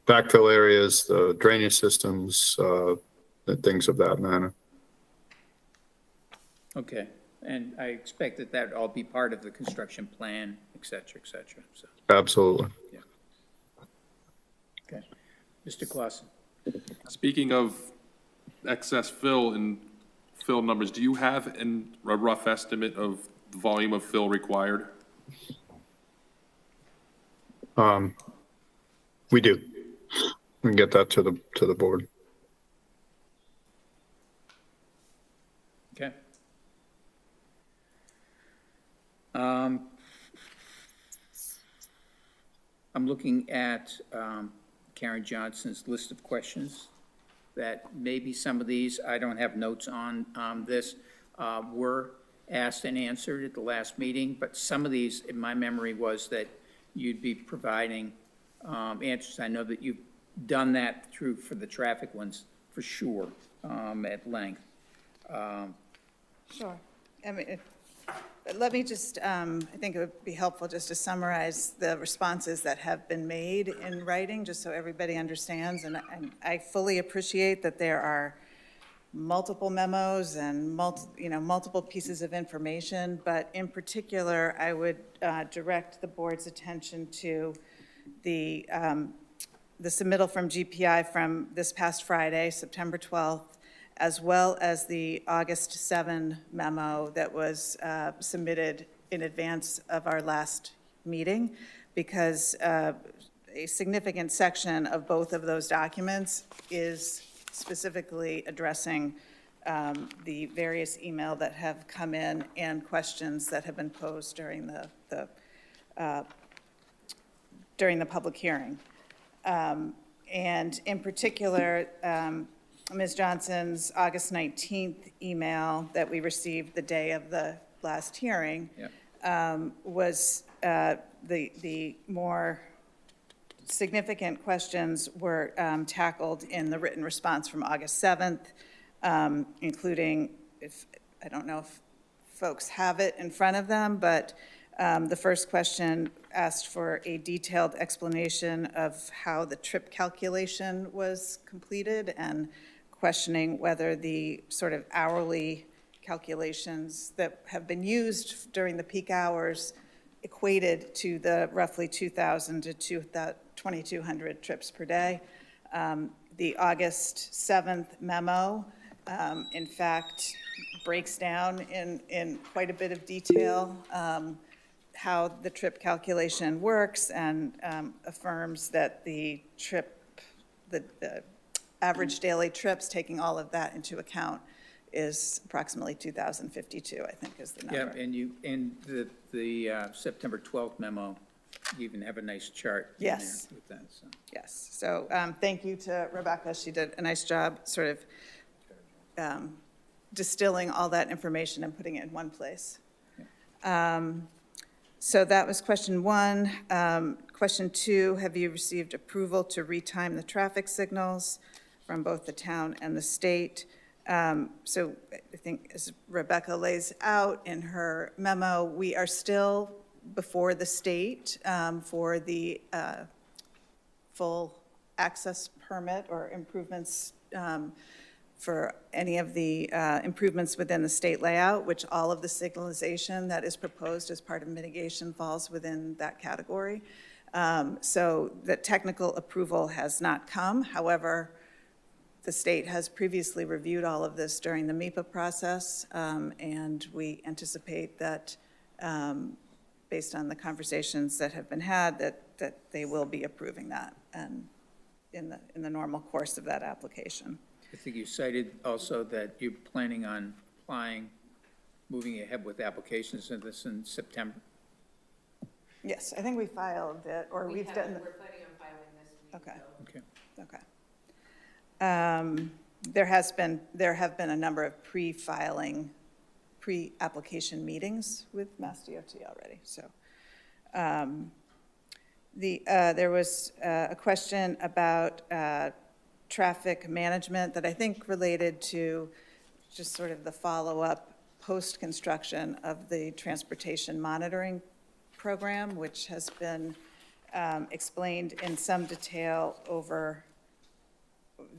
backfill areas, the drainage systems, things of that manner. Okay, and I expect that would all be part of the construction plan, et cetera, so. Absolutely. Yeah. Okay. Mr. Clausen. Speaking of excess fill and fill numbers, do you have a rough estimate of the volume of fill required? We do. We can get that to the board. Okay. I'm looking at Karen Johnson's list of questions that maybe some of these, I don't have notes on this, were asked and answered at the last meeting, but some of these, in my memory, was that you'd be providing answers. I know that you've done that for the traffic ones, for sure, at length. Sure. I mean, let me just, I think it would be helpful just to summarize the responses that have been made in writing, just so everybody understands. And I fully appreciate that there are multiple memos and multiple pieces of information, but in particular, I would direct the board's attention to the submittal from GPI from this past Friday, September 12th, as well as the August 7 memo that was submitted in advance of our last meeting, because a significant section of both of those documents is specifically addressing the various email that have come in and questions that have been posed during the public hearing. And in particular, Ms. Johnson's August 19th email that we received the day of the last hearing was the more significant questions were tackled in the written response from August 7th, including, I don't know if folks have it in front of them, but the first question asked for a detailed explanation of how the trip calculation was completed and questioning whether the sort of hourly calculations that have been used during the peak hours equated to the roughly 2,000 to 2,200 trips per day. The August 7th memo, in fact, breaks down in quite a bit of detail how the trip calculation works and affirms that the average daily trips, taking all of that into account, is approximately 2,052, I think is the number. Yeah, and in the September 12th memo, you even have a nice chart in Yes. there with that. So. Yes, so thank you to Rebecca. She did a nice job sort of distilling all that information and putting it in one place. So that was question one. Question two, have you received approval to retime the traffic signals from both the town and the state? So I think as Rebecca lays out in her memo, we are still before the state for the full access permit or improvements for any of the improvements within the state layout, which all of the signalization that is proposed as part of mitigation falls within that category. So the technical approval has not come. However, the state has previously reviewed all of this during the MEPA process, and we anticipate that, based on the conversations that have been had, that they will be approving that and in the normal course of that application. I think you cited also that you're planning on moving ahead with applications of this in September. Yes, I think we filed it, or we've done. We're planning on filing this week. Okay. So. Okay. Okay. There have been a number of pre-application meetings with Mass DOT already, so. There was a question about traffic management that I think related to just sort of the follow-up post-construction of the transportation monitoring program, which has been explained in some detail over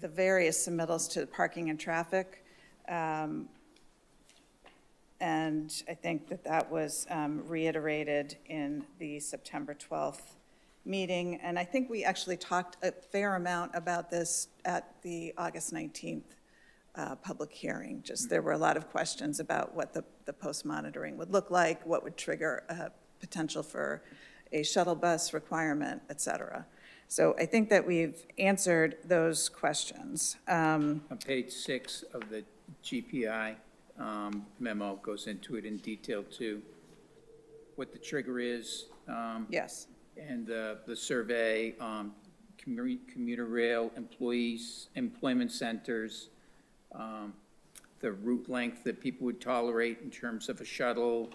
the various submittals to parking and traffic. And I think that was reiterated in the September 12th meeting. And I think we actually talked a fair amount about this at the August 19th public hearing. Just there were a lot of questions about what the post-monitoring would look like, what would trigger a potential for a shuttle bus requirement, et cetera. So I think that we've answered those questions. On page 6 of the GPI memo goes into it in detail too, what the trigger is. Yes. And the survey, commuter rail employees, employment centers, the route length that people would tolerate in terms of a shuttle,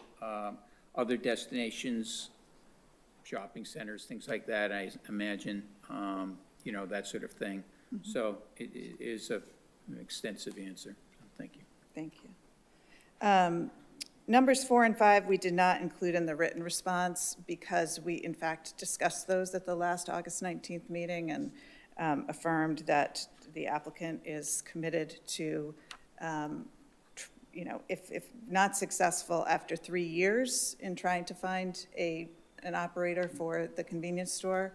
other destinations, shopping centers, things like that, I imagine, that sort of thing. Mm-hmm. So it is an extensive answer. Thank you. Thank you. Numbers 4 and 5, we did not include in the written response because we, in fact, discussed those at the last August 19th meeting and affirmed that the applicant is committed to, if not successful after 3 years in trying to find an operator for the convenience store,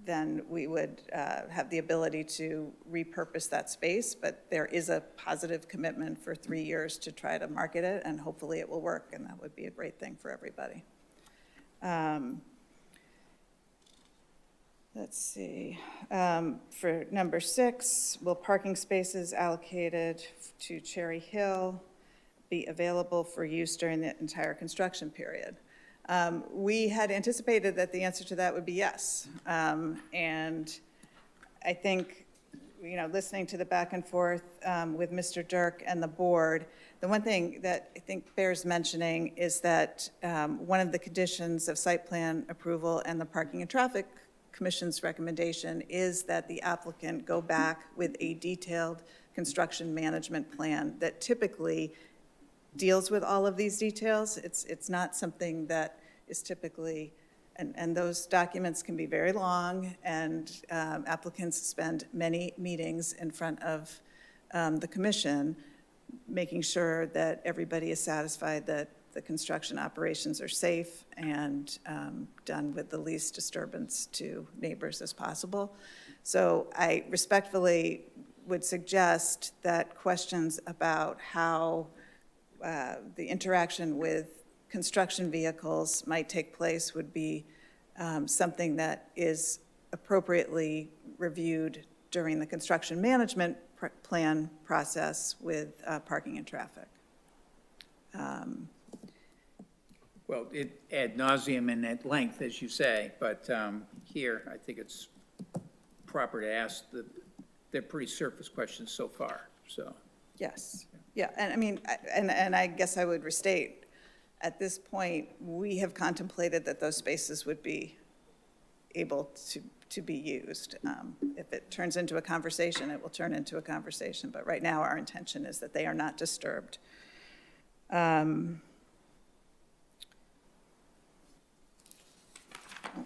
then we would have the ability to repurpose that space, but there is a positive commitment for 3 years to try to market it, and hopefully it will work, and that would be a great thing for everybody. Let's see. For number 6, will parking spaces allocated to Cherry Hill be available for use during the entire construction period? We had anticipated that the answer to that would be yes. And I think, listening to the back and forth with Mr. Dirk and the board, the one thing that I think bears mentioning is that one of the conditions of site plan approval and the Parking and Traffic Commission's recommendation is that the applicant go back with a detailed construction management plan that typically deals with all of these details. It's not something that is typically, and those documents can be very long, and applicants spend many meetings in front of the commission, making sure that everybody is satisfied that the construction operations are safe and done with the least disturbance to neighbors as possible. So I respectfully would suggest that questions about how the interaction with construction vehicles might take place would be something that is appropriately reviewed during the construction management plan process with parking and traffic. Well, it ad nauseum and at length, as you say, but here, I think it's proper to ask they're pretty surface questions so far. so. Yes, yeah, and I mean, and I guess I would restate, at this point, we have contemplated that those spaces would be able to be used. If it turns into a conversation, it will turn into a conversation, but right now, our intention is that they are not disturbed. Let's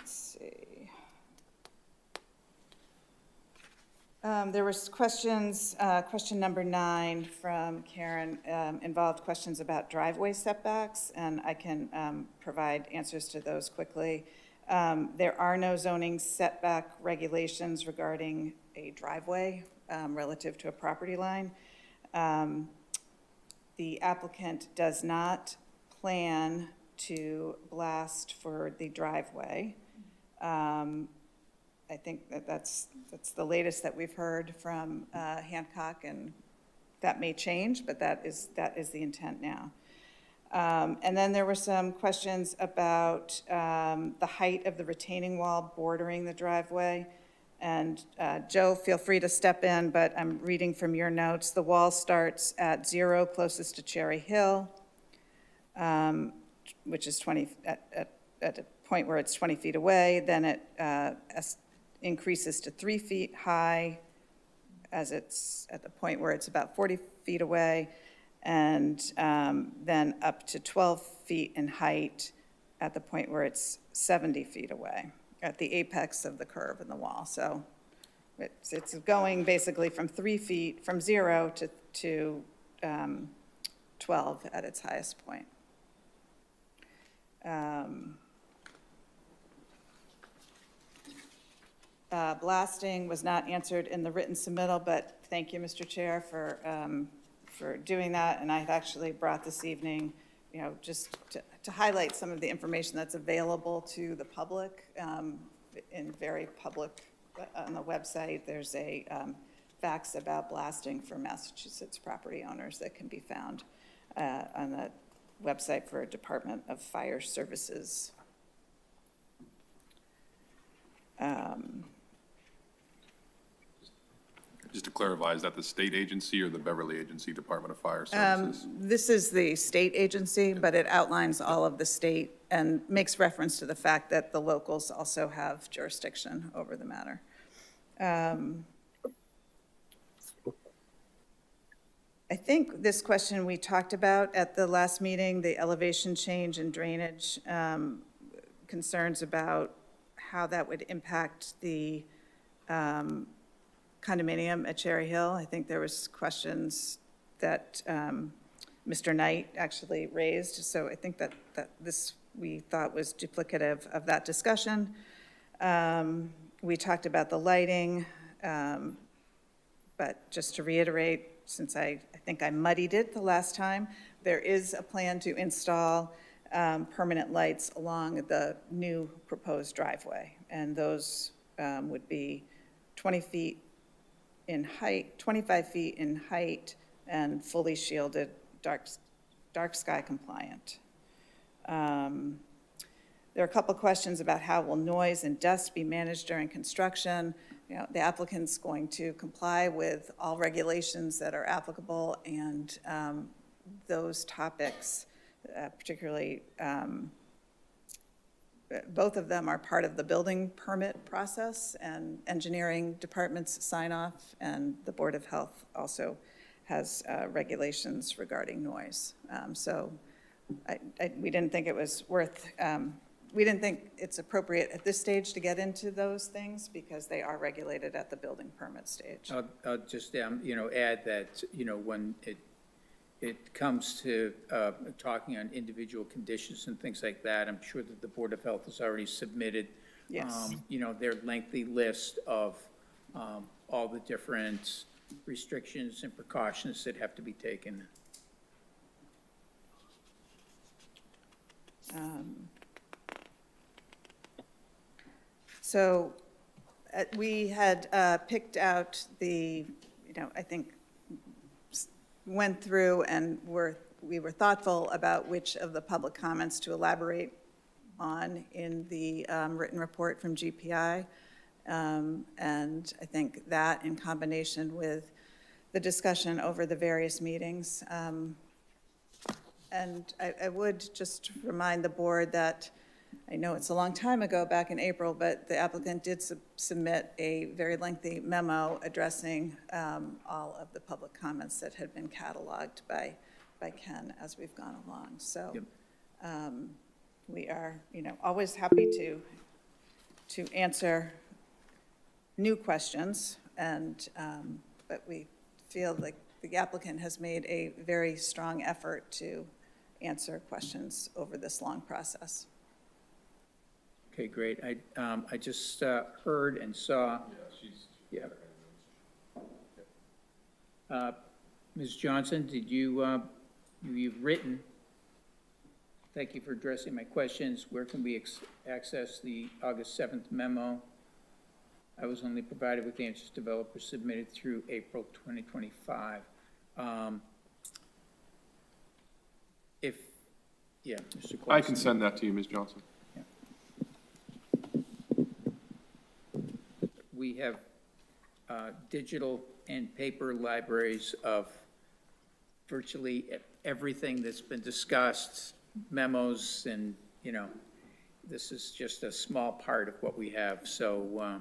see. There was questions, question number 9 from Karen involved questions about driveway setbacks, and I can provide answers to those quickly. There are no zoning setback regulations regarding a driveway relative to a property line. The applicant does not plan to blast for the driveway. I think that's the latest that we've heard from Hancock, and that may change, but that is the intent now. And then there were some questions about the height of the retaining wall bordering the driveway. And Joe, feel free to step in, but I'm reading from your notes. The wall starts at 0 closest to Cherry Hill, which is 20 at a point where it's 20 feet away. Then it increases to 3 feet high as it's at the point where it's about 40 feet away, and then up to 12 feet in height at the point where it's 70 feet away, at the apex of the curve in the wall. So it's going basically from 3 feet, from 0 to 12 at its highest point. Blasting was not answered in the written submittal, but thank you, Mr. Chair, for doing that. And I've actually brought this evening, just to highlight some of the information that's available to the public in very public, on the website. There's a facts about blasting for Massachusetts property owners that can be found on the website for Department of Fire Services. Just to clarify, is that the state agency or the Beverly Agency Department of Fire Services? This is the state agency, but it outlines all of the state and makes reference to the fact that the locals also have jurisdiction over the matter. I think this question we talked about at the last meeting, the elevation change and drainage concerns about how that would impact the condominium at Cherry Hill. I think there was questions that Mr. Knight actually raised. So I think that this we thought was duplicative of that discussion. We talked about the lighting, but just to reiterate, since I think I muddied it the last time, there is a plan to install permanent lights along the new proposed driveway. And those would be 20 feet in height, 25 feet in height, and fully shielded, dark sky compliant. There are a couple questions about how will noise and dust be managed during construction. The applicant's going to comply with all regulations that are applicable, and those topics, particularly, both of them are part of the building permit process, and engineering departments sign off, and the Board of Health also has regulations regarding noise. So we didn't think it was worth, we didn't think it's appropriate at this stage to get into those things because they are regulated at the building permit stage. I'll just, add that, when it comes to talking on individual conditions and things like that, I'm sure that the Board of Health has already submitted, Yes. Their lengthy list of all the different restrictions and precautions that have to be taken. So we had picked out the, I think, went through and we were thoughtful about which of the public comments to elaborate on in the written report from GPI. And I think that in combination with the discussion over the various meetings. And I would just remind the board that, I know it's a long time ago, back in April, but the applicant did submit a very lengthy memo addressing all of the public comments that had been cataloged by Ken as we've gone along. So we are, always happy to answer new questions, and but we feel like the applicant has made a very strong effort to answer questions over this long process. Okay, great. I just heard and saw. Yeah. Ms. Johnson, did you, you've written, thank you for addressing my questions. Where can we access the August 7th memo? I was only provided with answers developers submitted through April 2025. Yeah, Mr. Clausen. I can send that to you, Ms. Johnson. We have digital and paper libraries of virtually everything that's been discussed, memos, and, this is just a small part of what we have. So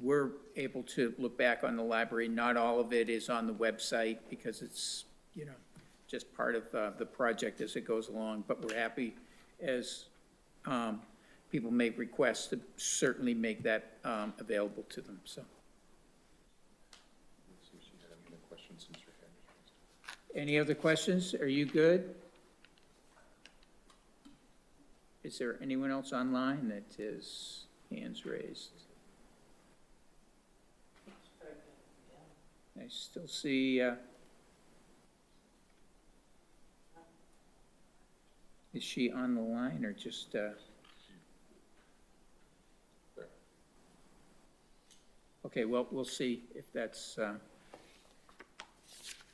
we're able to look back on the library. Not all of it is on the website because it's, just part of the project as it goes along. But we're happy as people make requests to certainly make that available to them, so. Any other questions? Are you good? Is there anyone else online that has hands raised? I still see, is she on the line or just, okay, well, we'll see if that's,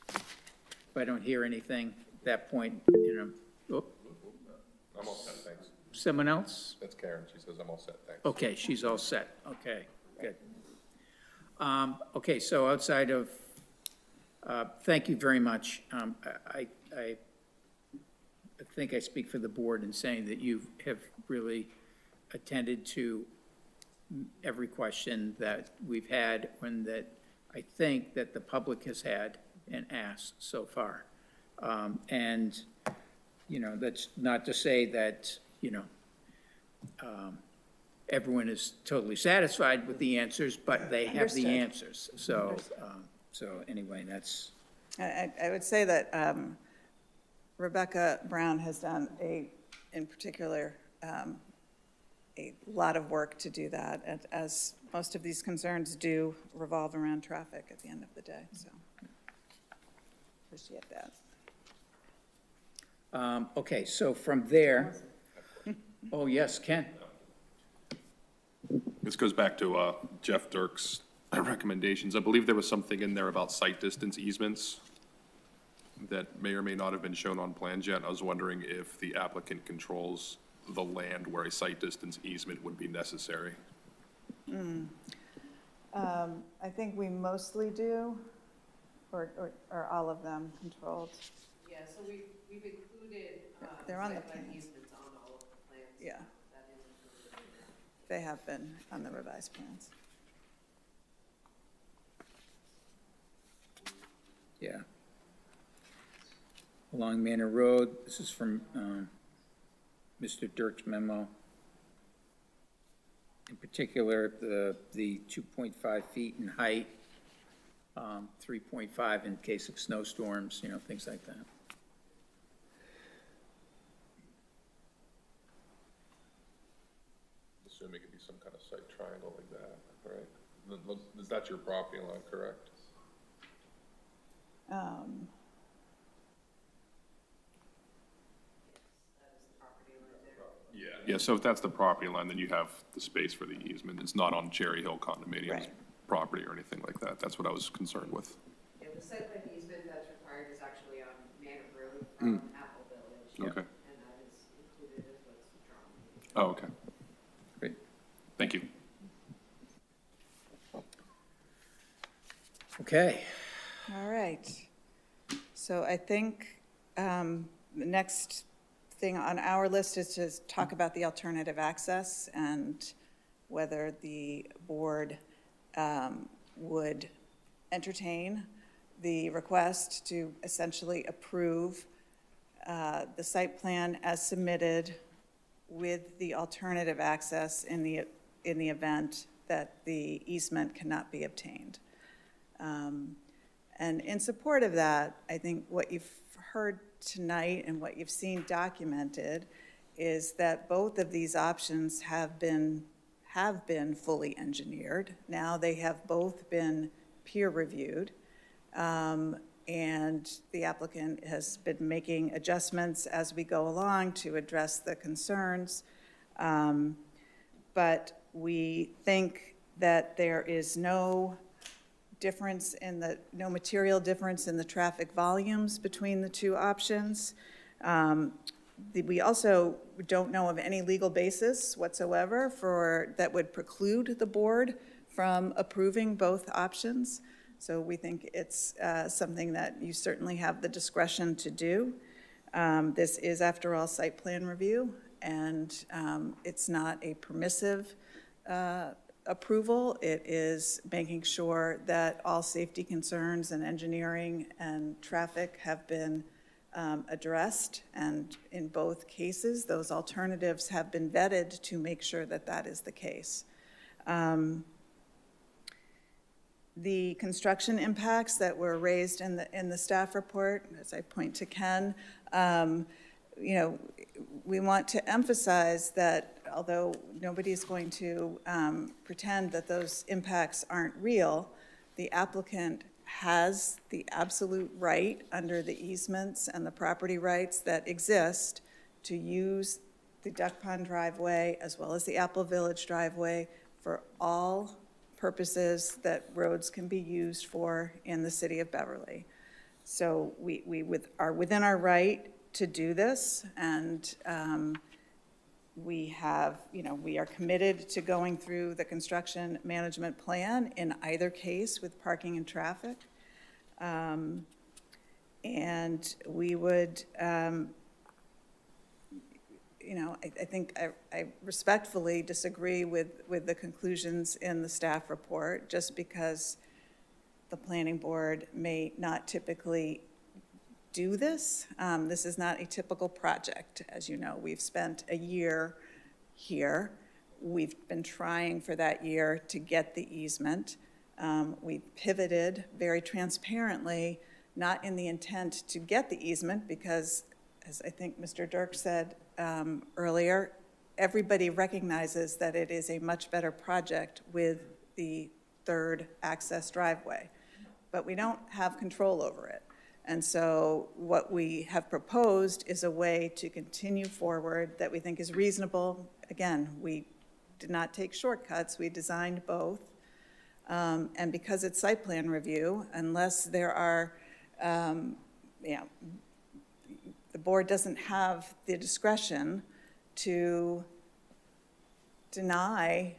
if I don't hear anything at that point, oh. I'm all set, thanks. Someone else? That's Karen. She says I'm all set, thanks. Okay, she's all set. Okay, good. Okay, so outside of, thank you very much. I think I speak for the board in saying that you have really attended to every question that we've had and that I think that the public has had and asked so far. And, that's not to say that, everyone is totally satisfied with the answers, but they have the Understood. answers. So, so anyway, that's. I would say that Rebecca Brown has done in particular, a lot of work to do that, as most of these concerns do revolve around traffic at the end of the day, so appreciate that. Okay, so from there, oh, yes, Ken. This goes back to Jeff Dirk's recommendations. I believe there was something in there about site distance easements that may or may not have been shown on plans yet. I was wondering if the applicant controls the land where a site distance easement would be necessary. I think we mostly do, or all of them controlled. Yeah, so we've included They're on the site plan plans. easements on all of the plans. Yeah. That is included. They have been on the revised plans. Yeah. Along Manor Road, this is from Mr. Dirk's memo. In particular, the 2.5 feet in height, 3.5 in case of snowstorms, things like that. Assuming it could be some kind of site triangle like that, right? Is that your property line, correct? Yeah, so if that's the property line, then you have the space for the easement. It's not on Cherry Hill condominium's Right. property or anything like that. That's what I was concerned with. Yeah, the site plan easement that's required is actually on Manor Road from Apple Village. Okay. And that is included as what's drawn. Oh, okay. Great. Thank you. Okay. All right. So I think the next thing on our list is to talk about the alternative access and whether the board would entertain the request to essentially approve the site plan as submitted with the alternative access in the event that the easement cannot be obtained. And in support of that, I think what you've heard tonight and what you've seen documented is that both of these options have been fully engineered. Now they have both been peer reviewed. And the applicant has been making adjustments as we go along to address the concerns. But we think that there is no material difference in the traffic volumes between the two options. We also don't know of any legal basis whatsoever that would preclude the board from approving both options. So we think it's something that you certainly have the discretion to do. This is, after all, site plan review, and it's not a permissive approval. It is making sure that all safety concerns and engineering and traffic have been addressed. And in both cases, those alternatives have been vetted to make sure that that is the case. The construction impacts that were raised in the staff report, as I point to Ken, we want to emphasize that although nobody's going to pretend that those impacts aren't real, the applicant has the absolute right under the easements and the property rights that exist to use the Duck Pond driveway as well as the Apple Village driveway for all purposes that roads can be used for in the city of Beverly. So we are within our right to do this, and we are committed to going through the construction management plan in either case with parking and traffic. And we would, I think I respectfully disagree with the conclusions in the staff report, just because the planning board may not typically do this. This is not a typical project. As you know, we've spent a year here. We've been trying for that year to get the easement. We pivoted very transparently, not in the intent to get the easement, because, as I think Mr. Dirk said earlier, everybody recognizes that it is a much better project with the third access driveway, but we don't have control over it. And so what we have proposed is a way to continue forward that we think is reasonable. Again, we did not take shortcuts. We designed both. And because it's site plan review, unless there are, the board doesn't have the discretion to deny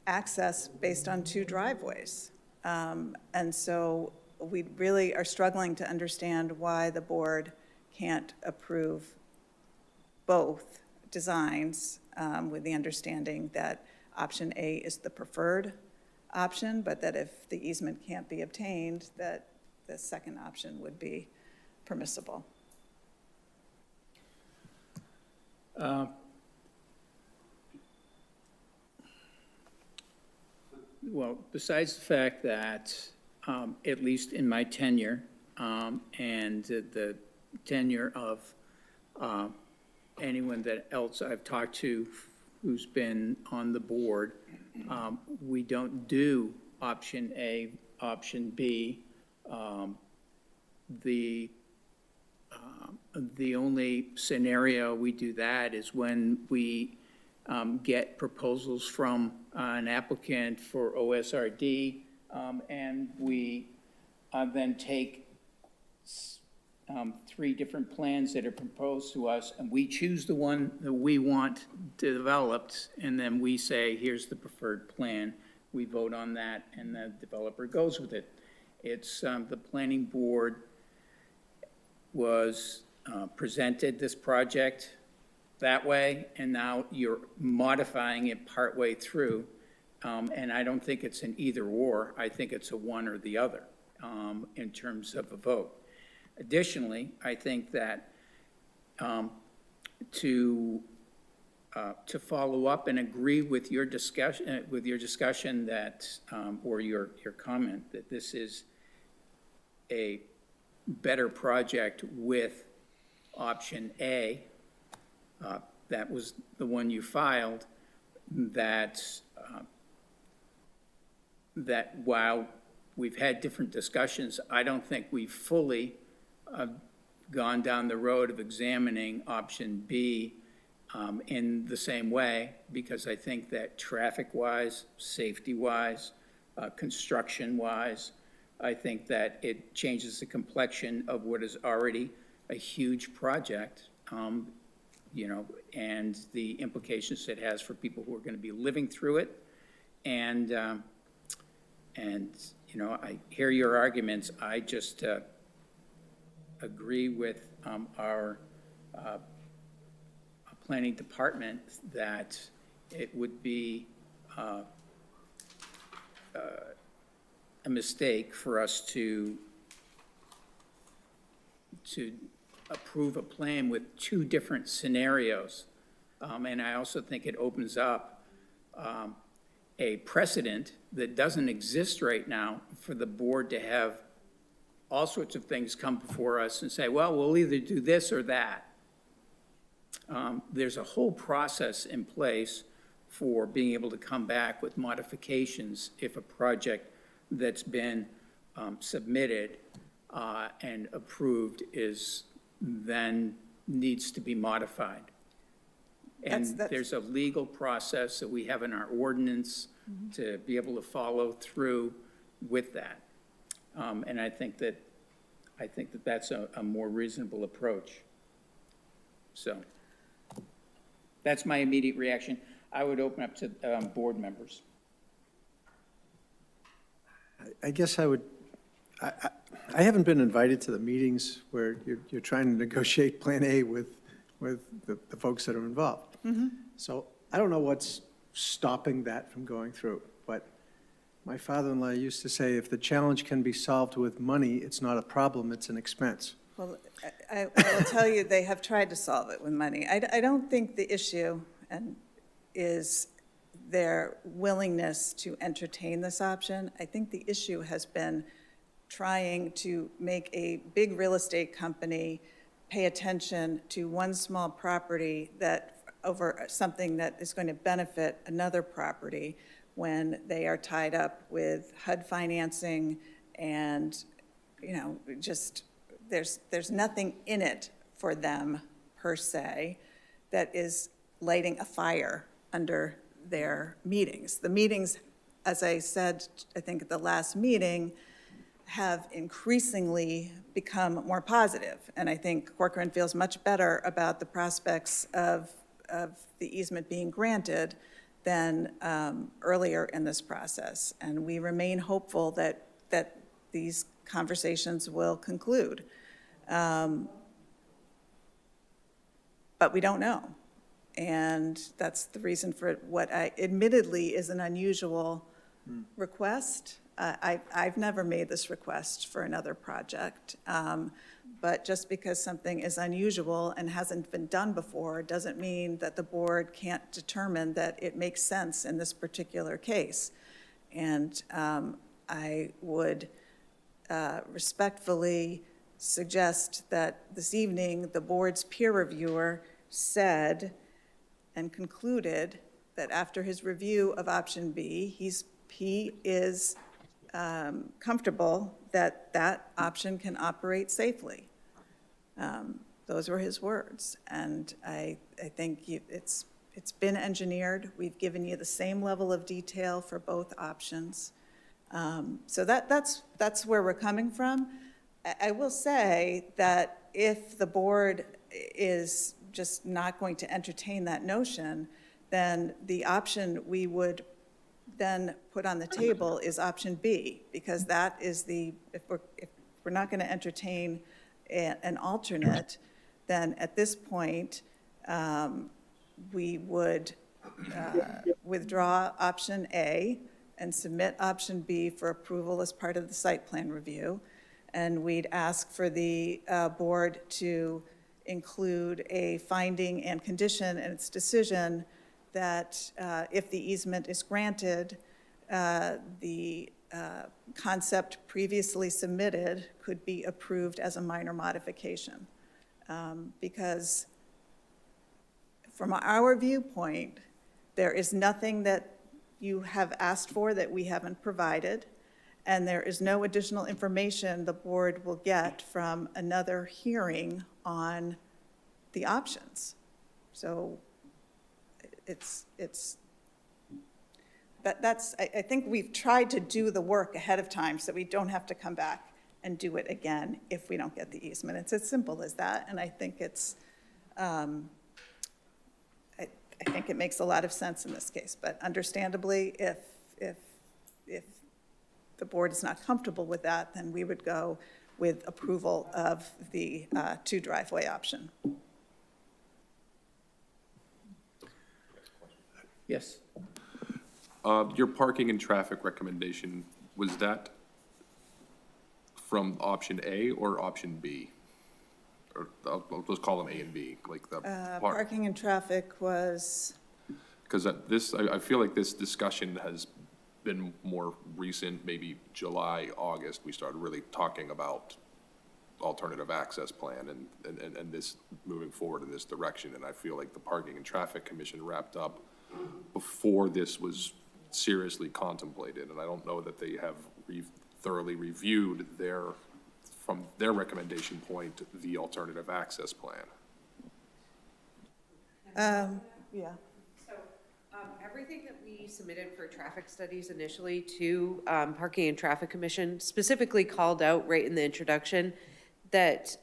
access based on two driveways. And so we really are struggling to understand why the board can't approve both designs with the understanding that option A is the preferred option, but that if the easement can't be obtained, that the second option would be permissible. Well, besides the fact that, at least in my tenure, and the tenure of anyone that else I've talked to who's been on the board, we don't do option A, option B. The only scenario we do that is when we get proposals from an applicant for OSRD, and we then take three different plans that are proposed to us, and we choose the one that we want developed, and then we say, here's the preferred plan. We vote on that, and the developer goes with it. It's, the planning board was presented this project that way, and now you're modifying it partway through. And I don't think it's an either or. I think it's a one or the other in terms of a vote. Additionally, I think that to follow up and agree with your discussion that, or your comment that this is a better project with option A, that was the one you filed, that while we've had different discussions, I don't think we've fully gone down the road of examining option B in the same way, because I think that traffic-wise, safety-wise, construction-wise, I think that it changes the complexion of what is already a huge project, you know, and the implications it has for people who are going to be living through it. And you know, I hear your arguments. I just agree with our planning department that it would be a mistake for us to approve a plan with two different scenarios. And I also think it opens up a precedent that doesn't exist right now for the board to have all sorts of things come before us and say, well, we'll either do this or that. There's a whole process in place for being able to come back with modifications if a project that's been submitted and approved is then needs to be modified. And there's a legal process that we have in our ordinance to be able to follow through with that. And I think that that's a more reasonable approach. So that's my immediate reaction. I would open up to board members. I guess I would, I haven't been invited to the meetings where you're trying to negotiate Plan A with the folks that are involved. So I don't know what's stopping that from going through, but my father-in-law used to say, if the challenge can be solved with money, it's not a problem, it's an expense. Well, I will tell you, they have tried to solve it with money. I don't think the issue is their willingness to entertain this option. I think the issue has been trying to make a big real estate company pay attention to one small property that over something that is going to benefit another property when they are tied up with HUD financing and, you know, just there's nothing in it for them per se that is lighting a fire under their meetings. The meetings, as I said, I think at the last meeting, have increasingly become more positive. And I think Corcoran feels much better about the prospects of the easement being granted than earlier in this process. And we remain hopeful that these conversations will conclude. But we don't know. And that's the reason for what I admittedly is an unusual request. I've never made this request for another project. But just because something is unusual and hasn't been done before doesn't mean that the board can't determine that it makes sense in this particular case. And I would respectfully suggest that this evening the board's peer reviewer said and concluded that after his review of option B, he is comfortable that that option can operate safely. Those were his words, and I think it's been engineered. We've given you the same level of detail for both options. So that's where we're coming from. I will say that if the board is just not going to entertain that notion, then the option we would then put on the table is option B, because that is if we're not going to entertain an alternate, then at this point, we would withdraw option A and submit option B for approval as part of the site plan review. And we'd ask for the board to include a finding and condition in its decision that if the easement is granted, the concept previously submitted could be approved as a minor modification. Because from our viewpoint, there is nothing that you have asked for that we haven't provided, and there is no additional information the board will get from another hearing on the options. So I think we've tried to do the work ahead of time so we don't have to come back and do it again if we don't get the easement. It's as simple as that, and I think I think it makes a lot of sense in this case. But understandably, if the board is not comfortable with that, then we would go with approval of the two driveway option. Yes. Your parking and traffic recommendation, was that from option A or option B? Or let's call them A and B, like the Parking and traffic was, because I feel like this discussion has been more recent, maybe July, August, we started really talking about alternative access plan and this moving forward in this direction. And I feel like the Parking and Traffic Commission wrapped up before this was seriously contemplated. And I don't know that they have thoroughly reviewed from their recommendation point, the alternative access plan. yeah. So everything that we submitted for traffic studies initially to Parking and Traffic Commission specifically called out right in the introduction that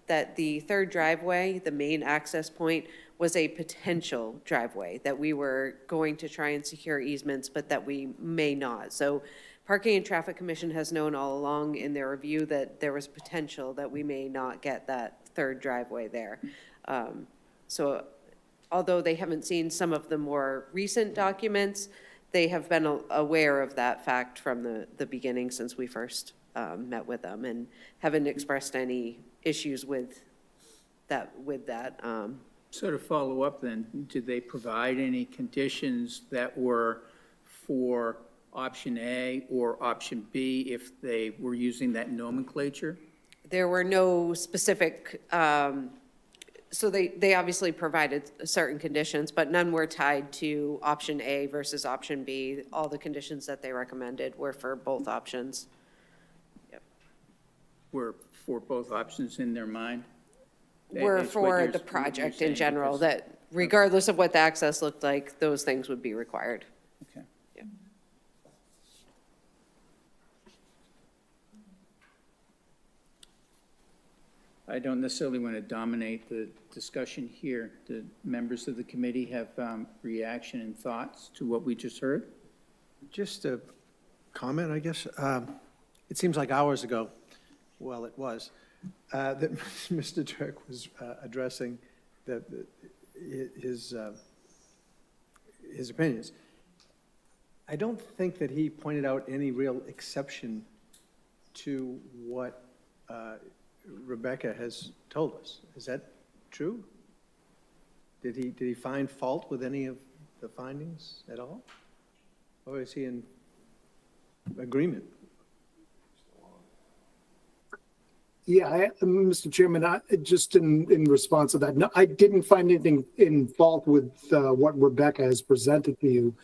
that the third driveway, the main access point, was a potential driveway, that we were going to try and secure easements, but that we may not. So Parking and Traffic Commission has known all along in their review that there was potential that we may not get that third driveway there. So although they haven't seen some of the more recent documents, they have been aware of that fact from the beginning since we first met with them, and haven't expressed any issues with that. So to follow up then, did they provide any conditions that were for option A or option B if they were using that nomenclature? There were no specific, so they obviously provided certain conditions, but none were tied to option A versus option B. All the conditions that they recommended were for both options. Yep. Were for both options in their mind? Were It's what for you're- the what you're project saying, in general, because- that regardless of what the access looked like, those things would be required. Okay. Yeah. I don't necessarily want to dominate the discussion here. Do members of the committee have reaction and thoughts to what we just heard? Just a comment, I guess. It seems like hours ago, well, it was, that Mr. Turk was addressing his opinions. I don't think that he pointed out any real exception to what Rebecca has told us. Is that true? Did he find fault with any of the findings at all? Or is he in agreement? Yeah, Mr. Chairman, just in response to that, no, I didn't find anything in fault with what Rebecca has presented to you.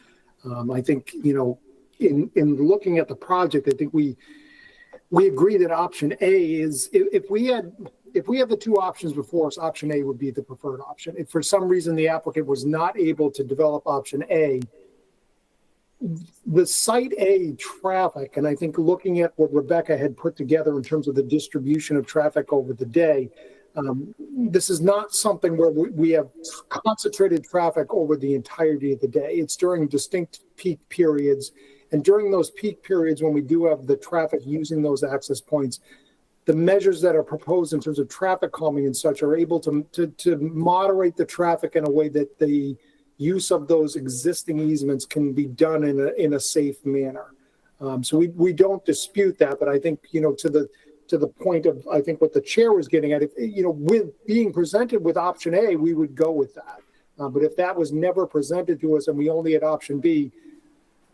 I think, in looking at the project, I think we agree that option A is, if we have the two options before us, option A would be the preferred option. If for some reason the applicant was not able to develop option A, the site A traffic, and I think looking at what Rebecca had put together in terms of the distribution of traffic over the day, This is not something where we have concentrated traffic over the entirety of the day. It's during distinct peak periods. And during those peak periods, when we do have the traffic using those access points, the measures that are proposed in terms of traffic calming and such are able to moderate the traffic in a way that the use of those existing easements can be done in a safe manner. So we don't dispute that, but I think, to the point of, I think what the chair was getting at, if, with being presented with option A, we would go with that. But if that was never presented to us and we only had option B,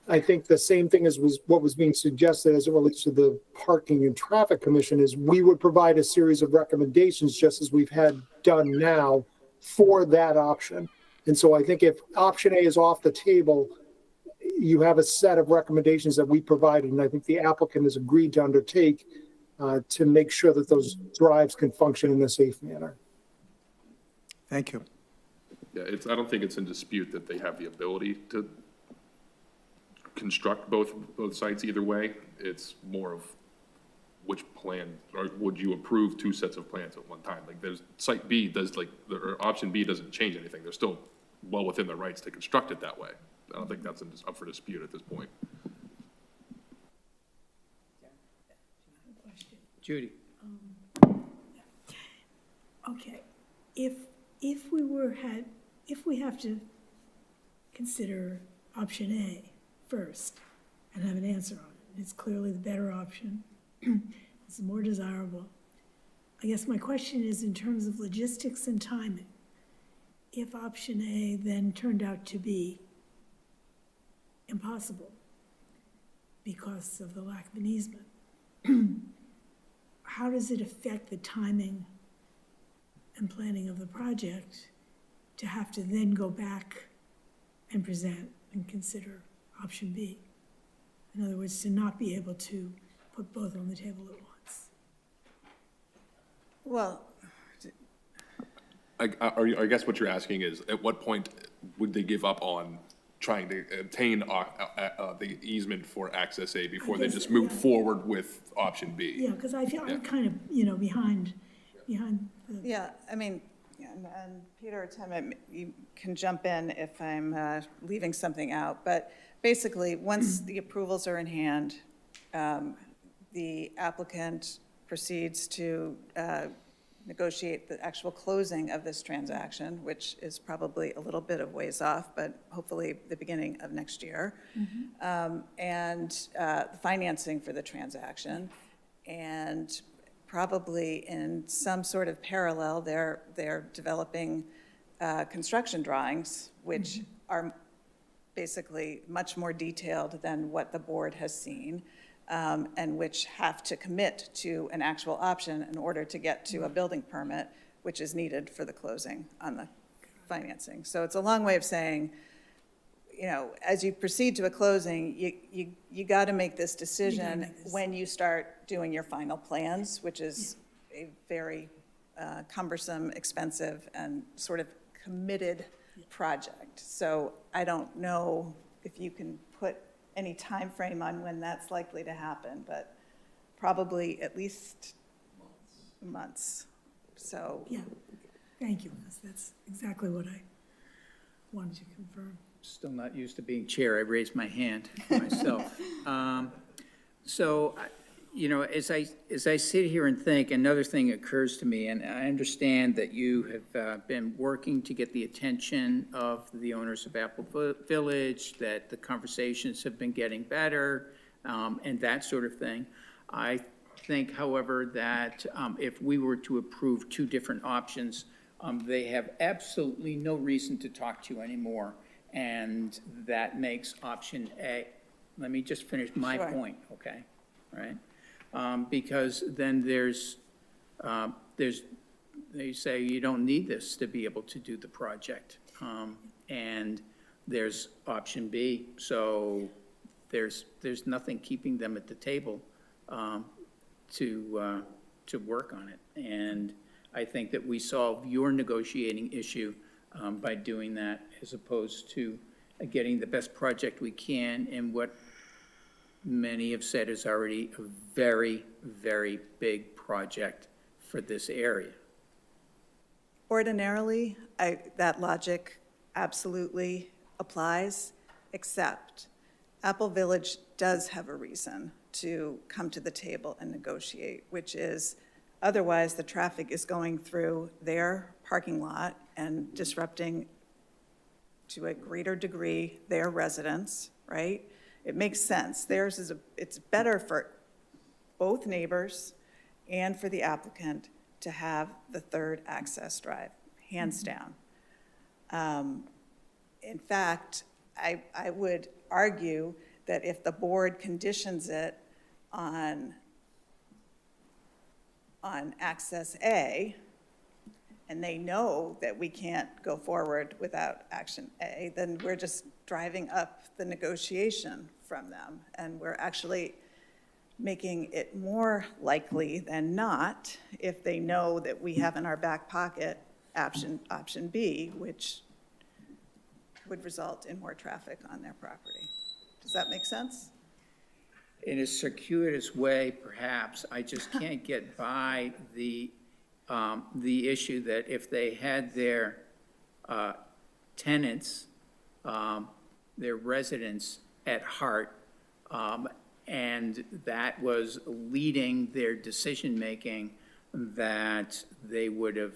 I think the same thing as what was being suggested as it relates to the Parking and Traffic Commission is we would provide a series of recommendations just as we've had done now for that option. And so I think if option A is off the table, you have a set of recommendations that we provided, and I think the applicant has agreed to undertake to make sure that those drives can function in a safe manner. Thank you. Yeah, I don't think it's in dispute that they have the ability to construct both sites either way. It's more of which plan, or would you approve two sets of plans at one time? Like there's site B or option B doesn't change anything. They're still well within their rights to construct it that way. I don't think that's up for dispute at this point. Judy? Okay, if we have to consider option A first and have an answer on it, it's clearly the better option, it's more desirable. I guess my question is in terms of logistics and timing, if option A then turned out to be impossible because of the lack of an easement, how does it affect the timing and planning of the project to have to then go back and present and consider option B? In other words, to not be able to put both on the table at once. Well, I guess what you're asking is, at what point would they give up on trying to obtain the easement for access A before they just move forward with option B? Yeah, because I feel I'm kind of behind the. yeah, I mean, and Peter or Tim, you can jump in if I'm leaving something out, but basically, once the approvals are in hand, the applicant proceeds to negotiate the actual closing of this transaction, which is probably a little bit of ways off, but hopefully the beginning of next year, and the financing for the transaction, and probably in some sort of parallel, they're developing construction drawings, which are basically much more detailed than what the board has seen, and which have to commit to an actual option in order to get to a building permit, which is needed for the closing on the financing. So it's a long way of saying, as you proceed to a closing, you got to make this decision when you start doing your final plans, which is a very cumbersome, expensive, and sort of committed project. So I don't know if you can put any time frame on when that's likely to happen, but probably at least months. So Yeah, thank you, because that's exactly what I wanted to confirm. Still not used to being chair, I raised my hand myself. So, as I sit here and think, another thing occurs to me, and I understand that you have been working to get the attention of the owners of Apple Village, that the conversations have been getting better, and that sort of thing. I think, however, that if we were to approve two different options, they have absolutely no reason to talk to you anymore. And that makes option A, let me just finish my point, okay? All right? Because then they say you don't need this to be able to do the project. And there's option B, so there's nothing keeping them at the table to work on it. And I think that we solve your negotiating issue by doing that, as opposed to getting the best project we can in what many have said is already a very, very big project for this area. Ordinarily, that logic absolutely applies, except Apple Village does have a reason to come to the table and negotiate, which is otherwise the traffic is going through their parking lot and disrupting to a greater degree their residents, right? It makes sense. It's better for both neighbors and for the applicant to have the third access drive, hands down. In fact, I would argue that if the board conditions it on access A, and they know that we can't go forward without action A, then we're just driving up the negotiation from them. And we're actually making it more likely than not if they know that we have in our back pocket option B, which would result in more traffic on their property. Does that make sense? In a circuitous way, perhaps, I just can't get by the issue that if they had their tenants, their residents at heart, and that was leading their decision-making, that they would have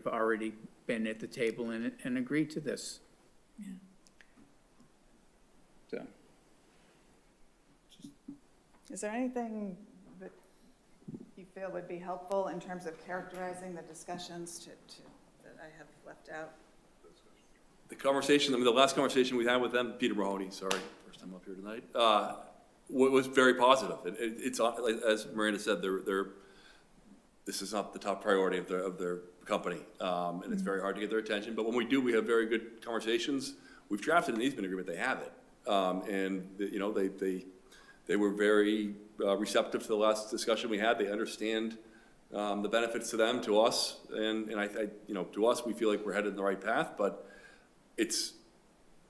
already been at the table and agreed to this. Yeah. So. Is there anything that you feel would be helpful in terms of characterizing the discussions that I have left out? The conversation, the last conversation we had with them, Peter Mahoney, sorry, first time up here tonight, was very positive. It's, as Miranda said, this is not the top priority of their company, and it's very hard to get their attention. But when we do, we have very good conversations. We've drafted an easement agreement, they have it. And, you know, they were very receptive to the last discussion we had. They understand the benefits to them, to us, and you know, to us, we feel like we're headed in the right path, but it's,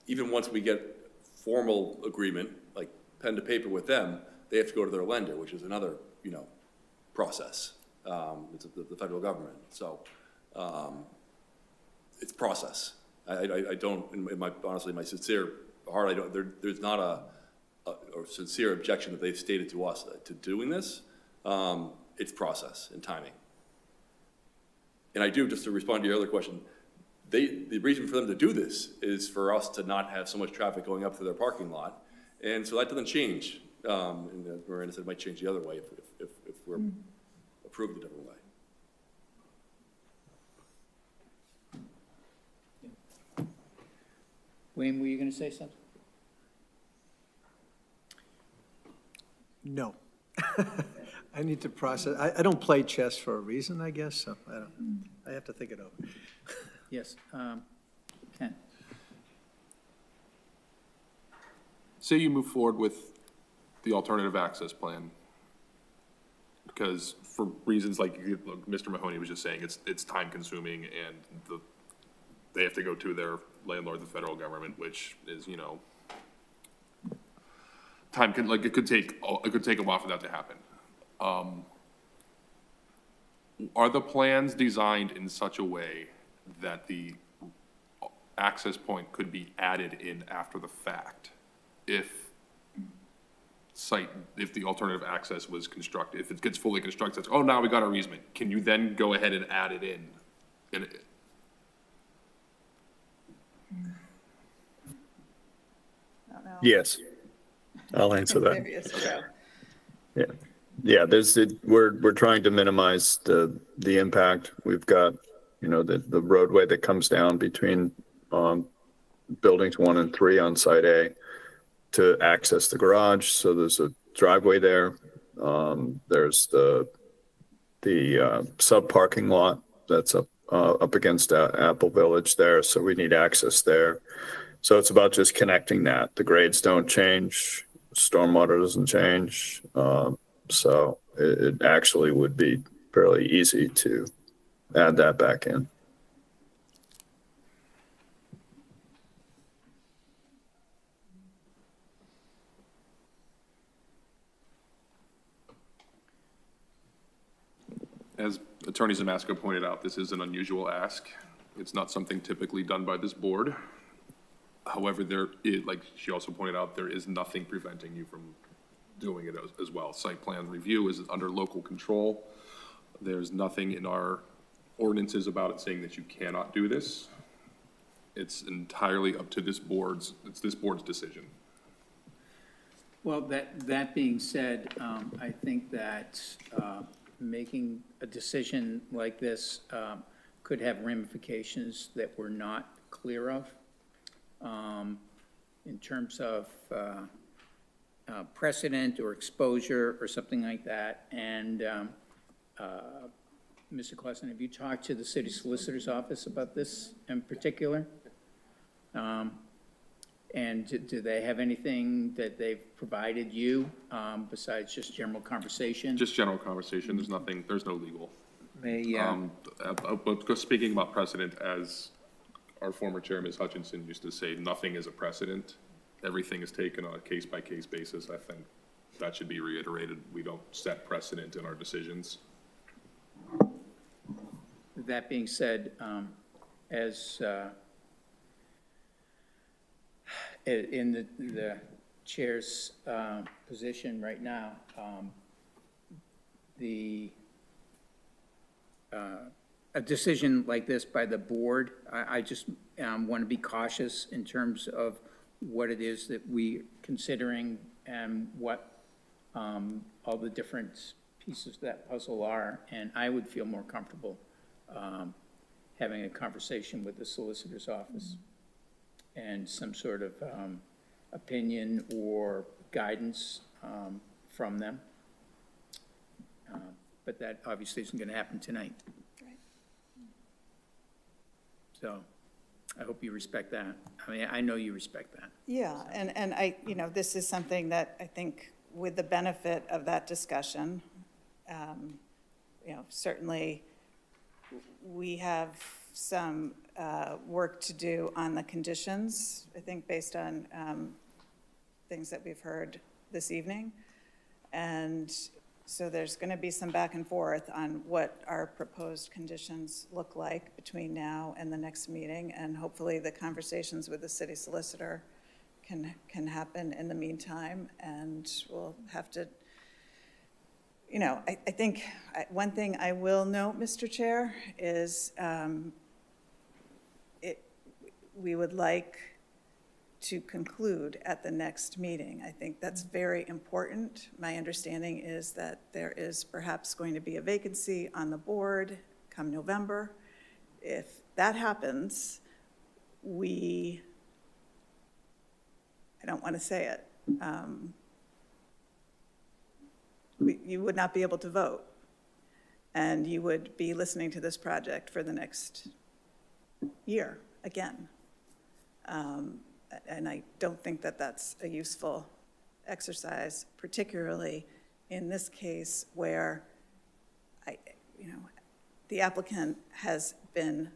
even once we get formal agreement, like pen to paper with them, they have to go to their lender, which is another, you know, process. It's the federal government, so it's process. I don't, honestly, my sincere heart, there's not a sincere objection that they've stated to us to doing this. It's process and timing. And I do, just to respond to your other question, the reason for them to do this is for us to not have so much traffic going up to their parking lot. And so that doesn't change. And as Miranda said, it might change the other way if we're approved a different way. Wayne, were you going to say something? No. I need to process. I don't play chess for a reason, I guess, so I have to think it over. Yes, Ken. Say you move forward with the alternative access plan, because for reasons like Mr. Mahoney was just saying, it's time consuming, and they have to go to their landlord, the federal government, which is, you know, time can, like, it could take a while for that to happen. Are the plans designed in such a way that the access point could be added in after the fact if the alternative access was constructed, if it gets fully constructed, it's, oh, now we got our easement, can you then go ahead and add it in? Yes, I'll answer that. Maybe it's true. Yeah, yeah. We're trying to minimize the impact. We've got, you know, the roadway that comes down between buildings 1 and 3 on site A to access the garage. So there's a driveway there. There's the sub parking lot that's up against Apple Village there. So we need access there. So it's about just connecting that. The grades don't change, stormwater doesn't change. So it actually would be fairly easy to add that back in. As Attorney Zamasco pointed out, this is an unusual ask. It's not something typically done by this board. However, like she also pointed out, there is nothing preventing you from doing it as well. Site plan review is under local control. There's nothing in our ordinances about it saying that you cannot do this. It's entirely up to this board's decision. Well, that being said, I think that making a decision like this could have ramifications that we're not clear of in terms of precedent or exposure or something like that. And Mr. Clausen, have you talked to the city solicitor's office about this in particular? And do they have anything that they've provided you besides just general conversation? Just general conversation. There's nothing, there's no legal. But But speaking about precedent, as our former chair, Ms. Hutchinson, used to say, nothing is a precedent. Everything is taken on a case-by-case basis. I think that should be reiterated. We don't set precedent in our decisions. that being said, as in the chair's position right now, a decision like this by the board, I just want to be cautious in terms of what it is that we're considering and what all the different pieces of that puzzle are. And I would feel more comfortable having a conversation with the solicitor's office and some sort of opinion or guidance from them. But that obviously isn't going to happen tonight. Right. So I hope you respect that. I mean, I know you respect that. Yeah, and I, this is something that I think with the benefit of that discussion, certainly we have some work to do on the conditions, I think based on things that we've heard this evening. And so there's going to be some back and forth on what our proposed conditions look like between now and the next meeting. And hopefully the conversations with the city solicitor can happen in the meantime. And we'll have to, I think one thing I will note, Mr. Chair, is we would like to conclude at the next meeting. I think that's very important. My understanding is that there is perhaps going to be a vacancy on the board come November. If that happens, I don't want to say it, you would not be able to vote. And you would be listening to this project for the next year again. And I don't think that that's a useful exercise, particularly in this case where the applicant has been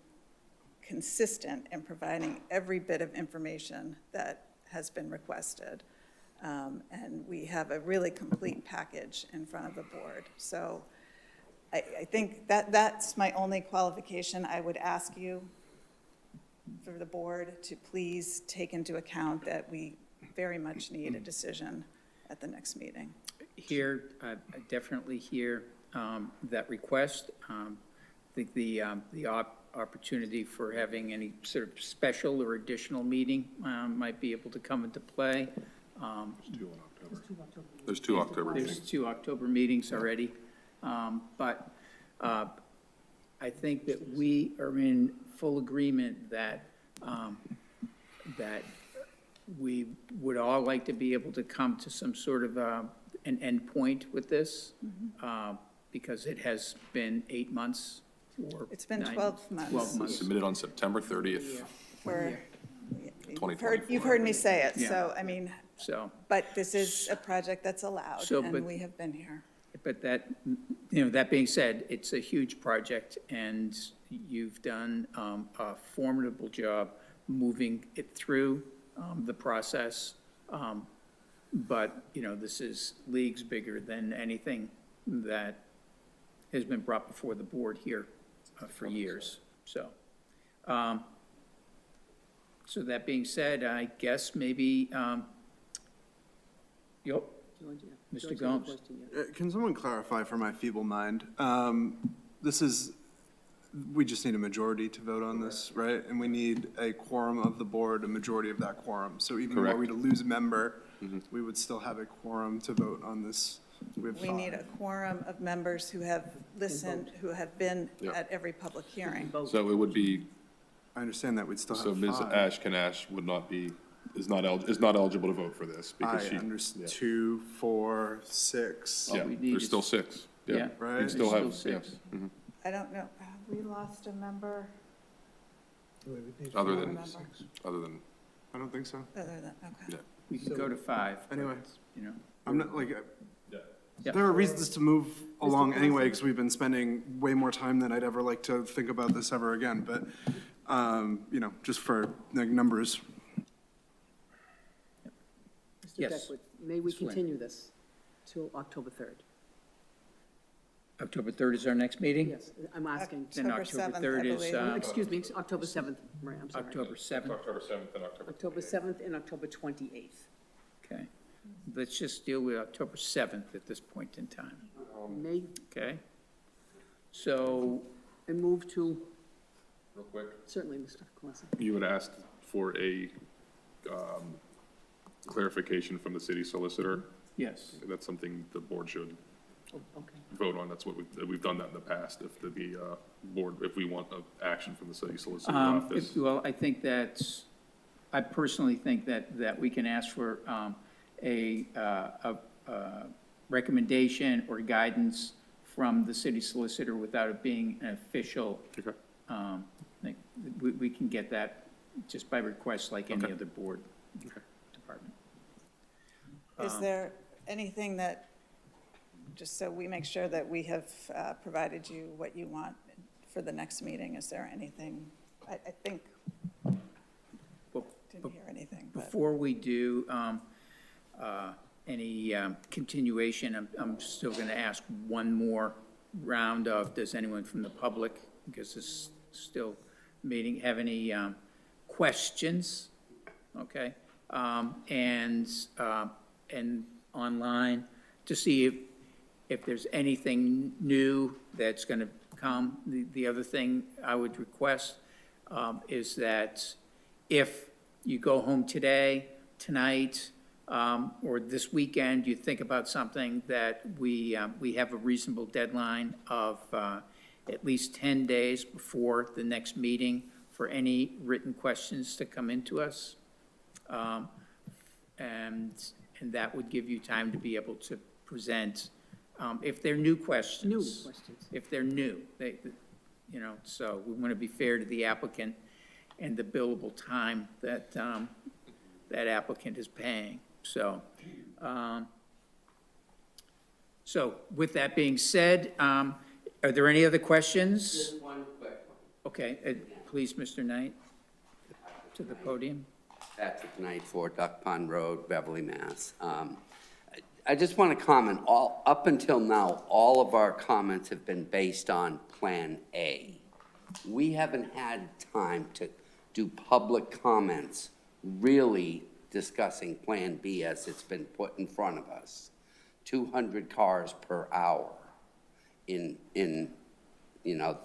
consistent in providing every bit of information that has been requested. And we have a really complete package in front of the board. So I think that's my only qualification. I would ask you for the board to please take into account that we very much need a decision at the next meeting. Here, I definitely hear that request. I think the opportunity for having any sort of special or additional meeting might be able to come into play. There's two October meetings. There's 2 October meetings already. But I think that we are in full agreement that that we would all like to be able to come to some sort of an end point with this, because it has been 8 months or It's been 12 months. 12 months. Submitted on September 30th. You've heard me say it, Yeah. so, I mean, So, but this is a project that's allowed, So, but- and we have been here. but that, that being said, it's a huge project, and you've done a formidable job moving it through the process. But, this is leagues bigger than anything that has been brought before the board here for years, so. So that being said, I guess maybe, yep, Mr. Gomes. Can someone clarify for my feeble mind? We just need a majority to vote on this, right? And we need a quorum of the board, a majority of that quorum. So even were we to lose a member, we would still have a quorum to vote on this. We need a quorum of members who have listened, who have been at every public hearing. So it would be, I understand that we'd still so have Ms. five. Ashkenash would not be, is not eligible to vote for this because I she. understand, 2, 4, 6. Yeah, we need there's is- still 6. Yeah. Right. You'd still There's have, still yeah. 6. Mhm. I don't know, have we lost a member Other Four than, members. other than, I don't think so. other than, okay. yeah. We can go to 5. but, Anyway. You know. I'm not, like, Yep. there are reasons to move along anyway, because we've been spending way more time than I'd ever like to think about this ever again, but, just for, like, numbers. Mr. Yes. Beckwith, may we Ms. Flynn. continue this till October 3rd? October 3rd is our next meeting? Yes, I'm asking. Then October 7th, 3rd I is, believe. Excuse me, it's October 7th, Maria, I'm sorry. October 7th, October 7th and October. October 7th and October 28th. okay. Let's just deal with October 7th at this point in time, May, okay? So, I move to, Real quick. certainly, Mr. Colessa. You had asked for a clarification from the city solicitor. yes, That's something the board should Oh, okay. vote on. That's what we've done that in the past. If the board, if we want action from the city solicitor off this. well, I think that's, I personally think that we can ask for a recommendation or guidance from the city solicitor without it being an official. Okay. Thing. We can get that just by request like any other board department. Is there anything that, just so we make sure that we have provided you what you want for the next meeting, is there anything, I think, Well, didn't hear anything, but. Before we do any continuation, I'm still going to ask one more round of, does anyone from the public, because this is still meeting, have any questions? Okay? And online, to see if there's anything new that's going to come. The other thing I would request is that if you go home today, tonight, or this weekend, you think about something, that we have a reasonable deadline of at least 10 days before the next meeting for any written questions to come into us. And that would give you time to be able to present, if they're new questions. New questions. If they're new, so we want to be fair to the applicant and the billable time that, that applicant is paying. So, so with that being said, are there any other questions? Just one quick one. Okay, please, Mr. Knight, to the podium. Patrick Knight, 4 Duck Pond Road, Beverly, Mass. I just want to comment, up until now, all of our comments have been based on Plan A. We haven't had time to do public comments really discussing Plan B as it's been put in front of us. 200 cars per hour in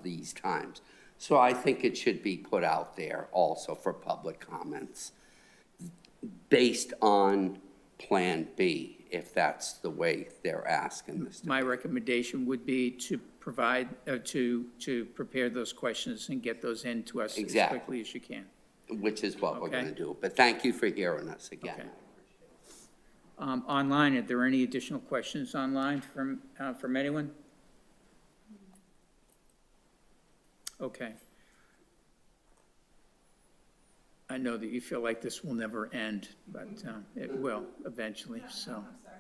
these times. So I think it should be put out there also for public comments based on Plan B, if that's the way they're asking this. My recommendation would be to provide, to prepare those questions and get those in to us as Exactly. quickly as you can. Which is what we're Okay. going to do. But thank you for hearing us again. Okay. Online, are there any additional questions online from anyone? Okay. I know that you feel like this will never end, but it will eventually, so. I'm sorry,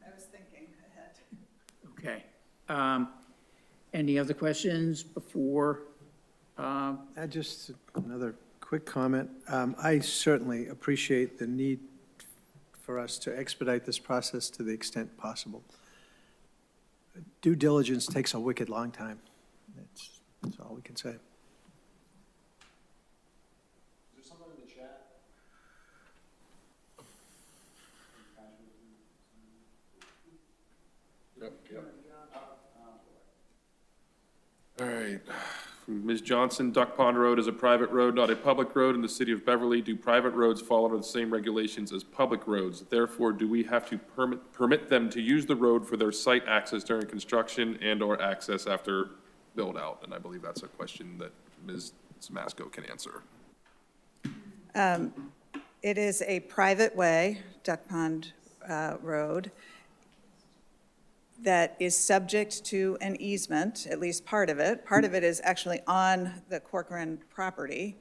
I was thinking ahead. Okay. Any other questions before? Just another quick comment. I certainly appreciate the need for us to expedite this process to the extent possible. due diligence takes a wicked long time. That's all we can say. All right. Ms. Johnson, Duck Pond Road is a private road, not a public road in the city of Beverly. Do private roads fall under the same regulations as public roads? Therefore, do we have to permit them to use the road for their site access during construction and/or access after build-out? And I believe that's a question that Ms. Samasco can answer. It is a private way, Duck Pond Road, that is subject to an easement, at least part of it. Part of it is actually on the Corcoran property,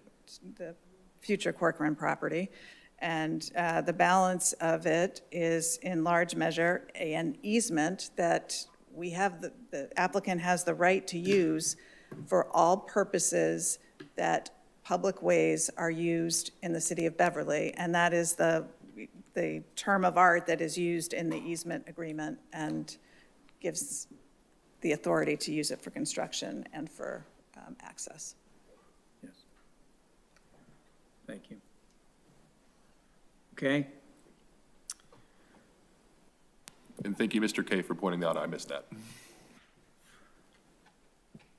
the future Corcoran property. And the balance of it is in large measure an easement that we have, the applicant has the right to use for all purposes that public ways are used in the city of Beverly. And that is the term of art that is used in the easement agreement and gives the authority to use it for construction and for access. Yes. Thank you. Okay. And thank you, Mr. K, for pointing out I missed that.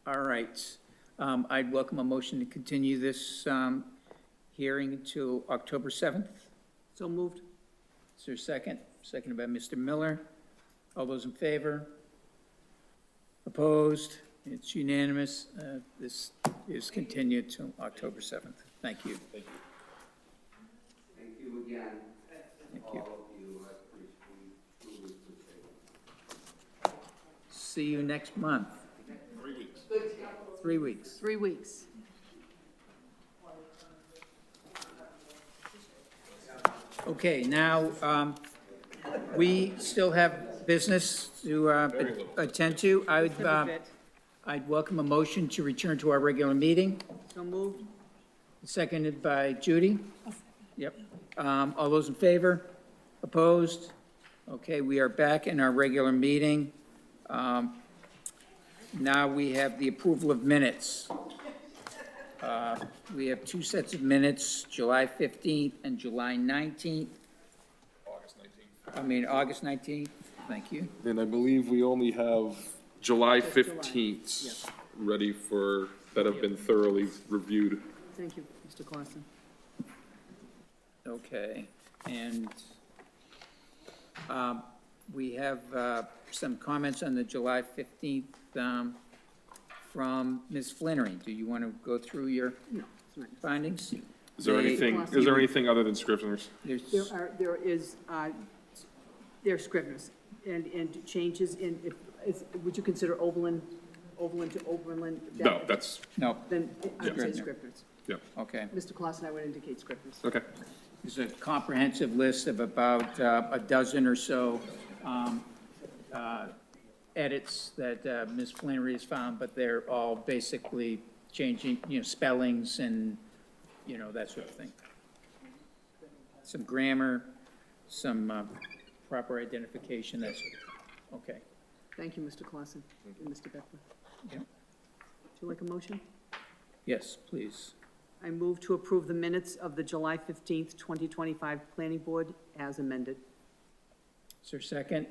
All right. I'd welcome a motion to continue this hearing until October 7th. So moved. Is there a second? Seconded by Mr. Miller. All those in favor? Opposed? It's unanimous. This is continued to October 7th. Thank you. Thank you again. Thank All you. of you. I truly appreciate it. See you next month. 3 weeks. 3 weeks. 3 weeks. Okay, now, we still have business to attend to. I'd welcome a motion to return to our regular meeting, So moved. seconded by Judy. Yep. All those in favor? Opposed? Okay, we are back in our regular meeting. Now we have the approval of minutes. We have 2 sets of minutes, July 15th and July 19th. August 19th, thank you. And I believe we only have July 15th ready for, that have been thoroughly reviewed. Thank you, Mr. Clausen. Okay, and we have some comments on the July 15th from Ms. Flannery. Do you want to go through your findings? Is there anything other than Scrivener's? There are Scrivener's and changes in, would you consider Overland to Overland? No, that's, No. Then I would say Scrivener. Scrivener's. yeah, Okay. Mr. Clausen, I would indicate Scrivener's. okay. There's a comprehensive list of about a dozen or so edits that Ms. Flannery has found, but they're all basically changing, spellings and, that sort of thing. Some grammar, some proper identification, that sort of thing. Okay. Thank you, Mr. Clausen and Mr. Beckler. Yeah. Would you like a motion? Yes, please. I move to approve the minutes of the July 15th, 2025 Planning Board as amended. Is there a second?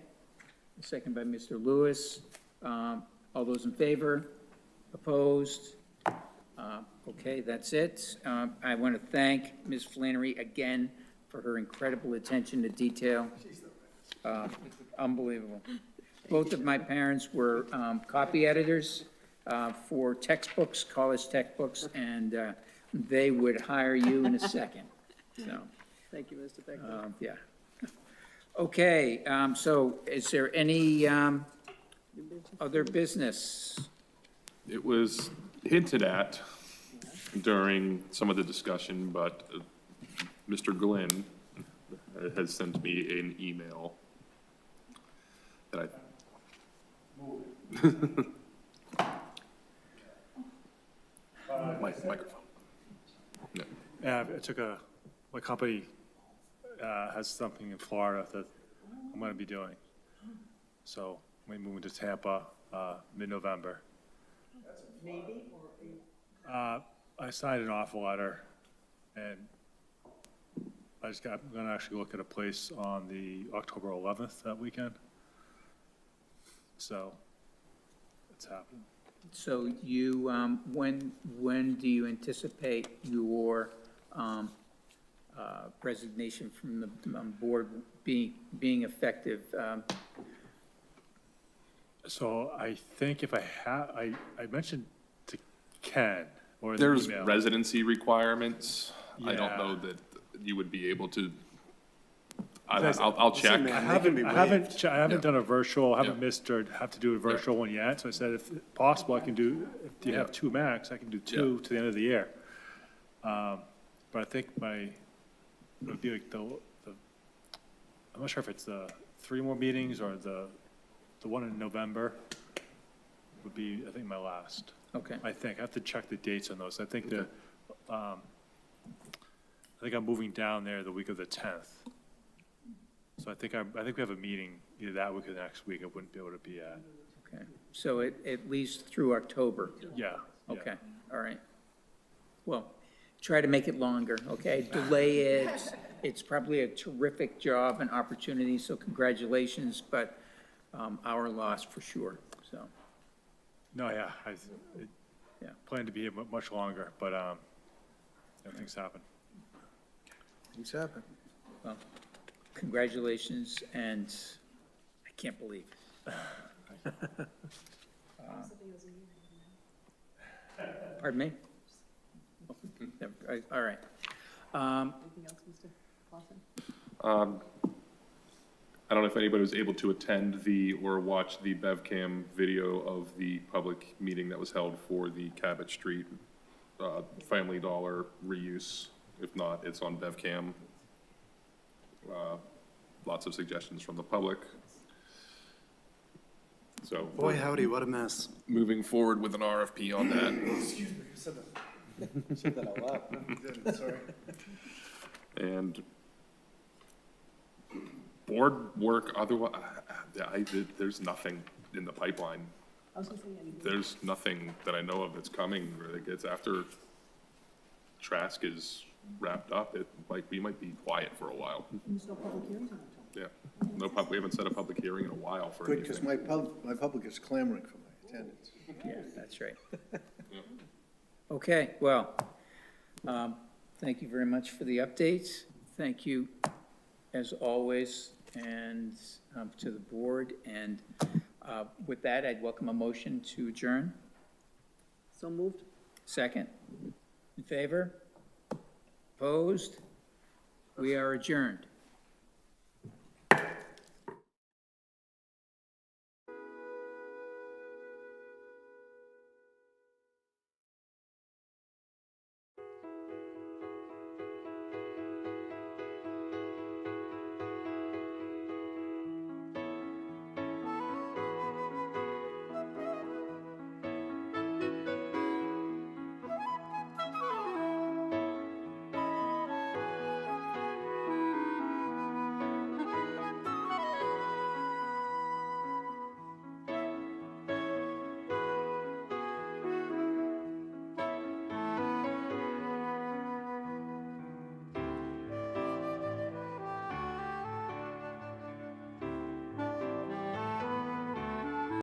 A second by Mr. Lewis. All those in favor? Opposed? Okay, that's it. I want to thank Ms. Flannery again for her incredible attention to detail. Unbelievable. Both of my parents were copy editors for textbooks, college textbooks, and they would hire you in a second. So, Thank you, Mr. Beckler. yeah. Okay, so is there any other business? It was hinted at during some of the discussion, but Mr. Glenn has sent me an email that microphone. Yeah, I took my company has something in Florida that I'm going to be doing. So we moving to Tampa, mid-November. Maybe, I signed an offer letter, and I'm gonna actually look at a place on the October 11th that weekend. So, it's happening. So you, when do you anticipate your resignation from the board being effective? So I think if I mentioned to Ken, or in the There's email. residency requirements. I don't Yeah. know that you would be able to, Guys, I'll check. I haven't Yeah. done a virtual, I haven't missed or have to do a virtual one yet, so I said if possible, I can do, if you have two max, I can do two to the end of the year. But I think it would be like I'm not sure if it's the 3 more meetings or the one in November would be, I think, my last. Okay. I think, I have to check the dates on those. I think I think I'm moving down there the week of the 10th. So I think we have a meeting either that week or the next week I wouldn't be able to be at. Okay, so at least through October? Yeah. Okay, all right. Well, try to make it longer, okay? Delay it. It's probably a terrific job and opportunity, so congratulations, but our loss for sure, so. No, yeah, I Yeah. plan to be here much longer, but things happen. Things happen. Well, congratulations, and I can't believe it. Pardon me? All right. anything else, Mr. Clausen? I don't know if anybody was able to attend or watch the BevCam video of the public meeting that was held for the Cabot Street Family Dollar reuse. If not, it's on BevCam. Lots of suggestions from the public. So. Boy, howdy, what a mess. Moving forward with an RFP on that. Excuse me, you said that. Said that out loud. No, you didn't, sorry. And board work, otherwise, there's nothing in the pipeline. I was gonna say anything. There's nothing that I know of that's coming, or that gets after Trask is wrapped up. We might be quiet for a while. There's no public hearings on it. Yeah, we haven't set a public hearing in a while for Good, anything. because my public is clamoring for my attendance. Yeah, that's right. Okay, well, thank you very much for the updates. Thank you, as always, and to the board. And with that, I'd welcome a motion to adjourn. So moved? Second? In favor? Opposed? We are adjourned.